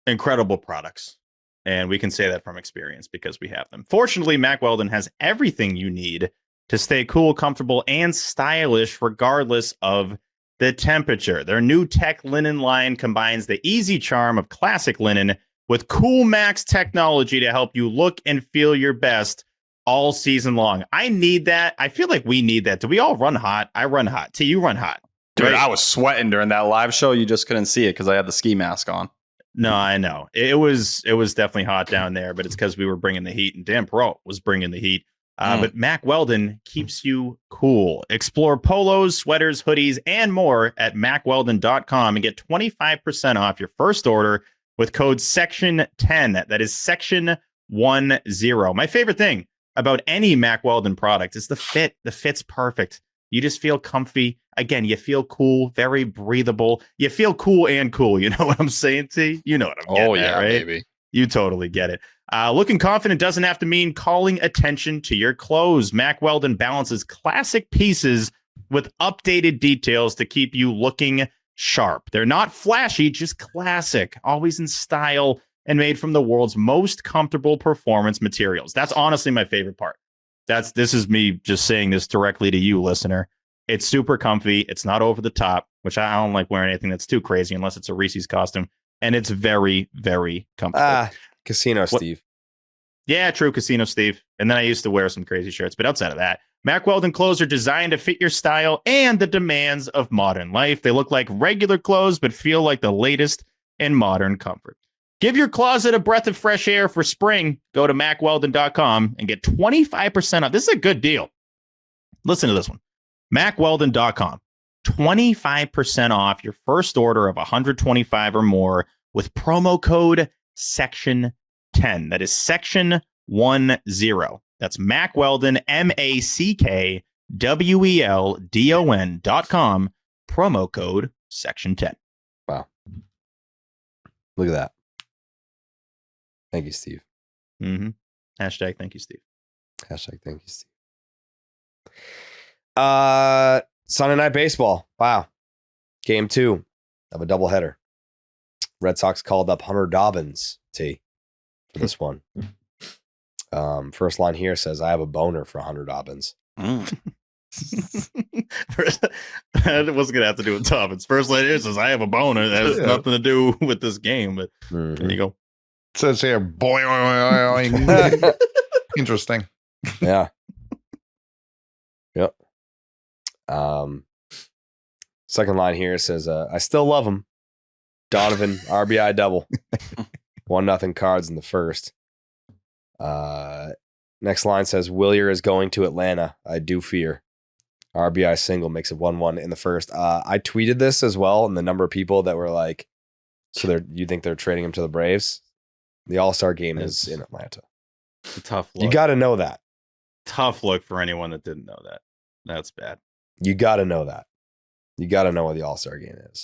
incredible products. And we can say that from experience because we have them. Fortunately, Mac Weldon has everything you need to stay cool, comfortable, and stylish regardless of the temperature. Their new tech linen line combines the easy charm of classic linen with Cool Max technology to help you look and feel your best all season long. I need that. I feel like we need that. Do we all run hot? I run hot. T, you run hot. Dude, right? I was sweating during that live show. You just couldn't see it because I had the ski mask on. No, I know. It was definitely hot down there, but it's because we were bringing the heat, and Dan Perrault was bringing the heat. But Mack Weldon keeps you cool. Explore polos, sweaters, hoodies, and more at MackWeldon.com and get 25% off your first order with code SECTION10. That is Section 10. My favorite thing about any Mack Weldon product is the fit. The fit's perfect. You just feel comfy. Again, you feel cool, very breathable. You feel cool and cool. You know what I'm saying, T? You know what I'm getting at, right? Baby. You totally get it. Looking confident doesn't have to mean calling attention to your clothes. Mack Weldon balances classic pieces with updated details to keep you looking sharp. They're not flashy, just classic, always in style and made from the world's most comfortable performance materials. That's honestly my favorite part. This is me just saying this directly to you, listener. It's super comfy. It's not over the top, which I don't like wearing anything that's too crazy unless it's a Reese's costume. And it's very, very comfortable. Casino Steve. Yeah, true. Casino Steve. And then I used to wear some crazy shirts. But outside of that, Mack Weldon clothes are designed to fit your style and the demands of modern life. They look like regular clothes, but feel like the latest in modern comfort. Give your closet a breath of fresh air for spring. Go to MackWeldon.com and get 25% off. This is a good deal. Listen to this one. MackWeldon.com. 25% off your first order of $125 or more with promo code SECTION10. That is Section 10. That's Mack Weldon, MackWeldon.com, promo code Section10. Wow. Look at that. Thank you, Steve. Mm-hmm. Hashtag thank you, Steve. Hashtag thank you, Steve. Sunday Night Baseball. Wow. Game 2 of a doubleheader. Red Sox called up Hunter Dobbins, T, for this one. First line here says, I have a boner for Hunter Dobbins. It wasn't going to have to do with Dobbins. First line here says, I have a boner. That has nothing to do with this game, but there you go. It says here, boy. Interesting. Yeah. Yep. Second line here says, I still love him. Donovan, RBI double. 1-0 Cards in the first. Next line says, Wilyer is going to Atlanta. I do fear. RBI single makes it 1-1 in the first. I tweeted this as well, and the number of people that were like, so you think they're trading him to the Braves? The All-Star game is in Atlanta. It's a tough look. You got to know that. Tough look for anyone that didn't know that. That's bad. You got to know that. You got to know what the All-Star game is.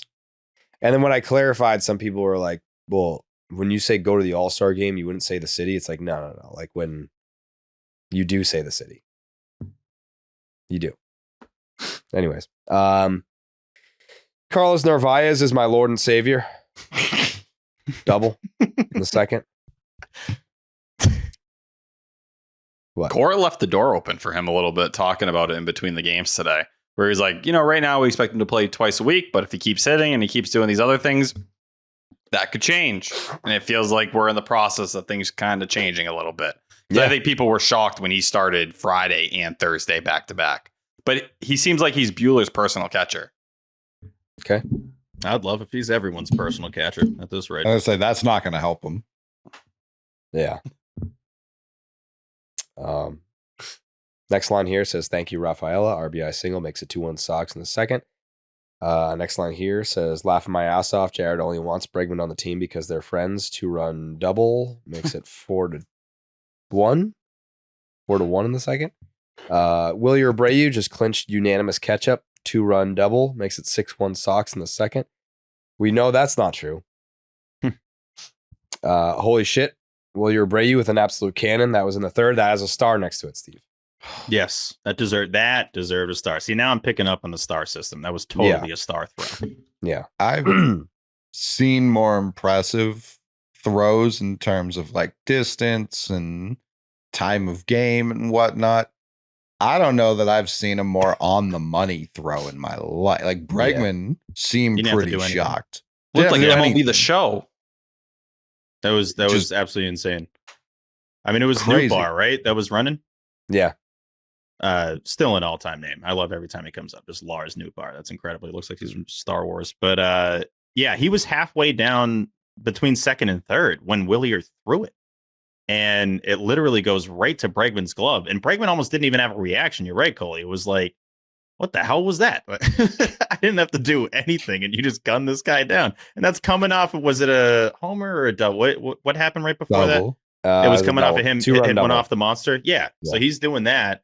And then when I clarified, some people were like, well, when you say go to the All-Star game, you wouldn't say the city. It's like, no. Like when you do say the city. You do. Anyways. Carlos Narvaez is my Lord and Savior. Double in the second. What? Cora left the door open for him a little bit, talking about it in between the games today, where he's like, right now we expect him to play twice a week, but if he keeps hitting and he keeps doing these other things, that could change. And it feels like we're in the process of things kind of changing a little bit. So I think people were shocked when he started Friday and Thursday back to back. But he seems like he's Bueller's personal catcher. Okay. I'd love if he's everyone's personal catcher at this rate. I would say that's not going to help him. Yeah. Next line here says, thank you, Rafaela. RBI single makes it 2-1 Sox in the second. Next line here says, laughing my ass off. Jared only wants Bregman on the team because they're friends. 2-run double makes it 4-1. 4-1 in the second. Wilyer Abreu just clinched unanimous catch-up. 2-run double makes it 6-1 Sox in the second. We know that's not true. Holy shit. Wilyer Abreu with an absolute cannon. That was in the third. That has a star next to it, Steve. Yes, that deserved a star. See, now I'm picking up on the star system. That was totally a star throw. Yeah. I've seen more impressive throws in terms of like distance and time of game and whatnot. I don't know that I've seen a more on the money throw in my life. Like Bregman seemed pretty shocked. Looked like MLB The Show. That was absolutely insane. I mean, it was crazy. Newbar, right? That was running. Yeah. Still an all-time name. I love every time he comes up. Just Lars Newbar. That's incredible. He looks like he's from Star Wars. But yeah, he was halfway down between second and third when Wilyer threw it. and it literally goes right to Bregman's glove. And Bregman almost didn't even have a reaction. You're right, Coley. It was like, what the hell was that? I didn't have to do anything, and you just gunned this guy down. And that's coming off of, was it a homer or a double? What happened right before Double. that? It was coming off of him hitting one off the monster. Yeah. Yeah. So he's doing that.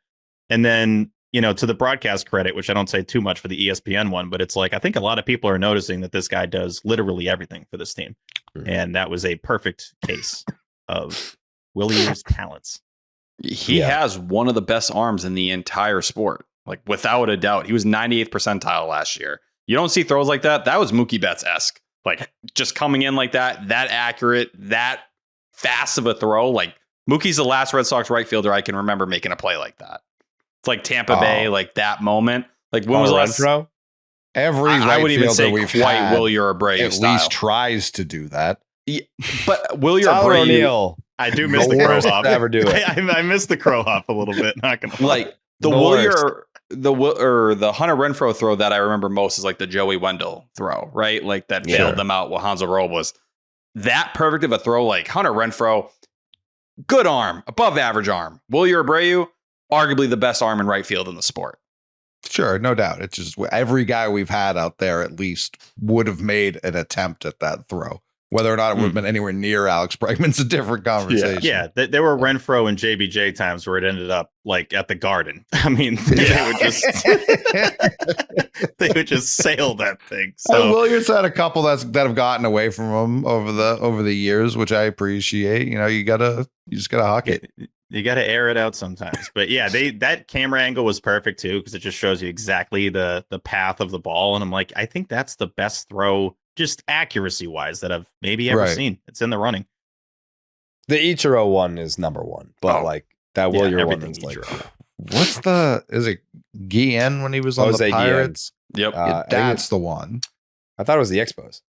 And then, to the broadcast credit, which I don't say too much for the ESPN one, but it's like, I think a lot of people are noticing that this guy does literally everything for this team. Mhm. And that was a perfect case of Willier's talents. He has one of the best arms in the entire sport. Like, without a doubt. He was 98th percentile last year. You don't see throws like that. That was Mookie Betts-esque. Like, just coming in like that accurate, that fast of a throw. Like, Mookie's the last Red Sox right fielder I can remember making a play like that. It's like Tampa Bay, like that moment. Like, when was the last throw? Every I would even say we've quite had Wilyer Abreu at style. least tries to do that. Yeah, but Wilyer Tyler Abreu, O'Neill. I do miss The the crow worst hop. to ever do it. I missed the crow hop a little bit. Not gonna lie. like the The Wilyer, the Hunter Renfroe throw that I remember most is like the Joey Wendell throw, right? Like that bailed them out with Hanzo Robles. That perfect of a throw, like Hunter Renfroe, good arm, above average arm. Wilyer Abreu, arguably the best arm in right field in the sport. Sure, no doubt. It's just every guy we've had out there at least would have made an attempt at that throw. Whether or not it would have been anywhere near Alex Bregman's a different conversation. Yeah, there were Renfroe and JBJ times where it ended up like at the Garden. I mean, they would just sail that thing. So Williams had a couple that have gotten away from him over the years, which I appreciate. You just gotta huck it. You got to air it out sometimes. But yeah, that camera angle was perfect too, because it just shows you exactly the path of the ball. And I'm like, I think that's the best throw, just accuracy wise, that I've maybe ever seen. It's in the running. The Ichiro one is number one, but like that Wilyer one is like, is it Guillen when he was on the Pirates? Yep. That's the one. I thought it was the Expos.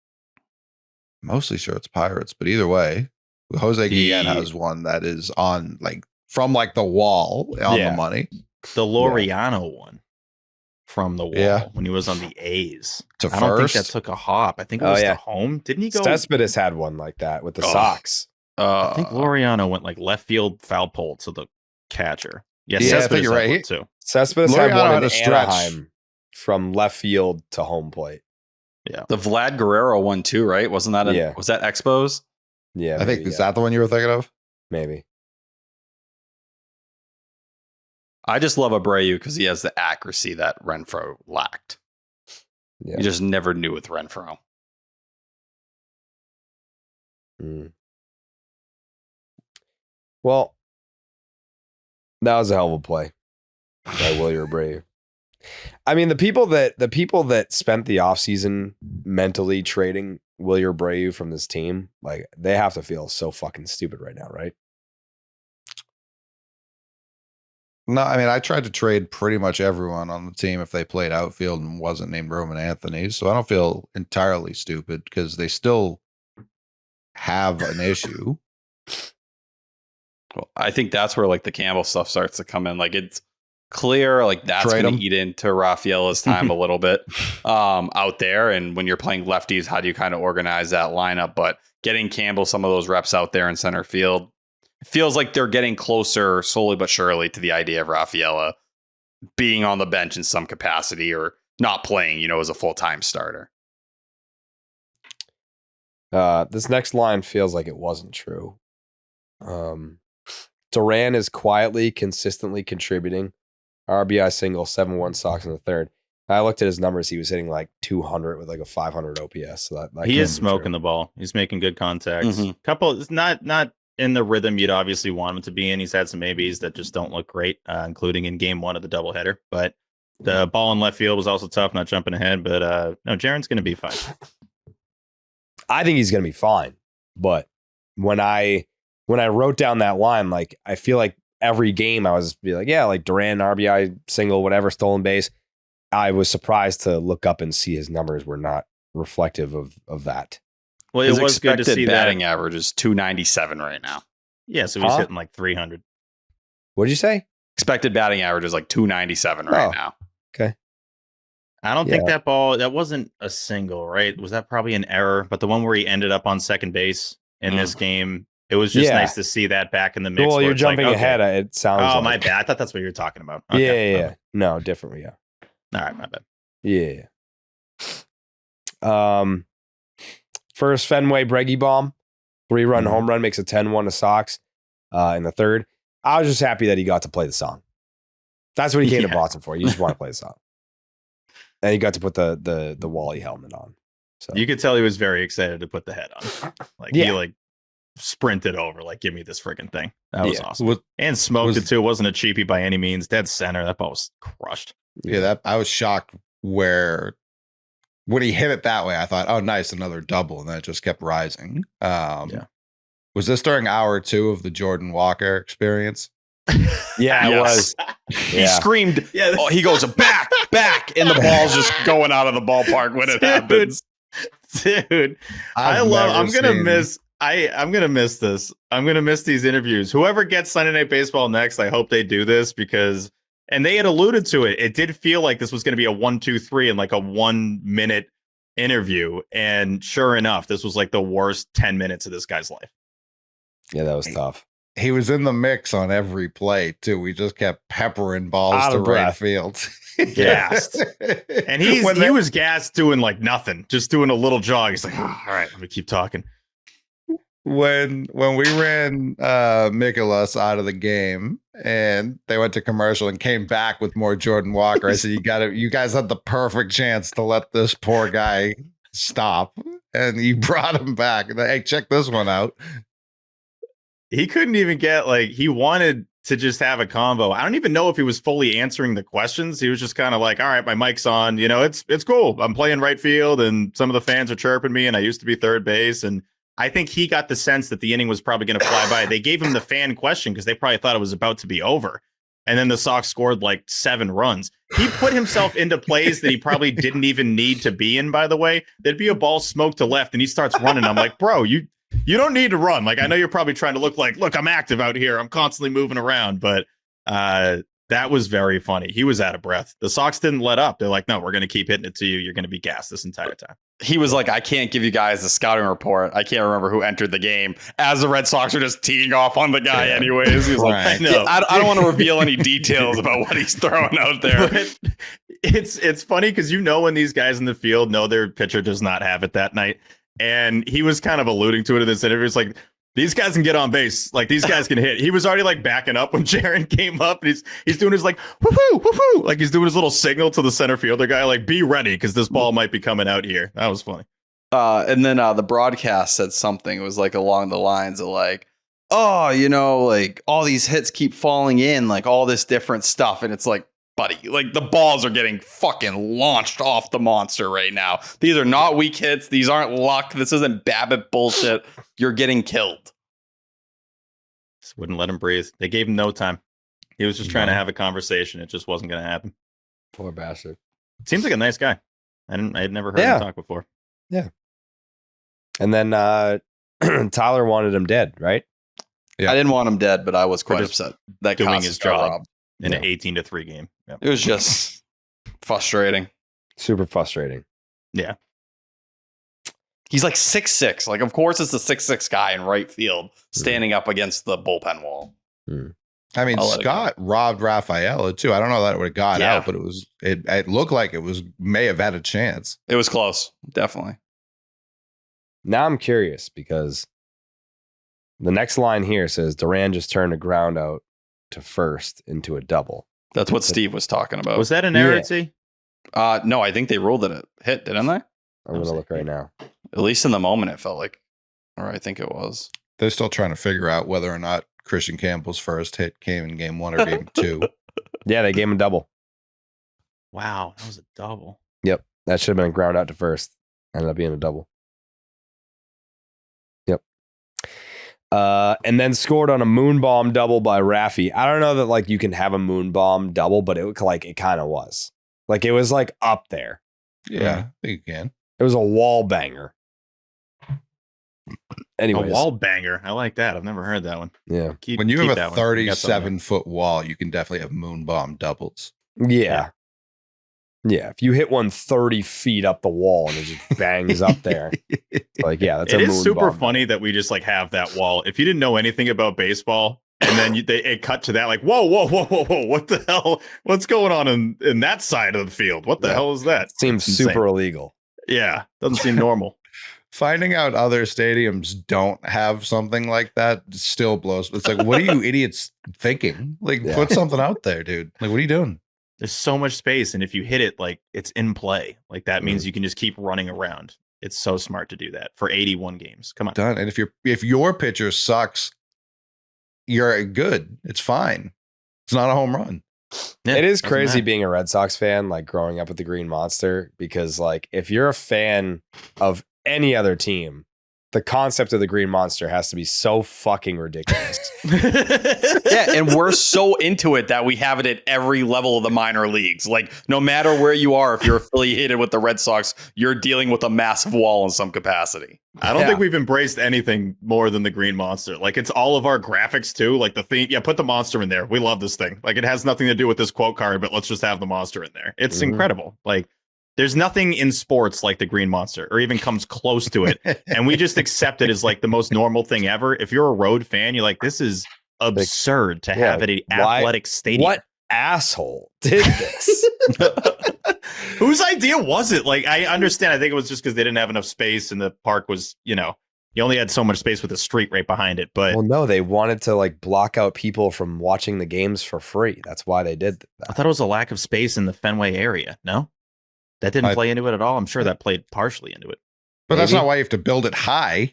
Mostly sure it's Pirates, but either way, Jose Guillen has one that is on like from like the wall on the money. The Laureano one from the wall when he was on the A's. I don't think that took a hop. I think it was the home. Didn't he go? Cespedes had one like that with the Sox. I think Laureano went like left field foul pole to the catcher. I think you're right. Too. Cespedes had one in Anaheim from left field to home plate. Yeah. The Vlad Guerrero one too, right? Wasn't that was that Expos? Yeah. I think is that the one you were thinking of? Maybe. I just love Abreu because he has the accuracy that Renfroe lacked. Yeah. You just never knew with Renfroe. Well, that was a hell of a play by Wilyer Abreu. I mean, the people that spent the offseason mentally trading Wilyer Abreu from this team, like they have to feel so fucking stupid right now, right? No, I mean, I tried to trade pretty much everyone on the team if they played outfield and wasn't named Roman Anthony. So I don't feel entirely stupid because they still have an issue. Well, I think that's where like the Campbell stuff starts to come in. Like it's clear, like that's going to eat into Raffiella's time a little bit out there. And when you're playing lefties, how do you kind of organize that lineup? But getting Campbell some of those reps out there in center field, it feels like they're getting closer slowly but surely to the idea of Raffaella being on the bench in some capacity or not playing, as a full-time starter. This next line feels like it wasn't true. Duran is quietly, consistently contributing. RBI single, 7-1 Sox in the third. I looked at his numbers. He was hitting like 200 with like a 500 OPS. So that he is smoking the ball. He's making good contacts. Mm-hmm. Couple, it's not in the rhythm you'd obviously want him to be in. He's had some maybes that just don't look great, including in game one of the doubleheader. But the ball in left field was also tough, not jumping ahead. But no, Jaron's going to be fine. I think he's going to be fine. But when I wrote down that line, like I feel like every game I was be like, yeah, like Duran, RBI single, whatever, stolen base. I was surprised to look up and see his numbers were not reflective of that. Well, his it was good to see batting that. average is 297 right now. Yeah, so he's hitting like 300. What did you say? Expected batting average is like 297 right now. Okay. I don't think that ball, that wasn't a single, right? Was that probably an error? But the one where he ended up on second base in this game, It was just nice to see that back in the mix. Well, you're jumping ahead. It sounds. Oh, my bad. I thought that's what you were talking about. Okay. Yeah. No, different. Yeah. All right, my bad. Yeah. First Fenway Breggy bomb, 3-run home run makes a 10-1 to Sox in the third. I was just happy that he got to play the song. That's what he came to Boston for. You just want to play the song. And he got to put the Wally helmet on. So you could tell he was very excited to put the head on. Like he like sprinted over, like, give me this freaking thing. That was awesome. And smoked it too. It wasn't a cheapie by any means. Dead center. That ball was crushed. Yeah, I was shocked when he hit it that way. I thought, oh, nice, another double, and then it just kept rising. Was this during hour 2 of the Jordan Walker experience? Yeah, it was. He screamed. Yeah, he goes back, and the ball's just going out of the ballpark when it happens. Dude, I'm gonna miss this. I'm gonna miss these interviews. Whoever gets Sunday Night Baseball next, I hope they do this because. And they had alluded to it. It did feel like this was going to be a 1, 2, 3 and like a 1-minute interview. And sure enough, this was like the worst 10 minutes of this guy's life. Yeah, that was tough. He was in the mix on every play, too. We just kept peppering balls to right field. Gassed. And he was gassed doing like nothing, just doing a little jog. He's like, oh, all right, let me keep talking. When we ran Mikolas out of the game and they went to commercial and came back with more Jordan Walker, I said, you guys had the perfect chance to let this poor guy stop. And you brought him back. Hey, check this one out. He couldn't even get he wanted to just have a combo. I don't even know if he was fully answering the questions. He was just kind of like, all right, my mic's on, it's cool. I'm playing right field and some of the fans are chirping me and I used to be third base. And I think he got the sense that the inning was probably going to fly by. They gave him the fan question because they probably thought it was about to be over. And then the Sox scored 7 runs. He put himself into plays that he probably didn't even need to be in, by the way. There'd be a ball smoked to left and he starts running. I'm like, bro, you don't need to run. I know you're probably trying to look, I'm active out here. I'm constantly moving around. But that was very funny. He was out of breath. The Sox didn't let up. They're like, no, we're going to keep hitting it to you. You're going to be gassed this entire time. He was like, I can't give you guys the scouting report. I can't remember who entered the game as the Red Sox are just teeing off on the guy anyways. He's like, no, I don't want to reveal any details about what he's throwing out there. But it's funny because when these guys in the field know their pitcher does not have it that night. And he was kind of alluding to it in this interview. It's like, these guys can get on base. These guys can hit. He was already backing up when Jaron came up and he's doing his whoop-hoo, whoop-hoo. He's doing his little signal to the center fielder guy, be ready because this ball might be coming out here. That was funny. And then the broadcast said something. It was along the lines of all these hits keep falling in, all this different stuff. And it's buddy, the balls are getting fucking launched off the monster right now. These are not weak hits. These aren't luck. This isn't Babbitt bullshit. You're getting killed. Just wouldn't let him breathe. They gave him no time. He was just trying to have a conversation. It just wasn't going to happen. Poor bastard. Seems like a nice guy. I had never heard him talk before. Yeah. And then Tyler wanted him dead, right? Yeah. I didn't want him dead, but I was quite upset that doing his job robbed in an 18-3 game. Yep. It was just frustrating. Super frustrating. Yeah. He's 6'6". Of course, it's the 6'6" guy in right field standing up against the bullpen wall. I mean, Scott robbed Rafaela too. I don't know that it would have got out, but it looked like it may have had a chance. It was close, definitely. Now I'm curious because the next line here says Duran just turned a ground out to first into a double. That's what Steve was talking about. Was that an error, T? No, I think they ruled it a hit, didn't they? I'm going to look right now. At least in the moment, it felt like, or I think it was. They're still trying to figure out whether or not Christian Campbell's first hit came in game 1 or game 2. Yeah, they gave him a double. Wow, that was a double. Yep, that should have been a ground out to first. Ended up being a double. Yep. And then scored on a moon bomb double by Raffy. I don't know that you can have a moon bomb double, but it kind of was. It was up there. Yeah, I think you can. It was a wall banger. Anyways. A wall banger. I like that. I've never heard that one. Yeah. When you have a 37-foot wall, you can definitely have moon bomb doubles. Yeah. Yeah, if you hit one 30 feet up the wall and it just bangs up there, like, yeah, that's it a is moon super bomb. funny that we just like have that wall. If you didn't know anything about baseball, and then it cut to that, like, whoa, what the hell? What's going on in that side of the field? What the hell is that? Seems super illegal. Yeah, doesn't seem normal. Finding out other stadiums don't have something like that still blows. It's like, what are you idiots thinking? Like, put something out there, dude. Like, what are you doing? There's so much space, and if you hit it, like, it's in play. Like, that means you can just keep running around. It's so smart to do that for 81 games. Come on. Done. And if your pitcher sucks, you're good. It's fine. It's not a home run. Yeah, it is crazy being a Red Sox fan, like growing up with the Green Monster, because like if you're a fan of any other team, the concept of the Green Monster has to be so fucking ridiculous. Yeah, and we're so into it that we have it at every level of the minor leagues. Like, no matter where you are, if you're affiliated with the Red Sox, you're dealing with a massive wall in some capacity. I don't think we've embraced anything more than the Green Monster. Like, it's all of our graphics too. Like the theme, put the monster in there. We love this thing. Like, it has nothing to do with this quote card, but let's just have the monster in there. It's incredible. Like, there's nothing in sports like the Green Monster, or even comes close to it. And we just accept it as like the most normal thing ever. If you're a road fan, you're like, this is absurd to have at an athletic stadium. What asshole did this? Whose idea was it? Like, I understand. I think it was just because they didn't have enough space and the park was, you only had so much space with the street right behind it. But well, no, they wanted to like block out people from watching the games for free. That's why they did that. I thought it was a lack of space in the Fenway area. No? That didn't play into it at all. I'm sure that played partially into it. But that's not why you have to build it high.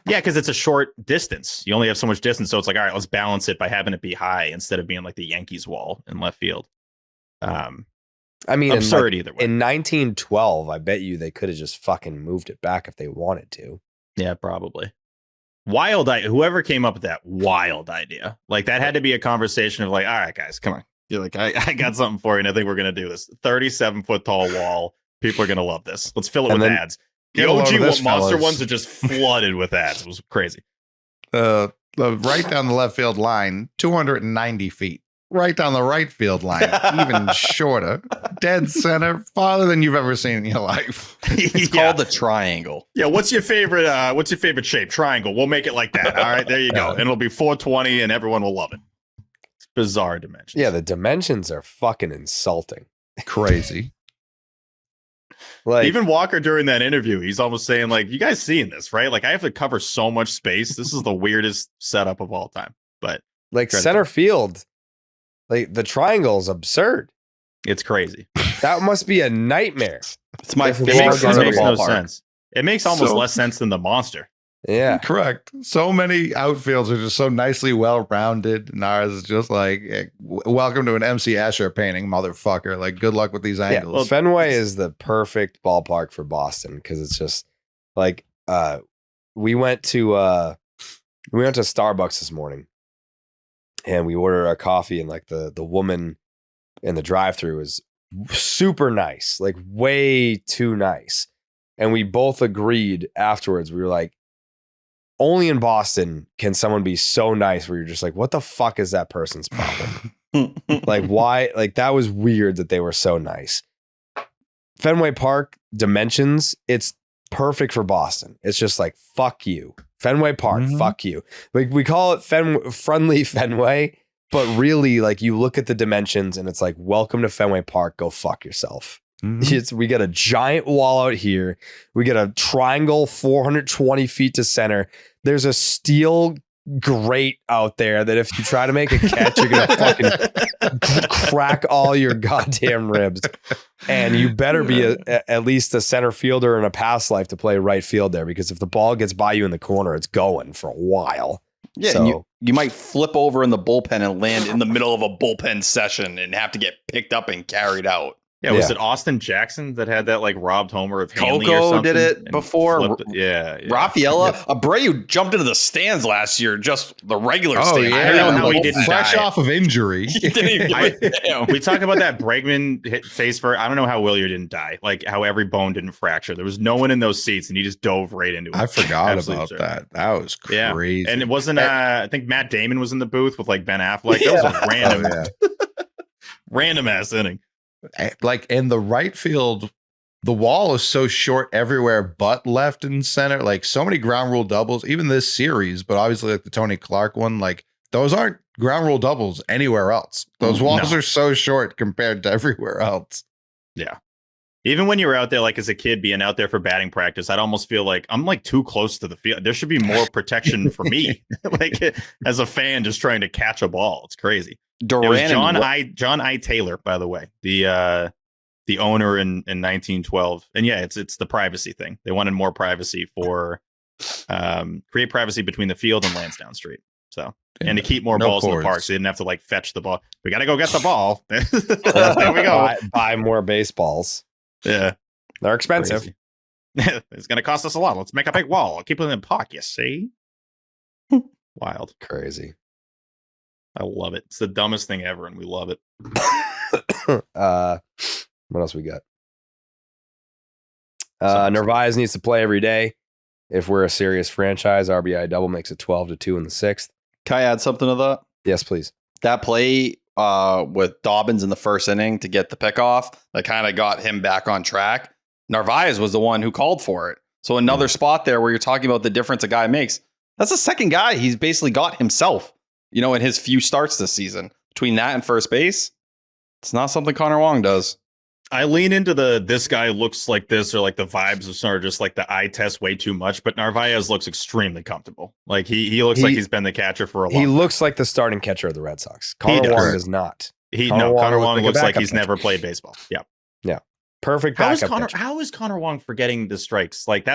Yeah, because it's a short distance. You only have so much distance. So it's like, all right, let's balance it by having it be high instead of being like the Yankees wall in left field. I mean, absurd either way. In 1912, I bet you they could have just fucking moved it back if they wanted to. Yeah, probably. Wild idea. Whoever came up with that wild idea. Like, that had to be a conversation of like, all right, guys, come on. You're like, I got something for you, and I think we're going to do this. 37-foot tall wall. People are going to love this. Let's fill it with ads. The OG monster ones are just flooded with ads. It was crazy. Right down the left field line, 290 feet. Right down the right field line, even shorter. Dead center, farther than you've ever seen in your life. It's called the triangle. Yeah, what's your favorite shape? Triangle. We'll make it like that. All right, there you go. And it'll be 420, and everyone will love it. Bizarre dimensions. Yeah, the dimensions are fucking insulting. Crazy. Like, even Walker during that interview, he's almost saying like, you guys seeing this, right? Like, I have to cover so much space. This is the weirdest setup of all time. But like center field, like the triangle is absurd. It's crazy. That must be a nightmare. It's my favorite. It makes no sense. It makes almost less sense than the monster. Yeah, correct. So many outfields are just so nicely well-rounded, and ours is just like, welcome to an MC Escher painting, motherfucker. Like, good luck with these angles. Yeah, well, Fenway is the perfect ballpark for Boston because it's just like we went to Starbucks this morning, and we ordered our coffee, and like the woman in the drive-thru is super nice, like way too nice, and we both agreed afterwards. We were like, only in Boston can someone be so nice where you're just like, what the fuck is that person's problem? Like, why? Like, that was weird that they were so nice. Fenway Park dimensions, it's perfect for Boston. It's just like, fuck you. Fenway Park, fuck you. Like, we call it friendly Fenway, but really, like, you look at the dimensions and it's like, welcome to Fenway Park, go fuck yourself. We got a giant wall out here. We got a triangle 420 feet to center. There's a steel grate out there that if you try to make a catch, you're going to fucking crack all your goddamn ribs. And you better be at least a center fielder in a past life to play right field there, because if the ball gets by you in the corner, it's going for a while. Yeah, so, and you might flip over in the bullpen and land in the middle of a bullpen session and have to get picked up and carried out. Yeah, was it Austin Jackson that had that like robbed homer of Hanley Coco or something? Did it before. Yeah. Rafaela Abreu jumped into the stands last year, just the regular stands. Yeah. I don't know how he didn't fresh die. off of injury. We talk about that Bregman hit face for. I don't know how Wilyer didn't die. Like how every bone didn't fracture. There was no one in those seats, and he just dove right into it. I forgot about that. That was crazy. Yeah. And it wasn't. I think Matt Damon was in the booth with like Ben Affleck. That was a random ass inning. like in the right field, the wall is so short everywhere but left and center. Like so many ground rule doubles, even this series, but obviously like the Tony Clark one, like those aren't ground rule doubles anywhere else. Those walls are so short compared to everywhere else. Yeah. Even when you were out there, like as a kid being out there for batting practice, I'd almost feel like I'm like too close to the field. There should be more protection for me, like as a fan, just trying to catch a ball. It's crazy. Duran, it was John I. Taylor, by the way, the owner in 1912. And yeah, it's the privacy thing. They wanted more privacy for create privacy between the field and Lansdowne Street. So and to keep more balls in the park, so they didn't have to like fetch the ball. We got to go get the ball. There we go. Buy more baseballs. Yeah, they're expensive. It's going to cost us a lot. Let's make a big wall. I'll keep it in the park. You see? Wild, crazy. I love it. It's the dumbest thing ever, and we love it. What else we got? Narvaez needs to play every day. If we're a serious franchise, RBI double makes it 12-2 in the 6th. Can I add something to that? Yes, please. That play with Dobbins in the first inning to get the pickoff that kind of got him back on track. Narvaez was the one who called for it. So another spot there where you're talking about the difference a guy makes. That's the second guy he's basically got himself, in his few starts this season. Between that and first base, it's not something Connor Wong does. I lean into this guy looks like this, or like the vibes of sort of just like the eye test way too much, but Narvaez looks extremely comfortable. Like he looks like he's been the catcher for a long time. He looks like the starting catcher of the Red Sox. Connor Wong does not. Connor Wong looks like he's never played baseball. Yeah. Yeah. Perfect backup catcher. How is Connor Wong forgetting the strikes? Like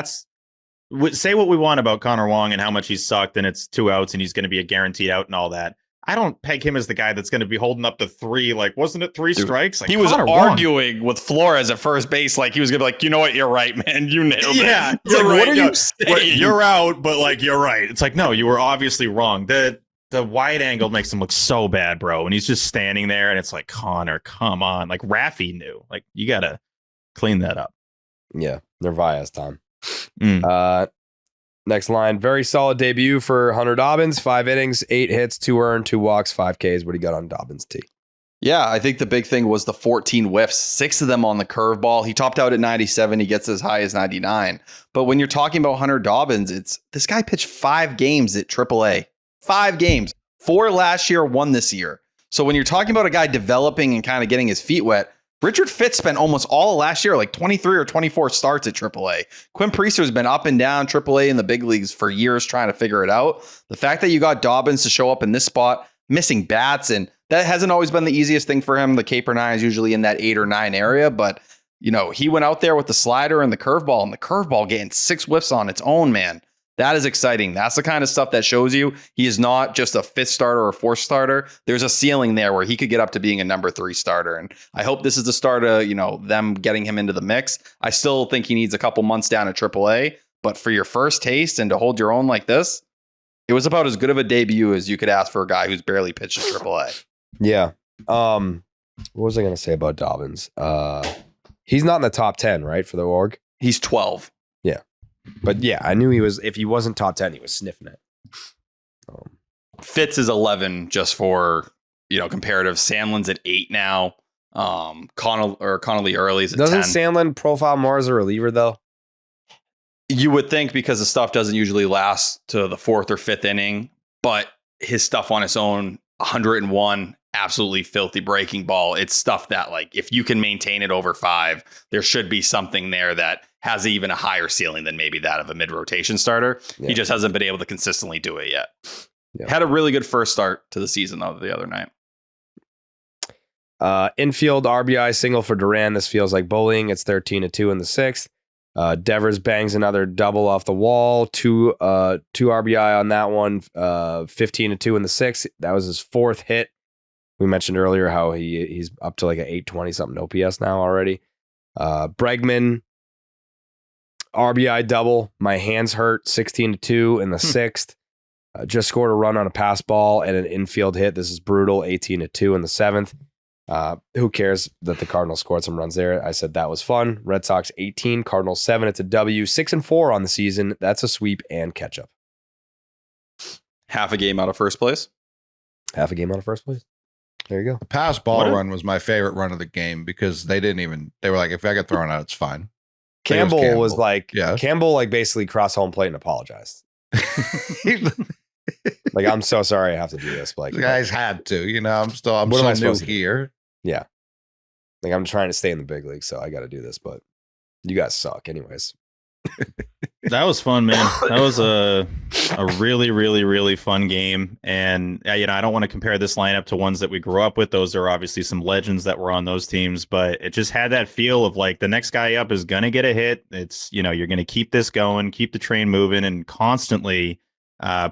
say what we want about Connor Wong and how much he's sucked and it's 2 outs and he's going to be a guaranteed out and all that. I don't peg him as the guy that's going to be holding up the 3. Like, wasn't it 3 strikes? Like, he was arguing with Flores at first base. Like, he was going to be like, you know what? You're right, man. You nailed it. Yeah. You're like, right. What are you saying? You're out, but like, you're right. It's like, no, you were obviously wrong. The wide angle makes him look so bad, bro. And he's just standing there and it's like, Connor, come on. Like, Raffy knew. Like, you got to clean that up. Yeah. Narvaez time. Next line, very solid debut for Hunter Dobbins. 5 innings, 8 hits, 2 earned, 2 walks, 5 Ks. What do you got on Dobbins, T? Yeah, I think the big thing was the 14 whiffs, 6 of them on the curveball. He topped out at 97. He gets as high as 99. But when you're talking about Hunter Dobbins, this guy pitched 5 games at AAA. 5 games. 4 last year, 1 this year. So when you're talking about a guy developing and kind of getting his feet wet, Richard Fitz spent almost all of last year, like 23 or 24 starts at AAA. Quinn Priester's been up and down AAA in the big leagues for years trying to figure it out. The fact that you got Dobbins to show up in this spot, missing bats, and that hasn't always been the easiest thing for him. The K per 9 is usually in that 8 or 9 area, but he went out there with the slider and the curveball getting 6 whiffs on its own, man. That is exciting. That's the kind of stuff that shows you he is not just a 5th starter or 4th starter. There's a ceiling there where he could get up to being a number 3 starter. And I hope this is the start of, them getting him into the mix. I still think he needs a couple months down at AAA, but for your first taste and to hold your own like this, it was about as good of a debut as you could ask for a guy who's barely pitched at AAA. Yeah. What was I going to say about Dobbins? He's not in the top 10, right, for the org? He's 12. Yeah. But yeah, I knew he was. If he wasn't top 10, he was sniffing it. Fitz is 11 just for comparative. Sandlin's at 8 now. Connolly Early's at 10. Doesn't Sandlin profile more as a reliever though? You would think, because the stuff doesn't usually last to the 4th or 5th inning, but his stuff on its own, 101, absolutely filthy breaking ball. It's stuff that, like, if you can maintain it over 5, there should be something there that has even a higher ceiling than maybe that of a mid-rotation starter. Yeah. He just hasn't been able to consistently do it yet. Yeah. Had a really good first start to the season, though, the other night. Infield RBI single for Duran. This feels like bullying. It's 13-2 in the 6th. Devers bangs another double off the wall. 2 RBI on that one. 15-2 in the 6th. That was his 4th hit. We mentioned earlier how he's up to like an 820 something OPS now already. Bregman RBI double. My hands hurt. 16-2 in the 6th. Just scored a run on a pass ball and an infield hit. This is brutal. 18-2 in the 7th. Who cares that the Cardinals scored some runs there? I said that was fun. Red Sox 18, Cardinals 7. It's a W. 6-4 on the season. That's a sweep and catch up. Half a game out of first place. Half a game out of first place. There you go. The pass ball run was my favorite run of the game because they were like, if I get thrown out, it's fine. Campbell was yeah. Campbell like basically crossed home plate and apologized. Like, I'm so sorry I have to do this. But, like, the guys had to, I'm still new here. Yeah. Like, I'm trying to stay in the big league, so I got to do this, but you guys suck anyways. That was fun, man. That was a really, really, really fun game. And, I don't want to compare this lineup to ones that we grew up with. Those are obviously some legends that were on those teams, but it just had that feel of like the next guy up is going to get a hit. It's, you're going to keep this going, keep the train moving, and constantly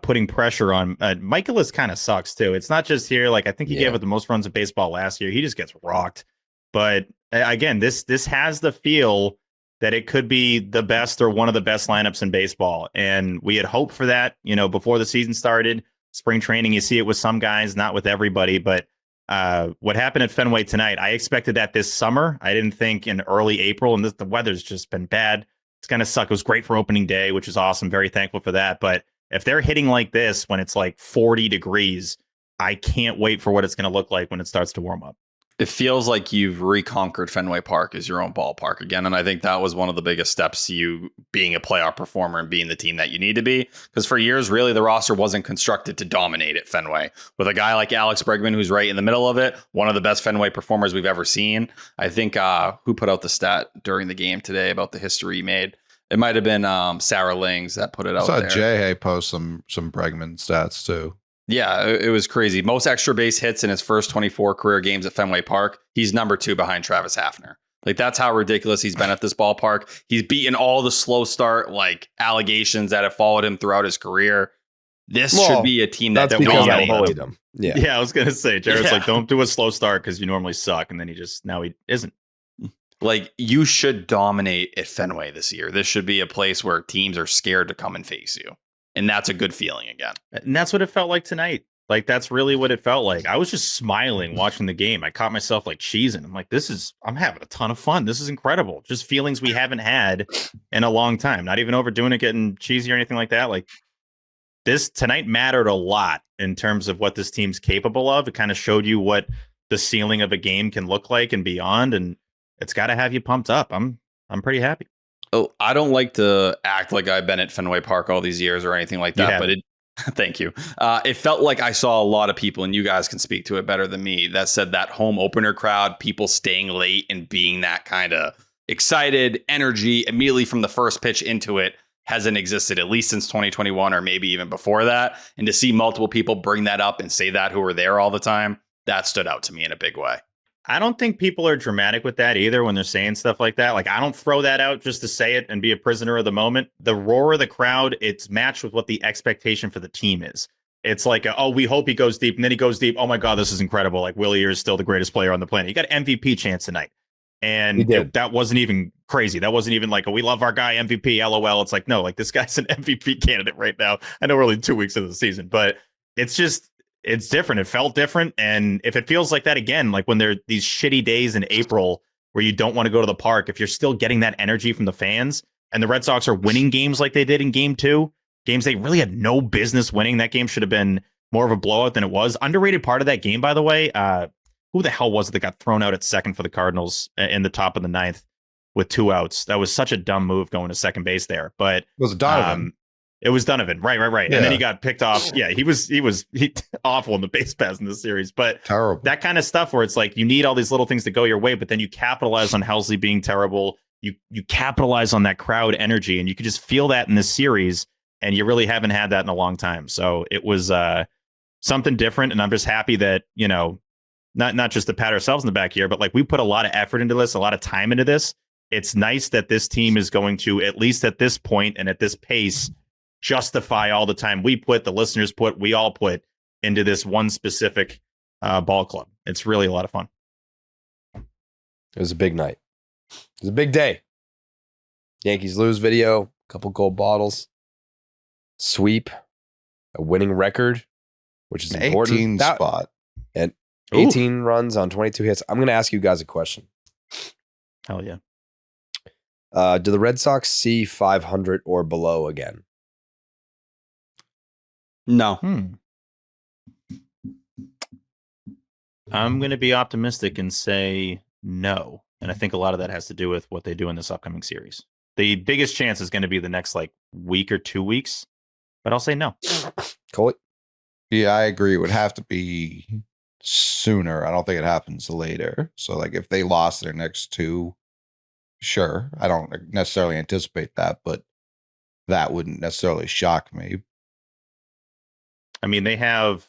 putting pressure on. Michaelis kind of sucks too. It's not just here. Like, I think he gave up the most runs of baseball last year. He just gets rocked. But again, this has the feel that it could be the best or one of the best lineups in baseball. And we had hoped for that, before the season started. Spring training, you see it with some guys, not with everybody. But what happened at Fenway tonight, I expected that this summer. I didn't think in early April, and the weather's just been bad. It's going to suck. It was great for opening day, which is awesome. Very thankful for that. But if they're hitting like this when it's like 40 degrees, I can't wait for what it's going to look like when it starts to warm up. It feels like you've reconquered Fenway Park as your own ballpark again. And I think that was one of the biggest steps to you being a playoff performer and being the team that you need to be. Because for years, really, the roster wasn't constructed to dominate at Fenway. With a guy like Alex Bregman, who's right in the middle of it, one of the best Fenway performers we've ever seen. I think who put out the stat during the game today about the history he made? It might have been Sarah Lings that put it out there. I saw Jay post some Bregman stats too. Yeah, it was crazy. Most extra base hits in his first 24 career games at Fenway Park. He's number 2 behind Travis Hafner. Like, that's how ridiculous he's been at this ballpark. He's beaten all the slow start, like, allegations that have followed him throughout his career. This should be a team that bullied him. Yeah, I was going to say, Jared's like, don't do a slow start because you normally suck. And then he isn't. Like, you should dominate at Fenway this year. This should be a place where teams are scared to come and face you. And that's a good feeling again. And that's what it felt like tonight. Like, that's really what it felt like. I was just smiling watching the game. I caught myself like cheesing. I'm like, I'm having a ton of fun. This is incredible. Just feelings we haven't had in a long time. Not even overdoing it, getting cheesy or anything like that. Like, this tonight mattered a lot in terms of what this team's capable of. It kind of showed you what the ceiling of a game can look like and beyond. And it's got to have you pumped up. I'm pretty happy. Oh, I don't like to act like I've been at Fenway Park all these years or anything like that, but thank you. It felt like I saw a lot of people, and you guys can speak to it better than me, that said that home opener crowd, people staying late and being that kind of excited energy immediately from the first pitch into it hasn't existed at least since 2021 or maybe even before that. And to see multiple people bring that up and say that who were there all the time, that stood out to me in a big way. I don't think people are dramatic with that either when they're saying stuff like that. Like, I don't throw that out just to say it and be a prisoner of the moment. The roar of the crowd, it's matched with what the expectation for the team is. It's like, we hope he goes deep. And then he goes deep. Oh, my God, this is incredible. Like, Wilyer is still the greatest player on the planet. He got MVP chance tonight. And that wasn't even crazy. That wasn't even like, we love our guy, MVP, LOL. It's like, no, like, this guy's an MVP candidate right now. I know we're only 2 weeks into the season, but it's just... it's different. It felt different. And if it feels like that again, like when there are these shitty days in April where you don't want to go to the park, if you're still getting that energy from the fans and the Red Sox are winning games like they did in game 2, games they really had no business winning. That game should have been more of a blowout than it was. Underrated part of that game, by the way, who the hell was it that got thrown out at second for the Cardinals in the top of the 9th with 2 outs? That was such a dumb move going to second base there. But it was Donovan. It was Donovan. Right. Yeah. And then he got picked off. Yeah, he was awful in the base pass in this series. But terrible. That kind of stuff where it's like you need all these little things to go your way, but then you capitalize on Helsley being terrible. You capitalize on that crowd energy, and you could just feel that in this series, and you really haven't had that in a long time. So it was something different, and I'm just happy that, not just to pat ourselves in the back here, but like we put a lot of effort into this, a lot of time into this. It's nice that this team is going to, at least at this point and at this pace, justify all the time we put, the listeners put, we all put into this one specific ball club. It's really a lot of fun. It was a big night. It was a big day. Yankees lose video, a couple gold bottles, sweep, a winning record, which is an important. 18 spot. And 18 runs on 22 hits. I'm going to ask you guys a question. Hell yeah. Do the Red Sox see 500 or below again? No. I'm going to be optimistic and say no. And I think a lot of that has to do with what they do in this upcoming series. The biggest chance is going to be the next week or 2 weeks, but I'll say no. Cool. Yeah, I agree. It would have to be sooner. I don't think it happens later. So if they lost their next 2, sure. I don't necessarily anticipate that, but that wouldn't necessarily shock me. I mean, they have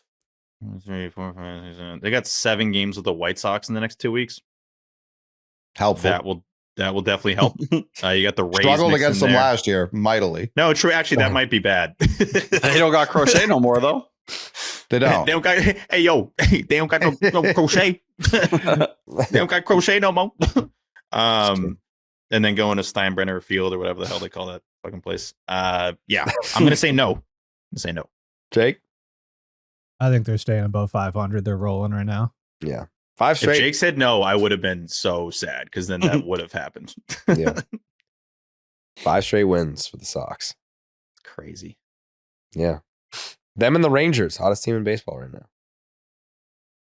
3, 4, 5, 6, 7. They got 7 games with the White Sox in the next 2 weeks. Helpful. That will definitely help. You got the Rays Struggled against them there. last year mightily. No, true. Actually, that might be bad. They don't got Crochet no more though. They don't. They don't got. Hey yo, they don't got no Crochet. They don't got Crochet no more. And then going to Steinbrenner Field or whatever the hell they call that fucking place. Yeah, I'm gonna say no. No. Jake? I think they're staying above 500. They're rolling right now. Yeah. 5 straight. If Jake said no, I would have been so sad because then that would have happened. Yeah. 5 straight wins for the Sox. Crazy. Yeah. Them and the Rangers, hottest team in baseball right now.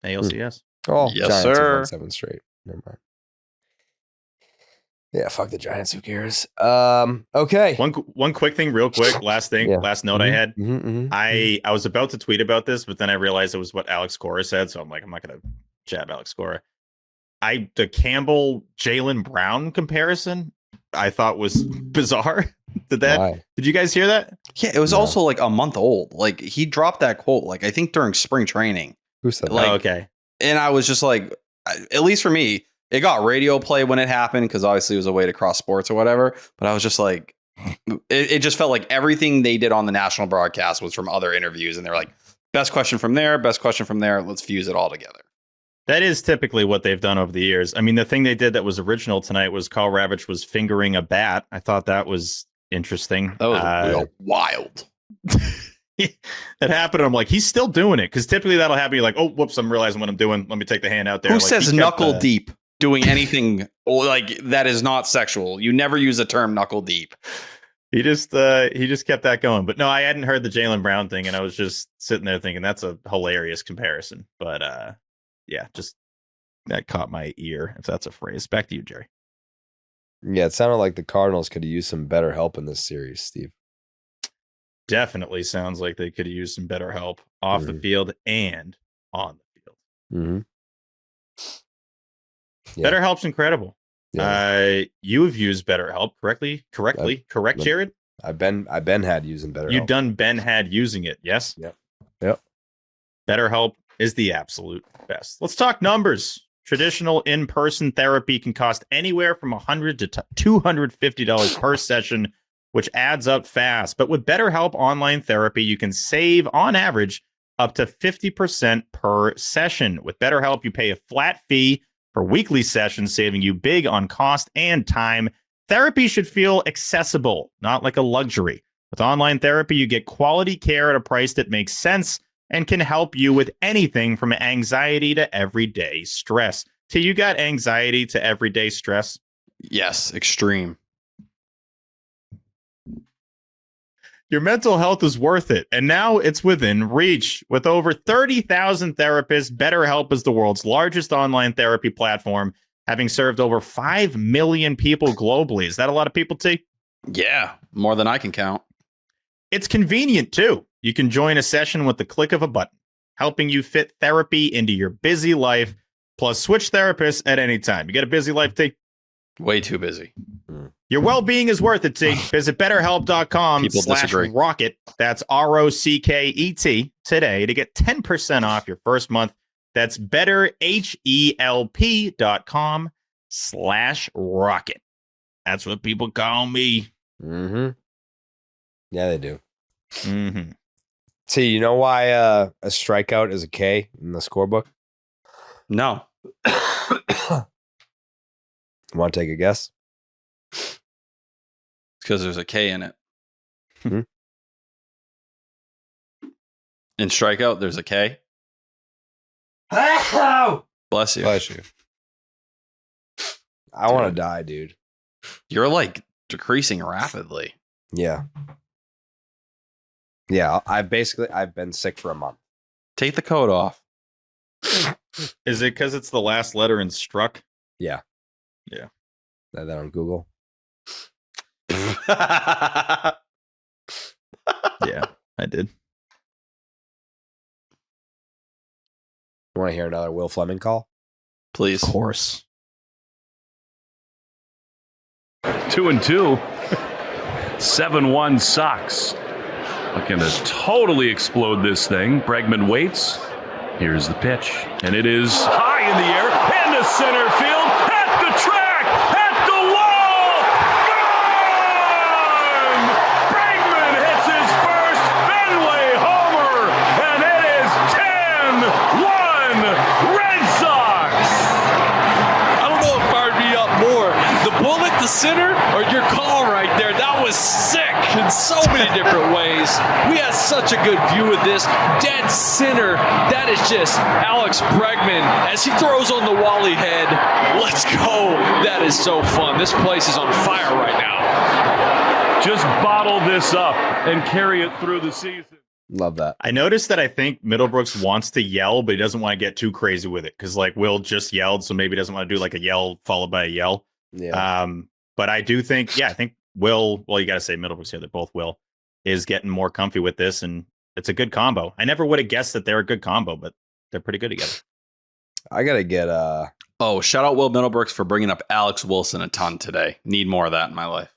ALCS. Oh, Yes, Giants sir. have won 7 straight. Never mind. Yeah, fuck the Giants. Who cares? Okay. One quick thing, real quick. Last thing, Yeah. last note I had. Mm-hmm. I was about to tweet about this, but then I realized it was what Alex Cora said, so I'm like, I'm not gonna jab Alex Cora. The Campbell Jaylen Brown comparison I thought was bizarre. Did you guys hear that? Yeah, it was No. also a month old. He dropped that quote I think during spring training. Who said that? Oh, okay. And I was just at least for me, it got radio play when it happened because obviously it was a way to cross sports or whatever. But I was just it just felt like everything they did on the national broadcast was from other interviews. And they're like, best question from there, best question from there. Let's fuse it all together. That is typically what they've done over the years. I mean, the thing they did that was original tonight was Carl Ravitch was fingering a bat. I thought that was interesting. That was real wild. That happened. I'm like, he's still doing it because typically that'll happen. You're like, oh, whoops, I'm realizing what I'm doing. Let me take the hand out there. Who says knuckle deep doing anything that is not sexual? You never use the term knuckle deep. He just kept that going. But no, I hadn't heard the Jaylen Brown thing, and I was just sitting there thinking that's a hilarious comparison. But yeah, just that caught my ear, if that's a phrase. Back to you, Jerry. Yeah, it sounded like the Cardinals could have used some better help in this series, Steve. Definitely sounds like they could have used some better help off the field and on the field. Mm-hmm. Yeah. Better help's incredible. Yeah. You have used BetterHelp correctly, correct, Jared? I've been had using BetterHelp. You've done Ben had using it, yes? Yep. BetterHelp is the absolute best. Let's talk numbers. Traditional in-person therapy can cost anywhere from $100 to $250 per session, which adds up fast. But with BetterHelp Online Therapy, you can save, on average, up to 50% per session. With BetterHelp, you pay a flat fee for weekly sessions, saving you big on cost and time. Therapy should feel accessible, not like a luxury. With online therapy, you get quality care at a price that makes sense and can help you with anything from anxiety to everyday stress. T, you got anxiety to everyday stress? Yes, extreme. Your mental health is worth it, and now it's within reach. With over 30,000 therapists, BetterHelp is the world's largest online therapy platform, having served over 5 million people globally. Is that a lot of people, T? Yeah, more than I can count. It's convenient, too. You can join a session with the click of a button, helping you fit therapy into your busy life, plus switch therapists at any time. You got a busy life, T? Way too busy. Your well-being is worth it, T. Visit BetterHelp.com/rocket. That's ROCKET today to get 10% off your first month. That's BetterHelp.com/rocket. That's what people call me. Mm-hmm. Yeah, they do. Mm-hmm. See, you know why a strikeout is a K in the scorebook? No. Want to take a guess? Because there's a K in it. Hmm? In strikeout, there's a K. Bless you. Bless you. I want to die, dude. You're decreasing rapidly. Yeah. Yeah, I've been sick for a month. Take the coat off. Is it because it's the last letter in struck? Yeah. Yeah. That on Google. Yeah, I did. You want to hear another Will Fleming call? Please. Of course. 2-2. 7-1 Sox. Looking to totally explode this thing. Bregman waits. Here's the pitch. And it is high in the air. Into center field. At the track. At the wall. Gone! Bregman hits his first Fenway homer. And it is 10-1 Red Sox. I don't know if fired me up more. The bullet to center or your call right there. That was sick in so many different ways. We had such a good view of this. Dead center. That is just Alex Bregman as he throws on the Wally head. Let's go. That is so fun. This place is on fire right now. Just bottle this up and carry it through the season. Love that. I noticed that I think Middlebrooks wants to yell, but he doesn't want to get too crazy with it because like Will just yelled, so maybe he doesn't want to do like a yell followed by a yell. Yeah. But I do think, I think Will, well, you got to say Middlebrooks here, that both Will is getting more comfy with this, and it's a good combo. I never would have guessed that they're a good combo, but they're pretty good together. I got to get Oh, shout out Will Middlebrooks for bringing up Alex Wilson a ton today. Need more of that in my life.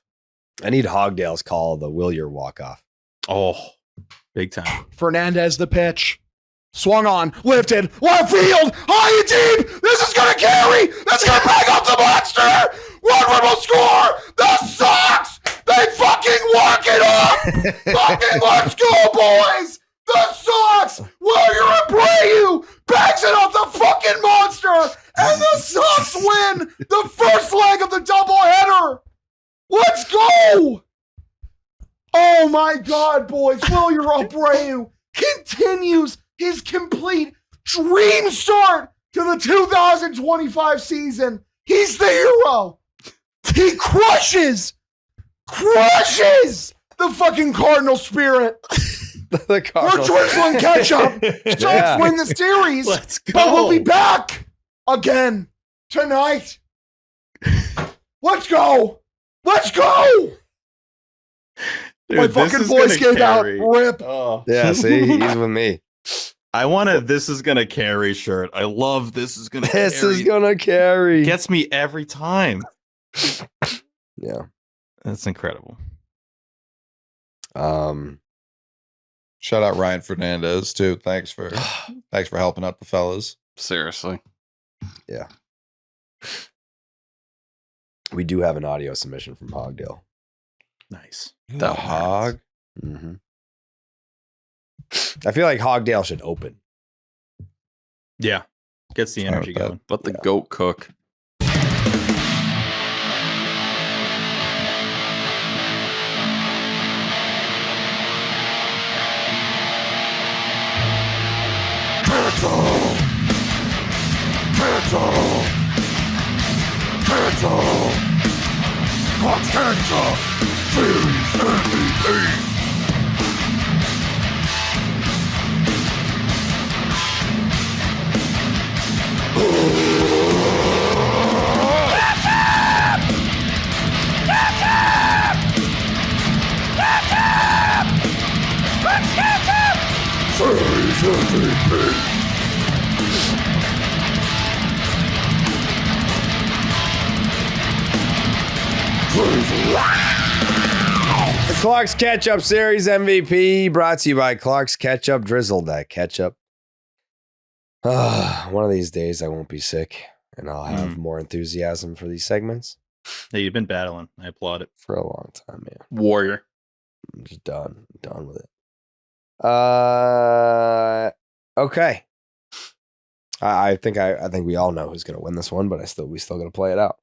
I need Hogdale's call the Wilyer walk-off. Oh, big time. Fernandez the pitch. Swung on, lifted, left field, high and deep. This is going to carry. That's going to bring up the monster. Woodward will score. The Sox, they fucking walk it up. Fucking let's go, boys. The Sox, Wilyer Abreu bangs it off the fucking monster. And the Sox win the first leg of the doubleheader. Let's go. Oh my God, boys. Wilyer Abreu continues his complete dream start to the 2025 season. He's the hero. He crushes the fucking Cardinal spirit. The Cardinals. We're drizzling ketchup. Sox win the series. Let's go. But we'll be back again tonight. Let's go. Let's go. Dude, My this fucking is voice gonna gave out. carry. Rip. Oh. Yeah, see, he's with me. I want a "This is gonna carry" shirt. I love "This is gonna This carry." is gonna carry. Gets me every time. Yeah. That's incredible. Shout out Ryan Fernandez too. Thanks for helping out the fellas. Seriously. Yeah. We do have an audio submission from Hogdale. Nice. The hog. Mm-hmm. I feel like Hogdale should open. Yeah. Gets the energy going. Let the goat cook. Series MVP. Series MVP. The Clark's Ketchup Series MVP brought to you by Clark's Ketchup. Drizzle that ketchup. One of these days I won't be sick and I'll have more enthusiasm for these segments. Hey, you've been battling. I applaud it. For a long time, man. Warrior. I'm just done. I'm done with it. Okay. I think we all know who's gonna win this one, but we still gotta play it out.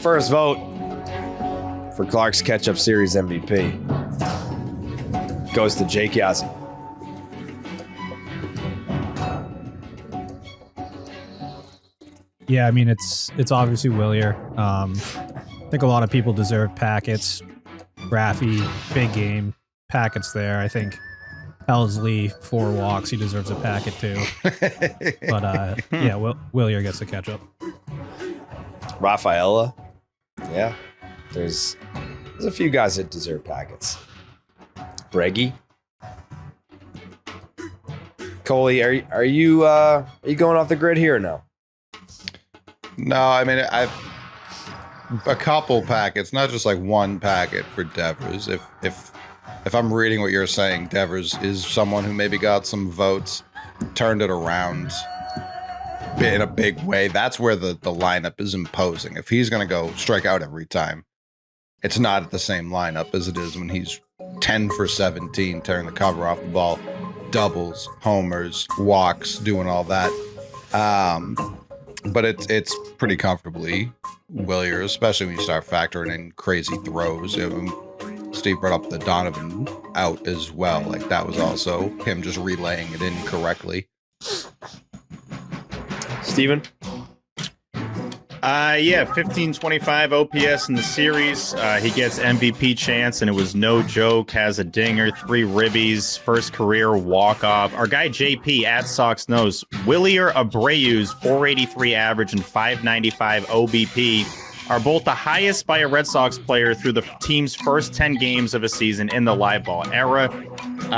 First vote for Clark's Ketchup Series MVP goes to Jake Yazzie. Yeah, I mean it's obviously Wilyer. think a lot of people deserve Packets. Raffy, big game. Packets there. I think Helsley, 4 walks. He deserves a packet too. But yeah, Wilyer gets the catch up. Rafaela. Yeah. There's a few guys that deserve packets. Breggy. Coley, are you going off the grid here or no? No, I mean I've a couple packets, not just like one packet for Devers. If I'm reading what you're saying, Devers is someone who maybe got some votes, turned it around in a big way. That's where the lineup is imposing. If he's going to go strike out every time, it's not the same lineup as it is when he's 10 for 17, tearing the cover off the ball, doubles, homers, walks, doing all that. But it's pretty comfortably Wilyer, especially when you start factoring in crazy throws. Steve brought up the Donovan out as well. Like that was also him just relaying it incorrectly. Steven? Yeah, 1525 OPS in the series. He gets MVP chance, and it was no joke. Has a dinger, 3 ribbies, first career walk-off. Our guy JP at Sox knows Wilyer Abreu's 483 average and 595 OBP are both the highest by a Red Sox player through the team's first 10 games of a season in the live ball era.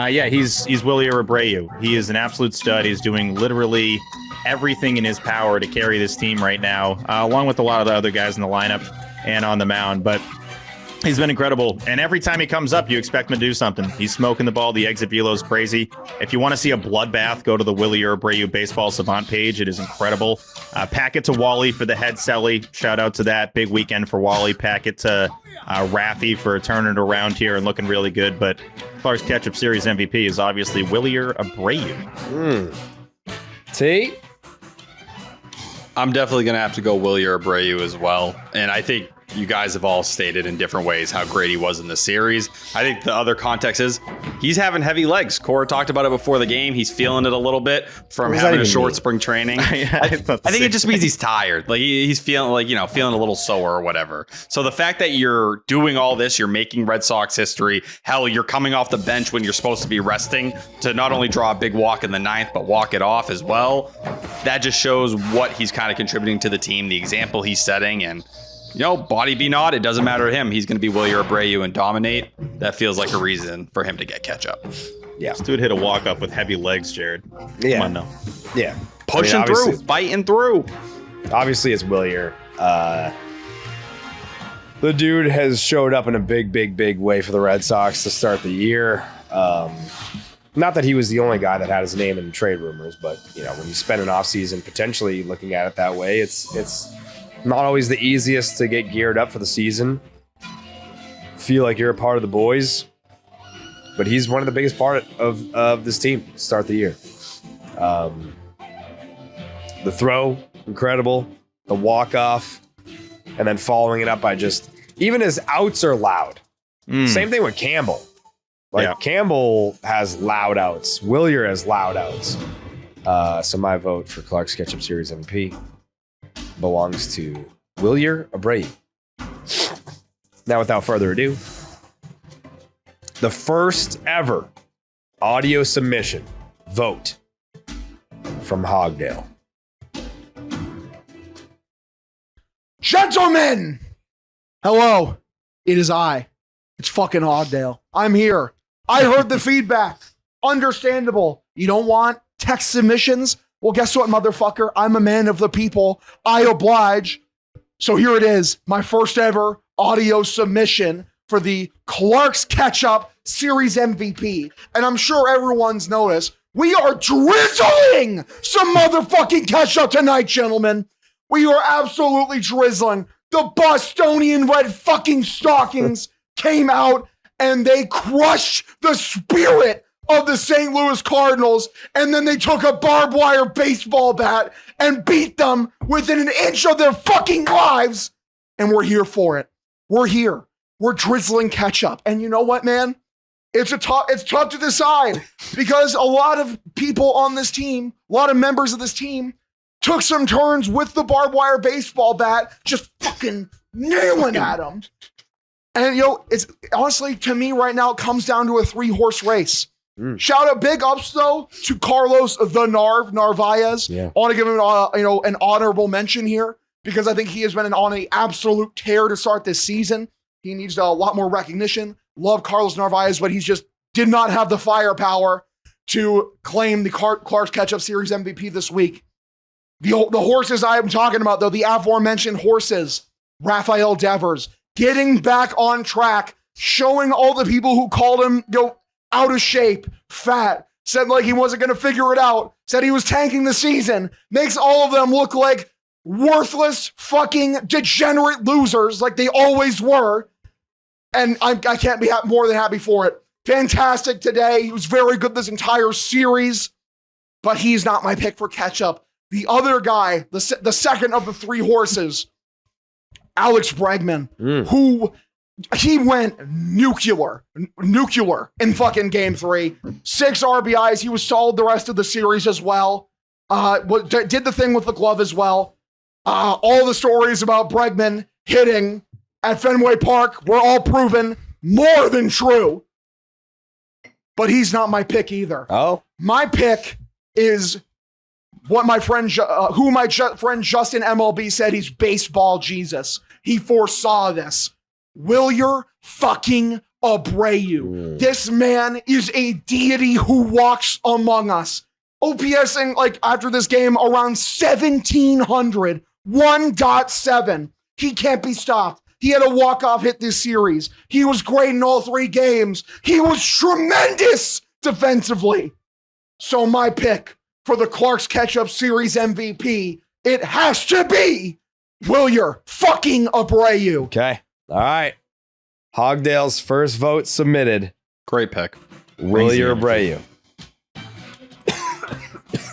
Yeah, he's Wilyer Abreu. He is an absolute stud. He's doing literally everything in his power to carry this team right now, along with a lot of the other guys in the lineup and on the mound. But he's been incredible. And every time he comes up, you expect him to do something. He's smoking the ball. The exit velo is crazy. If you want to see a bloodbath, go to the Wilyer Abreu Baseball Savant page. It is incredible. Packet to Wally for the head celly. Shout out to that. Big weekend for Wally. Packet to Raffy for turning it around here and looking really good. But Clark's Ketchup Series MVP is obviously Wilyer Abreu. T? I'm definitely going to have to go Wilyer Abreu as well. And I think you guys have all stated in different ways how great he was in the series. I think the other context is he's having heavy legs. Cora talked about it before the game. He's feeling it a little bit from having a short spring training. I think it just means he's tired. Like he's feeling like, feeling a little sore or whatever. So the fact that you're doing all this, you're making Red Sox history. Hell, you're coming off the bench when you're supposed to be resting to not only draw a big walk in the 9th, but walk it off as well. That just shows what he's kind of contributing to the team, the example he's setting, and body be not, it doesn't matter to him. He's going to be Wilyer Abreu and dominate. That feels like a reason for him to get catch up. Yeah. This dude hit a walk-up with heavy legs, Jared. Yeah. Come on now. Yeah. Pushing through, fighting through. Obviously, it's Wilyer. The dude has showed up in a big way for the Red Sox to start the year. Not that he was the only guy that had his name in trade rumors, but, when you spend an offseason potentially looking at it that way, it's not always the easiest to get geared up for the season. Feel like you're a part of the boys, but he's one of the biggest part of this team to start the year. The throw, incredible. The walk-off, and then following it up by even his outs are loud. Same thing with Campbell. Campbell has loud outs. Wilyer has loud outs. So my vote for Clark's Ketchup Series MVP belongs to Wilyer Abreu. Now, without further ado, the first ever audio submission vote from Hogdale. Gentlemen, hello. It is I. It's fucking Hogdale. I'm here. I heard the feedback. Understandable. You don't want text submissions? Well, guess what, motherfucker? I'm a man of the people. I oblige. So here it is, my first ever audio submission for the Clark's Ketchup Series MVP. And I'm sure everyone's noticed, we are drizzling some motherfucking ketchup tonight, gentlemen. We are absolutely drizzling. The Bostonian Red fucking Stockings came out and they crushed the spirit of the St. Louis Cardinals, and then they took a barbed wire baseball bat and beat them within an inch of their fucking lives, and we're here for it. We're here. We're drizzling ketchup. And you know what, man? It's tough to decide because a lot of people on this team, a lot of members of this team, took some turns with the barbed wire baseball bat, just fucking nailing at him. And, it's honestly, to me right now, it comes down to a 3-horse race. Shout out, big ups, though, to Carlos the Narvaez. Yeah. I want to give him, an honorable mention here because I think he has been on an absolute tear to start this season. He needs a lot more recognition. Love Carlos Narvaez, but he's just did not have the firepower to claim the Clark's Catch-Up Series MVP this week. The horses I'm talking about, though, the aforementioned horses, Rafael Devers, getting back on track, showing all the people who called him, out of shape, fat, said like he wasn't going to figure it out, said he was tanking the season, makes all of them look like worthless, fucking degenerate losers like they always were. And I can't be more than happy for it. Fantastic today. He was very good this entire series, but he's not my pick for catch-up. The other guy, the second of the 3 horses, Alex Bregman, who he went nuclear in fucking game 3. 6 RBIs. He was solid the rest of the series as well. Did the thing with the glove as well. All the stories about Bregman hitting at Fenway Park were all proven more than true. But he's not my pick either. Oh, my pick is what my friend, friend Justin MLB said. He's baseball Jesus. He foresaw this. Wilyer fucking Abreu. This man is a deity who walks among us. OPSing like after this game around 1,700, 1.7. He can't be stopped. He had a walk-off hit this series. He was great in all 3 games. He was tremendous defensively. So my pick for the Clark's Catch-Up Series MVP, it has to be Wilyer fucking Abreu. okay. All right. Hogdale's first vote submitted. Great pick. Wilyer Abreu.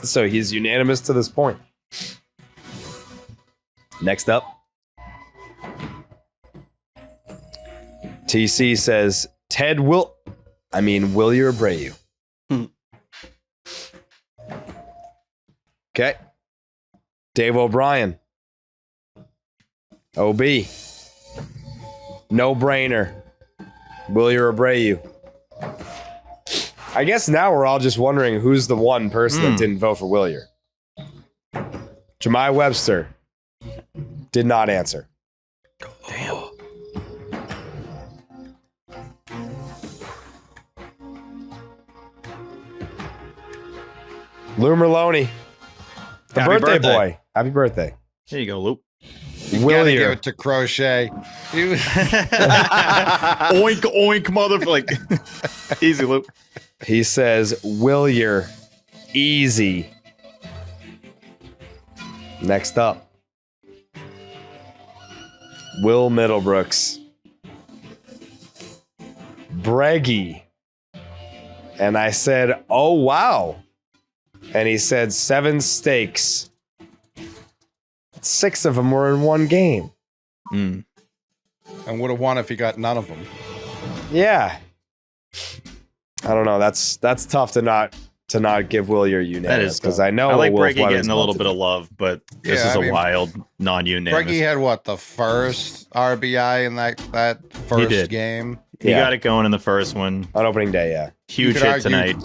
So he's unanimous to this point. Next up. TC says Wilyer Abreu. Okay. Dave O'Brien. OB. No brainer. Wilyer Abreu. I guess now we're all just wondering who's the one person that didn't vote for Wilyer. Jemai Webster did not answer. Damn. Lou Merlone. The Happy birthday birthday. boy. Happy birthday. There you go, Loop. You gotta give it to Crochet. Oink, oink, motherfucker. Like, easy, Loop. He says, Wilyer, easy. Next up. Will Middlebrooks. Breggy. And I said, oh, wow. And he said 7 steaks. 6 of them were in one game. And would have won if he got none of them. Yeah. I don't know. That's tough to not give Wilyer unanimous. That is because I know I like Wolf Breggy Weather's getting a little bit of love, but this is a wild non-unanimous. Breggy had the first RBI in that first game. He got it going in the first one. On opening day, yeah. Huge hit tonight.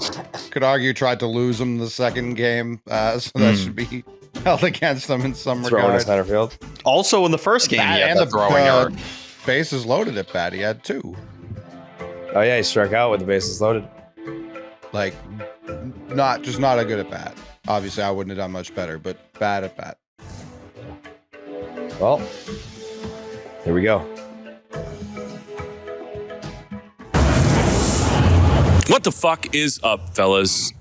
Could argue tried to lose him the second game, so that should be held against them in some Throwing regard. to center field. Also in the first game, he had and the throwing error. Bases loaded at bat. He had 2. Oh yeah, he struck out with the bases loaded. Like, not a good at bat. Obviously, I wouldn't have done much better, but bad at bat. Well, here we go. What the fuck is up, fellas?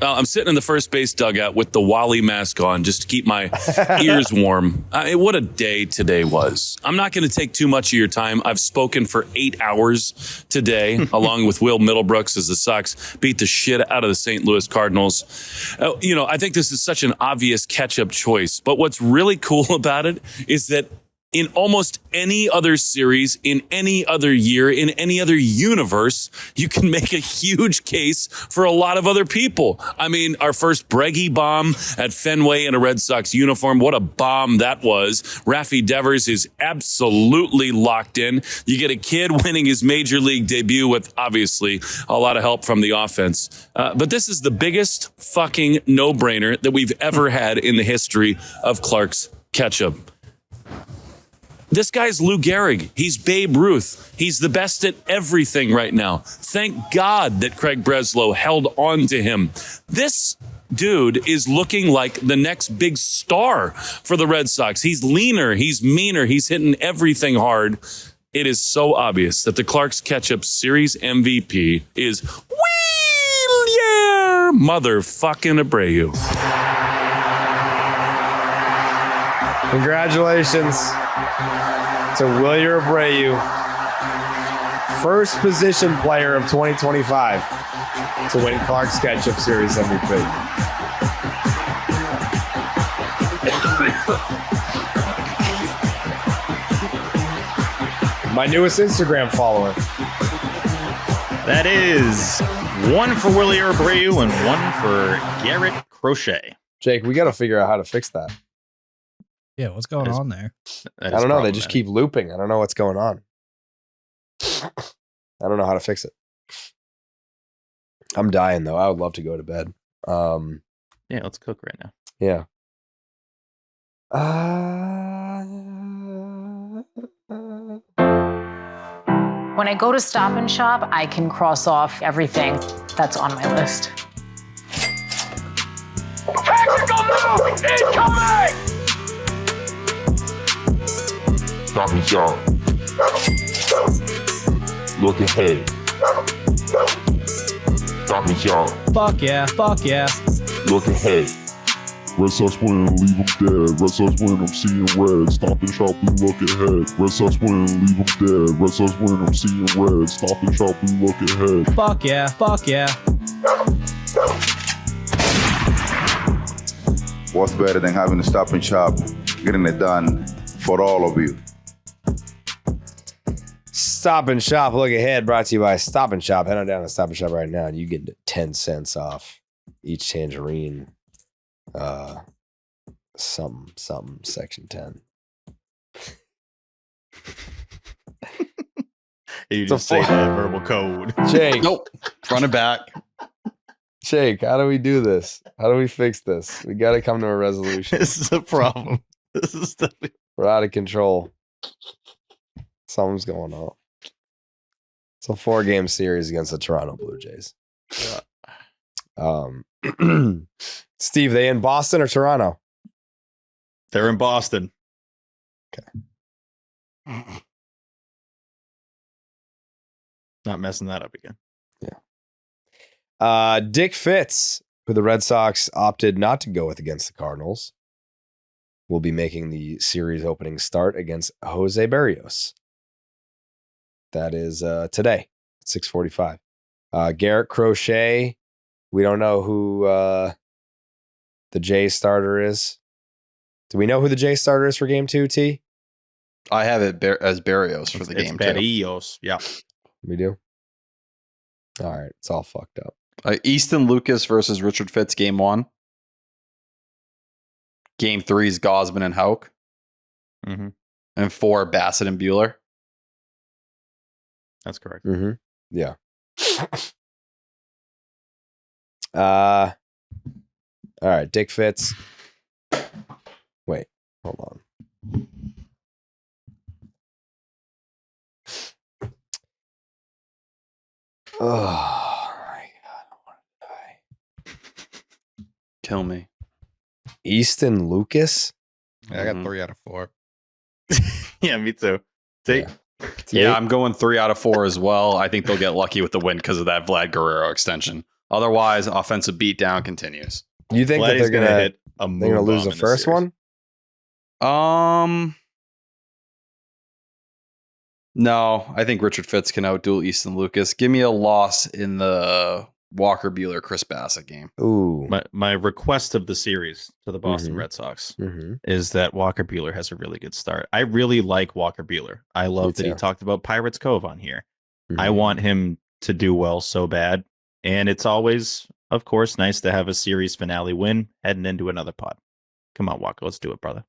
I'm sitting in the first base dugout with the Wally mask on just to keep my ears warm. What a day today was. I'm not going to take too much of your time. I've spoken for 8 hours today, along with Will Middlebrooks as the Sox beat the shit out of the St. Louis Cardinals. I think this is such an obvious catch-up choice. But what's really cool about it is that In almost any other series, in any other year, in any other universe, you can make a huge case for a lot of other people. I mean, our first Breggy bomb at Fenway in a Red Sox uniform, what a bomb that was. Raffy Devers is absolutely locked in. You get a kid winning his major league debut with, obviously, a lot of help from the offense. But this is the biggest fucking no-brainer that we've ever had in the history of Clark's Ketchup. This guy's Lou Gehrig. He's Babe Ruth. He's the best at everything right now. Thank God that Craig Breslow held on to him. This dude is looking like the next big star for the Red Sox. He's leaner. He's meaner. He's hitting everything hard. It is so obvious that the Clark's Ketchup Series MVP is Wilyer motherfucking Abreu. Congratulations to Wilyer Abreu, first position player of 2025 to win Clark's Ketchup Series MVP. My newest Instagram follower. That is one for Wilyer Abreu and one for Garrett Crochet. Jake, we got to figure out how to fix that. Yeah, what's going on there? I don't know. They just keep looping. I don't know what's going on. I don't know how to fix it. I'm dying, though. I would love to go to bed. Yeah, let's cook right now. Yeah. When I go to Stop and Shop, I can cross off everything that's on my list. Tactical move! Incoming! Stop and Shop. Look ahead. Stop and Shop. Fuck yeah, fuck yeah. Look ahead. Red Sox win, leave them dead. Red Sox win, I'm seeing red. Stop and Shop, we look ahead. Red Sox win, leave them dead. Red Sox win, I'm seeing red. Stop and Shop, we look ahead. Fuck yeah, fuck yeah. What's better than having to Stop and Shop, getting it done for all of you? Stop and Shop, look ahead, brought to you by Stop and Shop. Head on down to Stop and Shop right now and you get 10 cents off each tangerine. Something, section 10. You just say that verbal code. Jake. Nope. Run it back. Jake, how do we do this? How do we fix this? We got to come to a resolution. This is a problem. This is We're out of control. Something's going on. It's a 4-game series against the Toronto Blue Jays. Steve, they in Boston or Toronto? They're in Boston. Okay. Not messing that up again. Yeah. Dick Fitz, who the Red Sox opted not to go with against the Cardinals, will be making the series opening start against Jose Berrios. That is today at 6:45. Garrett Crochet, we don't know who the Jays starter is. Do we know who the Jays starter is for game 2, T? I have it as Berrios for the game. Berrios, yeah. We do? All right, it's all fucked up. Easton Lucas versus Richard Fitz, game 1. Game 3 is Gosman and Houck. Mm-hmm. And 4, Bassett and Buehler. That's correct. Mm-hmm. Yeah. All right, Dick Fitz. Wait, hold on. Oh my God, I want to die. Kill me. Easton Lucas? Yeah, I got 3 out of 4. Yeah, me too. See? Yeah, I'm going 3 out of 4 as well. I think they'll get lucky with the win because of that Vlad Guerrero extension. Otherwise, offensive beatdown continues. You think that they're gonna lose the first one? No, I think Richard Fitz can outduel Easton Lucas. Give me a loss in the Walker Buehler, Chris Bassett game. Ooh. My request of the series to the Boston Red Sox is that Walker Buehler has a really good start. I really like Walker Buehler. I love that he talked about Pirates Cove on here. I want him to do well so bad. And it's always, of course, nice to have a series finale win heading into another pod. Come on, Walker. Let's do it, brother.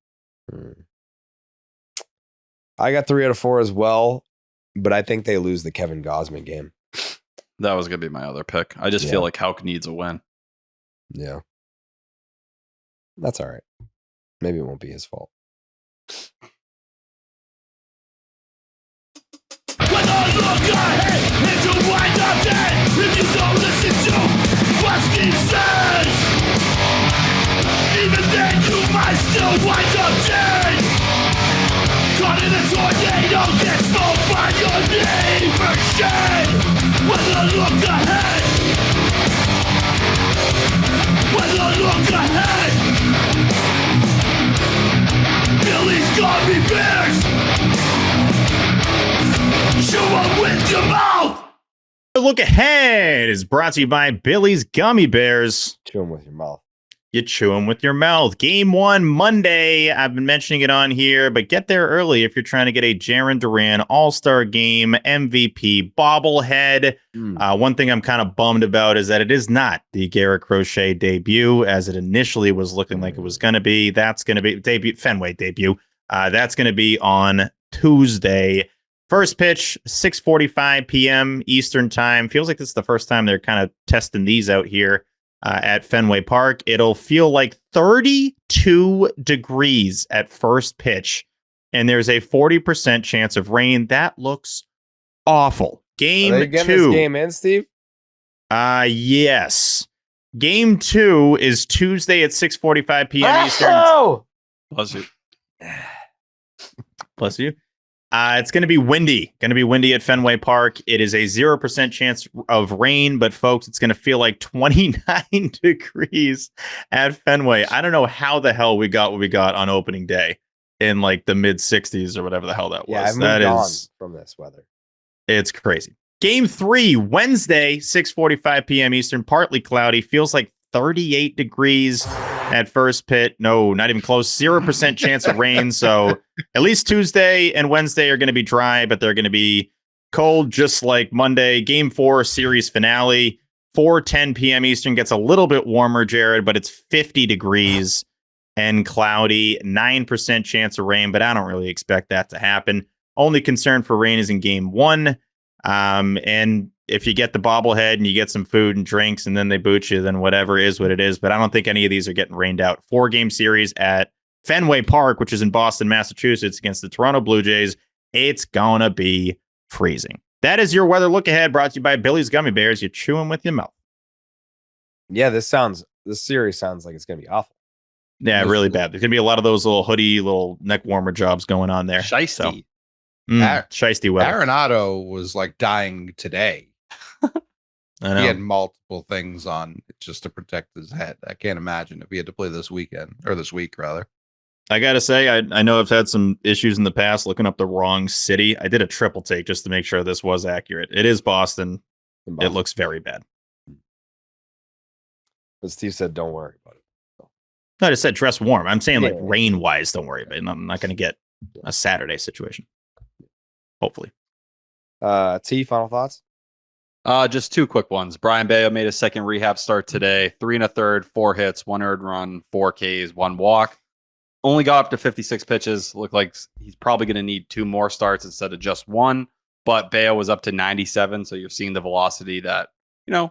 I got 3 out of 4 as well, but I think they lose the Kevin Gausman game. That was going to be my other pick. I just feel like Houck needs a win. Yeah. That's all right. Maybe it won't be his fault. When I look ahead, it's a wind up dead. If you don't listen to what Steve says, even then you might still wind up dead. Caught in a tornado, get smoked by your neighbor's shed. When I look ahead, when I look ahead, Billy's gummy bears. Chew 'em with your mouth. Look ahead is brought to you by Billy's Gummy Bears. Chew 'em with your mouth. You chew them with your mouth. Game 1 Monday. I've been mentioning it on here, but get there early if you're trying to get a Jarren Duran All-Star Game MVP bobblehead. One thing I'm kind of bummed about is that it is not the Garrett Crochet debut as it initially was looking like it was going to be. That's going to be Fenway debut. That's going to be on Tuesday. First pitch, 6:45 p.m. Eastern time. Feels like this is the first time they're kind of testing these out here. At Fenway Park. It'll feel like 32 degrees at first pitch, and there's a 40% chance of rain. That looks awful. Game 2. This game in, Steve? Yes. Game 2 is Tuesday at 6:45 p.m. Eastern. Bless you. Bless you. It's going to be windy. Going to be windy at Fenway Park. It is a 0% chance of rain, but folks, it's going to feel like 29 degrees at Fenway. I don't know how the hell we got what we got on opening day in like the mid 60s or whatever the hell that was. Yeah, I've moved on from this weather. It's crazy. Game 3, Wednesday, 6:45 p.m. Eastern, partly cloudy. Feels like 38 degrees at first pitch. No, not even close. 0% chance of rain. So at least Tuesday and Wednesday are going to be dry, but they're going to be cold, just like Monday. Game 4 series finale, 4:10 p.m. Eastern, gets a little bit warmer, Jared, but it's 50 degrees and cloudy. 9% chance of rain, but I don't really expect that to happen. Only concern for rain is in game 1. And if you get the bobblehead and you get some food and drinks and then they boot you, then whatever is what it is. But I don't think any of these are getting rained out. 4-game series at Fenway Park, which is in Boston, Massachusetts, against the Toronto Blue Jays. It's gonna be freezing. That is your weather look ahead, brought to you by Billy's Gummy Bears. You chew them with your mouth. Yeah, this series sounds like it's gonna be awful. Yeah, really bad. There's gonna be a lot of those little hoodie, little neck warmer jobs going on there. Shiesty. Shiesty weather. Arenado was like dying today. I know. He had multiple things on just to protect his head. I can't imagine if he had to play this weekend or this week rather. I gotta say, I know I've had some issues in the past looking up the wrong city. I did a triple take just to make sure this was accurate. It is Boston. It looks very bad. But Steve said, "Don't worry about it." No, I just said dress warm. I'm saying like rain wise, don't worry about it. I'm not going to get a Saturday situation. Hopefully. T, final thoughts? Just 2 quick ones. Brian Bayo made a second rehab start today. 3 1/3, 4 hits, 1 earned run, 4 Ks, 1 walk. Only got up to 56 pitches. Looked like he's probably going to need 2 more starts instead of just 1. But Bayo was up to 97, so you're seeing the velocity that,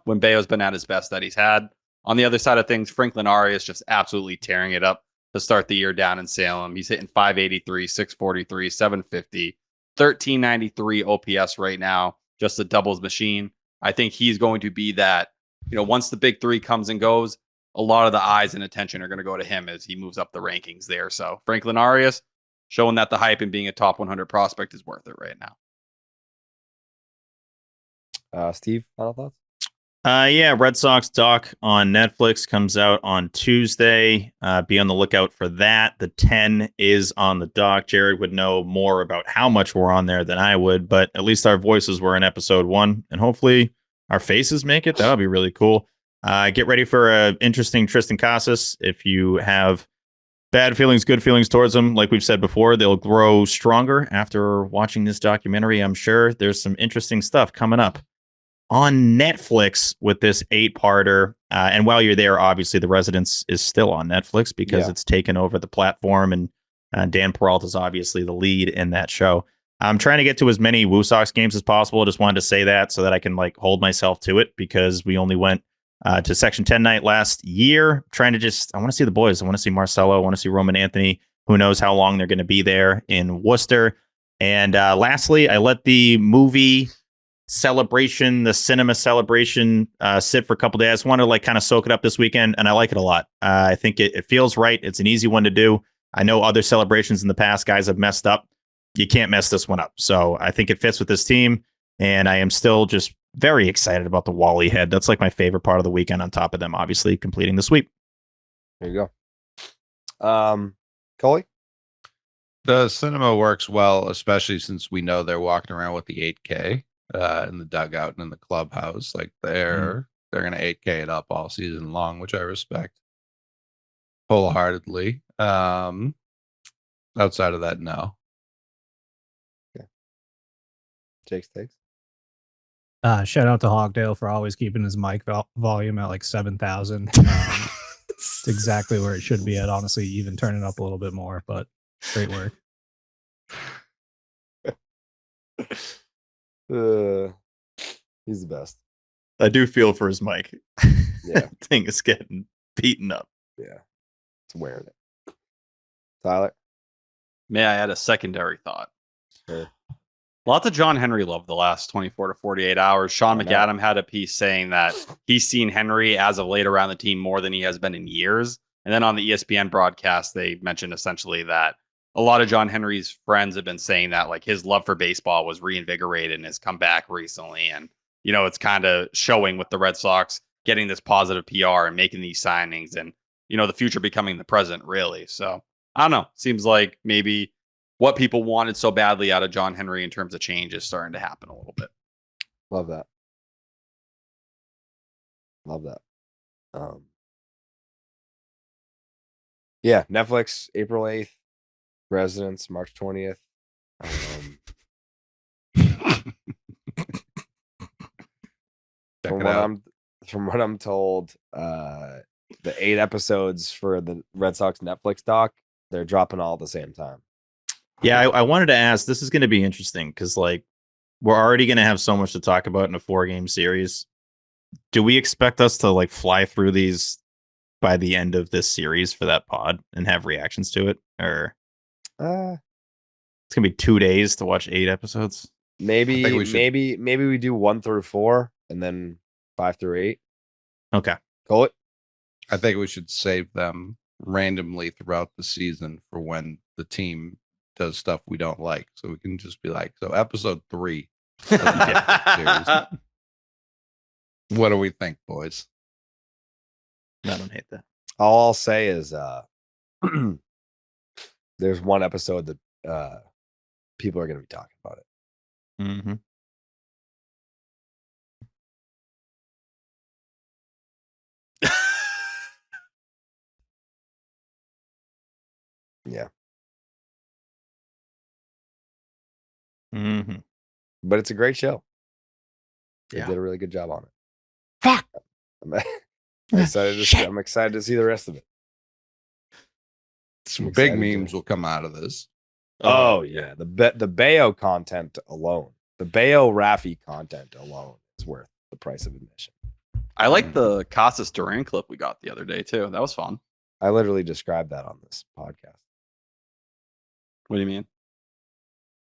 when Bayo's been at his best that he's had. On the other side of things, Franklin Arias just absolutely tearing it up to start the year down in Salem. He's hitting 583, 643, 750, 1393 OPS right now, just a doubles machine. I think he's going to be that, once the big 3 comes and goes, a lot of the eyes and attention are going to go to him as he moves up the rankings there. So Franklin Arias showing that the hype and being a top 100 prospect is worth it right now. Steve, final thoughts? Yeah, Red Sox doc on Netflix comes out on Tuesday. Be on the lookout for that. The 10 is on the doc. Jared would know more about how much we're on there than I would, but at least our voices were in episode 1, and hopefully our faces make it, that would be really cool. Get ready for a interesting Tristan Casas. If you have bad feelings, good feelings towards them, like we've said before, they'll grow stronger after watching this documentary. I'm sure there's some interesting stuff coming up on Netflix with this 8-parter. And while you're there, obviously The Residence is still on Netflix because it's taken over the platform, and Dan Perrault is obviously the lead in that show. I'm trying to get to as many Woo Sox games as possible. Just wanted to say that so that I can like hold myself to it, because we only went to Section 10 night last year. I want to see the boys. I want to see Marcelo. I want to see Roman Anthony. Who knows how long they're going to be there in Worcester. And lastly, I let the movie celebration, the cinema celebration, sit for a couple days. I just want to like kind of soak it up this weekend, and I like it a lot. I think it feels right. It's an easy one to do. I know other celebrations in the past, guys have messed up. You can't mess this one up. So I think it fits with this team, and I am still just very excited about the Wally head. That's like my favorite part of the weekend, on top of them obviously completing the sweep. There you go. Coley? The cinema works well, especially since we know they're walking around with the 8K in the dugout and in the clubhouse. Like they're going to 8K it up all season long, which I respect wholeheartedly. Outside of that, no. Okay. Jake's takes. Shout out to Hogdale for always keeping his mic volume at like 7,000. It's exactly where it should be at. Honestly, even turn it up a little bit more, but great work. He's the best. I do feel for his mic. Yeah. Thing is getting beaten up. Yeah. It's wearing it. Tyler? May I add a secondary thought? Sure. Lots of John Henry love the last 24 to 48 hours. Sean McAdam had a piece saying that he's seen Henry as of late around the team more than he has been in years. And then on the ESPN broadcast, they mentioned essentially that a lot of John Henry's friends have been saying that like his love for baseball was reinvigorated and has come back recently. And, you know, it's kind of showing with the Red Sox getting this positive PR and making these signings and, you know, the future becoming the present, really. So I don't know. Seems like maybe what people wanted so badly out of John Henry in terms of change is starting to happen a little bit. Love that. Love that. Yeah, Netflix, April 8th. Residence, March 20th. From what I'm told, the 8 episodes for the Red Sox Netflix doc, they're dropping all at the same time. Yeah, I wanted to ask, this is going to be interesting because like we're already going to have so much to talk about in a 4-game series. Do we expect us to like fly through these by the end of this series for that pod and have reactions to it? Or it's gonna be 2 days to watch 8 episodes. Maybe we do 1 through 4 and then 5 through 8. Okay. Call it. I think we should save them randomly throughout the season for when the team does stuff we don't like. So we can just be like, so episode 3. What do we think, boys? I don't hate that. All I'll say is there's one episode that people are going to be talking about it. Mm-hmm. Yeah. Mm-hmm. But it's a great show. Yeah. They did a really good job on it. Fuck. I'm excited to see the rest of it. Some big memes will come out of this. Oh yeah, the Bayo content alone, the Bayo Raffy content alone is worth the price of admission. I like the Casas Duran clip we got the other day too. That was fun. I literally described that on this podcast. What do you mean?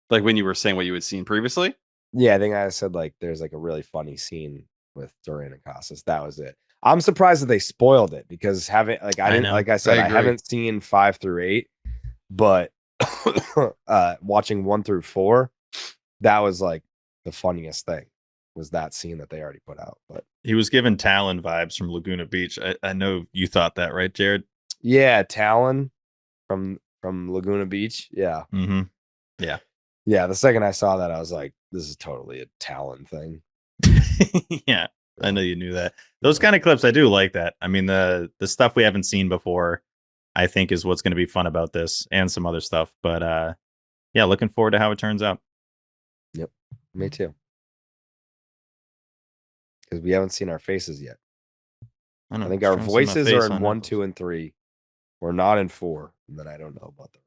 Like when you were saying what you had seen previously? Yeah, I think I said like there's like a really funny scene with Duran and Casas. That was it. I'm surprised that they spoiled it because I haven't seen 5 through 8, but watching 1 through 4, that was like the funniest thing was that scene that they already put out. But he was given Talon vibes from Laguna Beach. I know you thought that, right, Jared? Yeah, Talon from Laguna Beach. Yeah. Mm-hmm. Yeah. Yeah. The second I saw that, I was like, this is totally a Talon thing. Yeah, I know you knew that. Those kind of clips, I do like that. I mean, the stuff we haven't seen before, I think, is what's going to be fun about this, and some other stuff. But yeah, looking forward to how it turns out. Yep, me too. Because we haven't seen our faces yet. I think our voices are in 1, 2, and 3. We're not in 4. And then I don't know about them.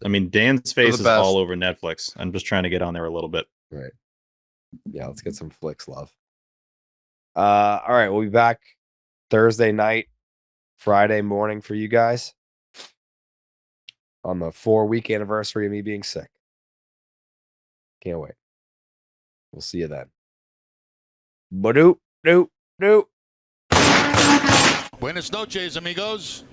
I mean, Dan's face is all over Netflix. I'm just trying to get on there a little bit. Right. Yeah, let's get some flicks, love. All right, we'll be back Thursday night, Friday morning for you guys on the 4-week anniversary of me being sick. Can't wait. We'll see you then. Ba-doop, doop, doop. Buenas noches, amigos.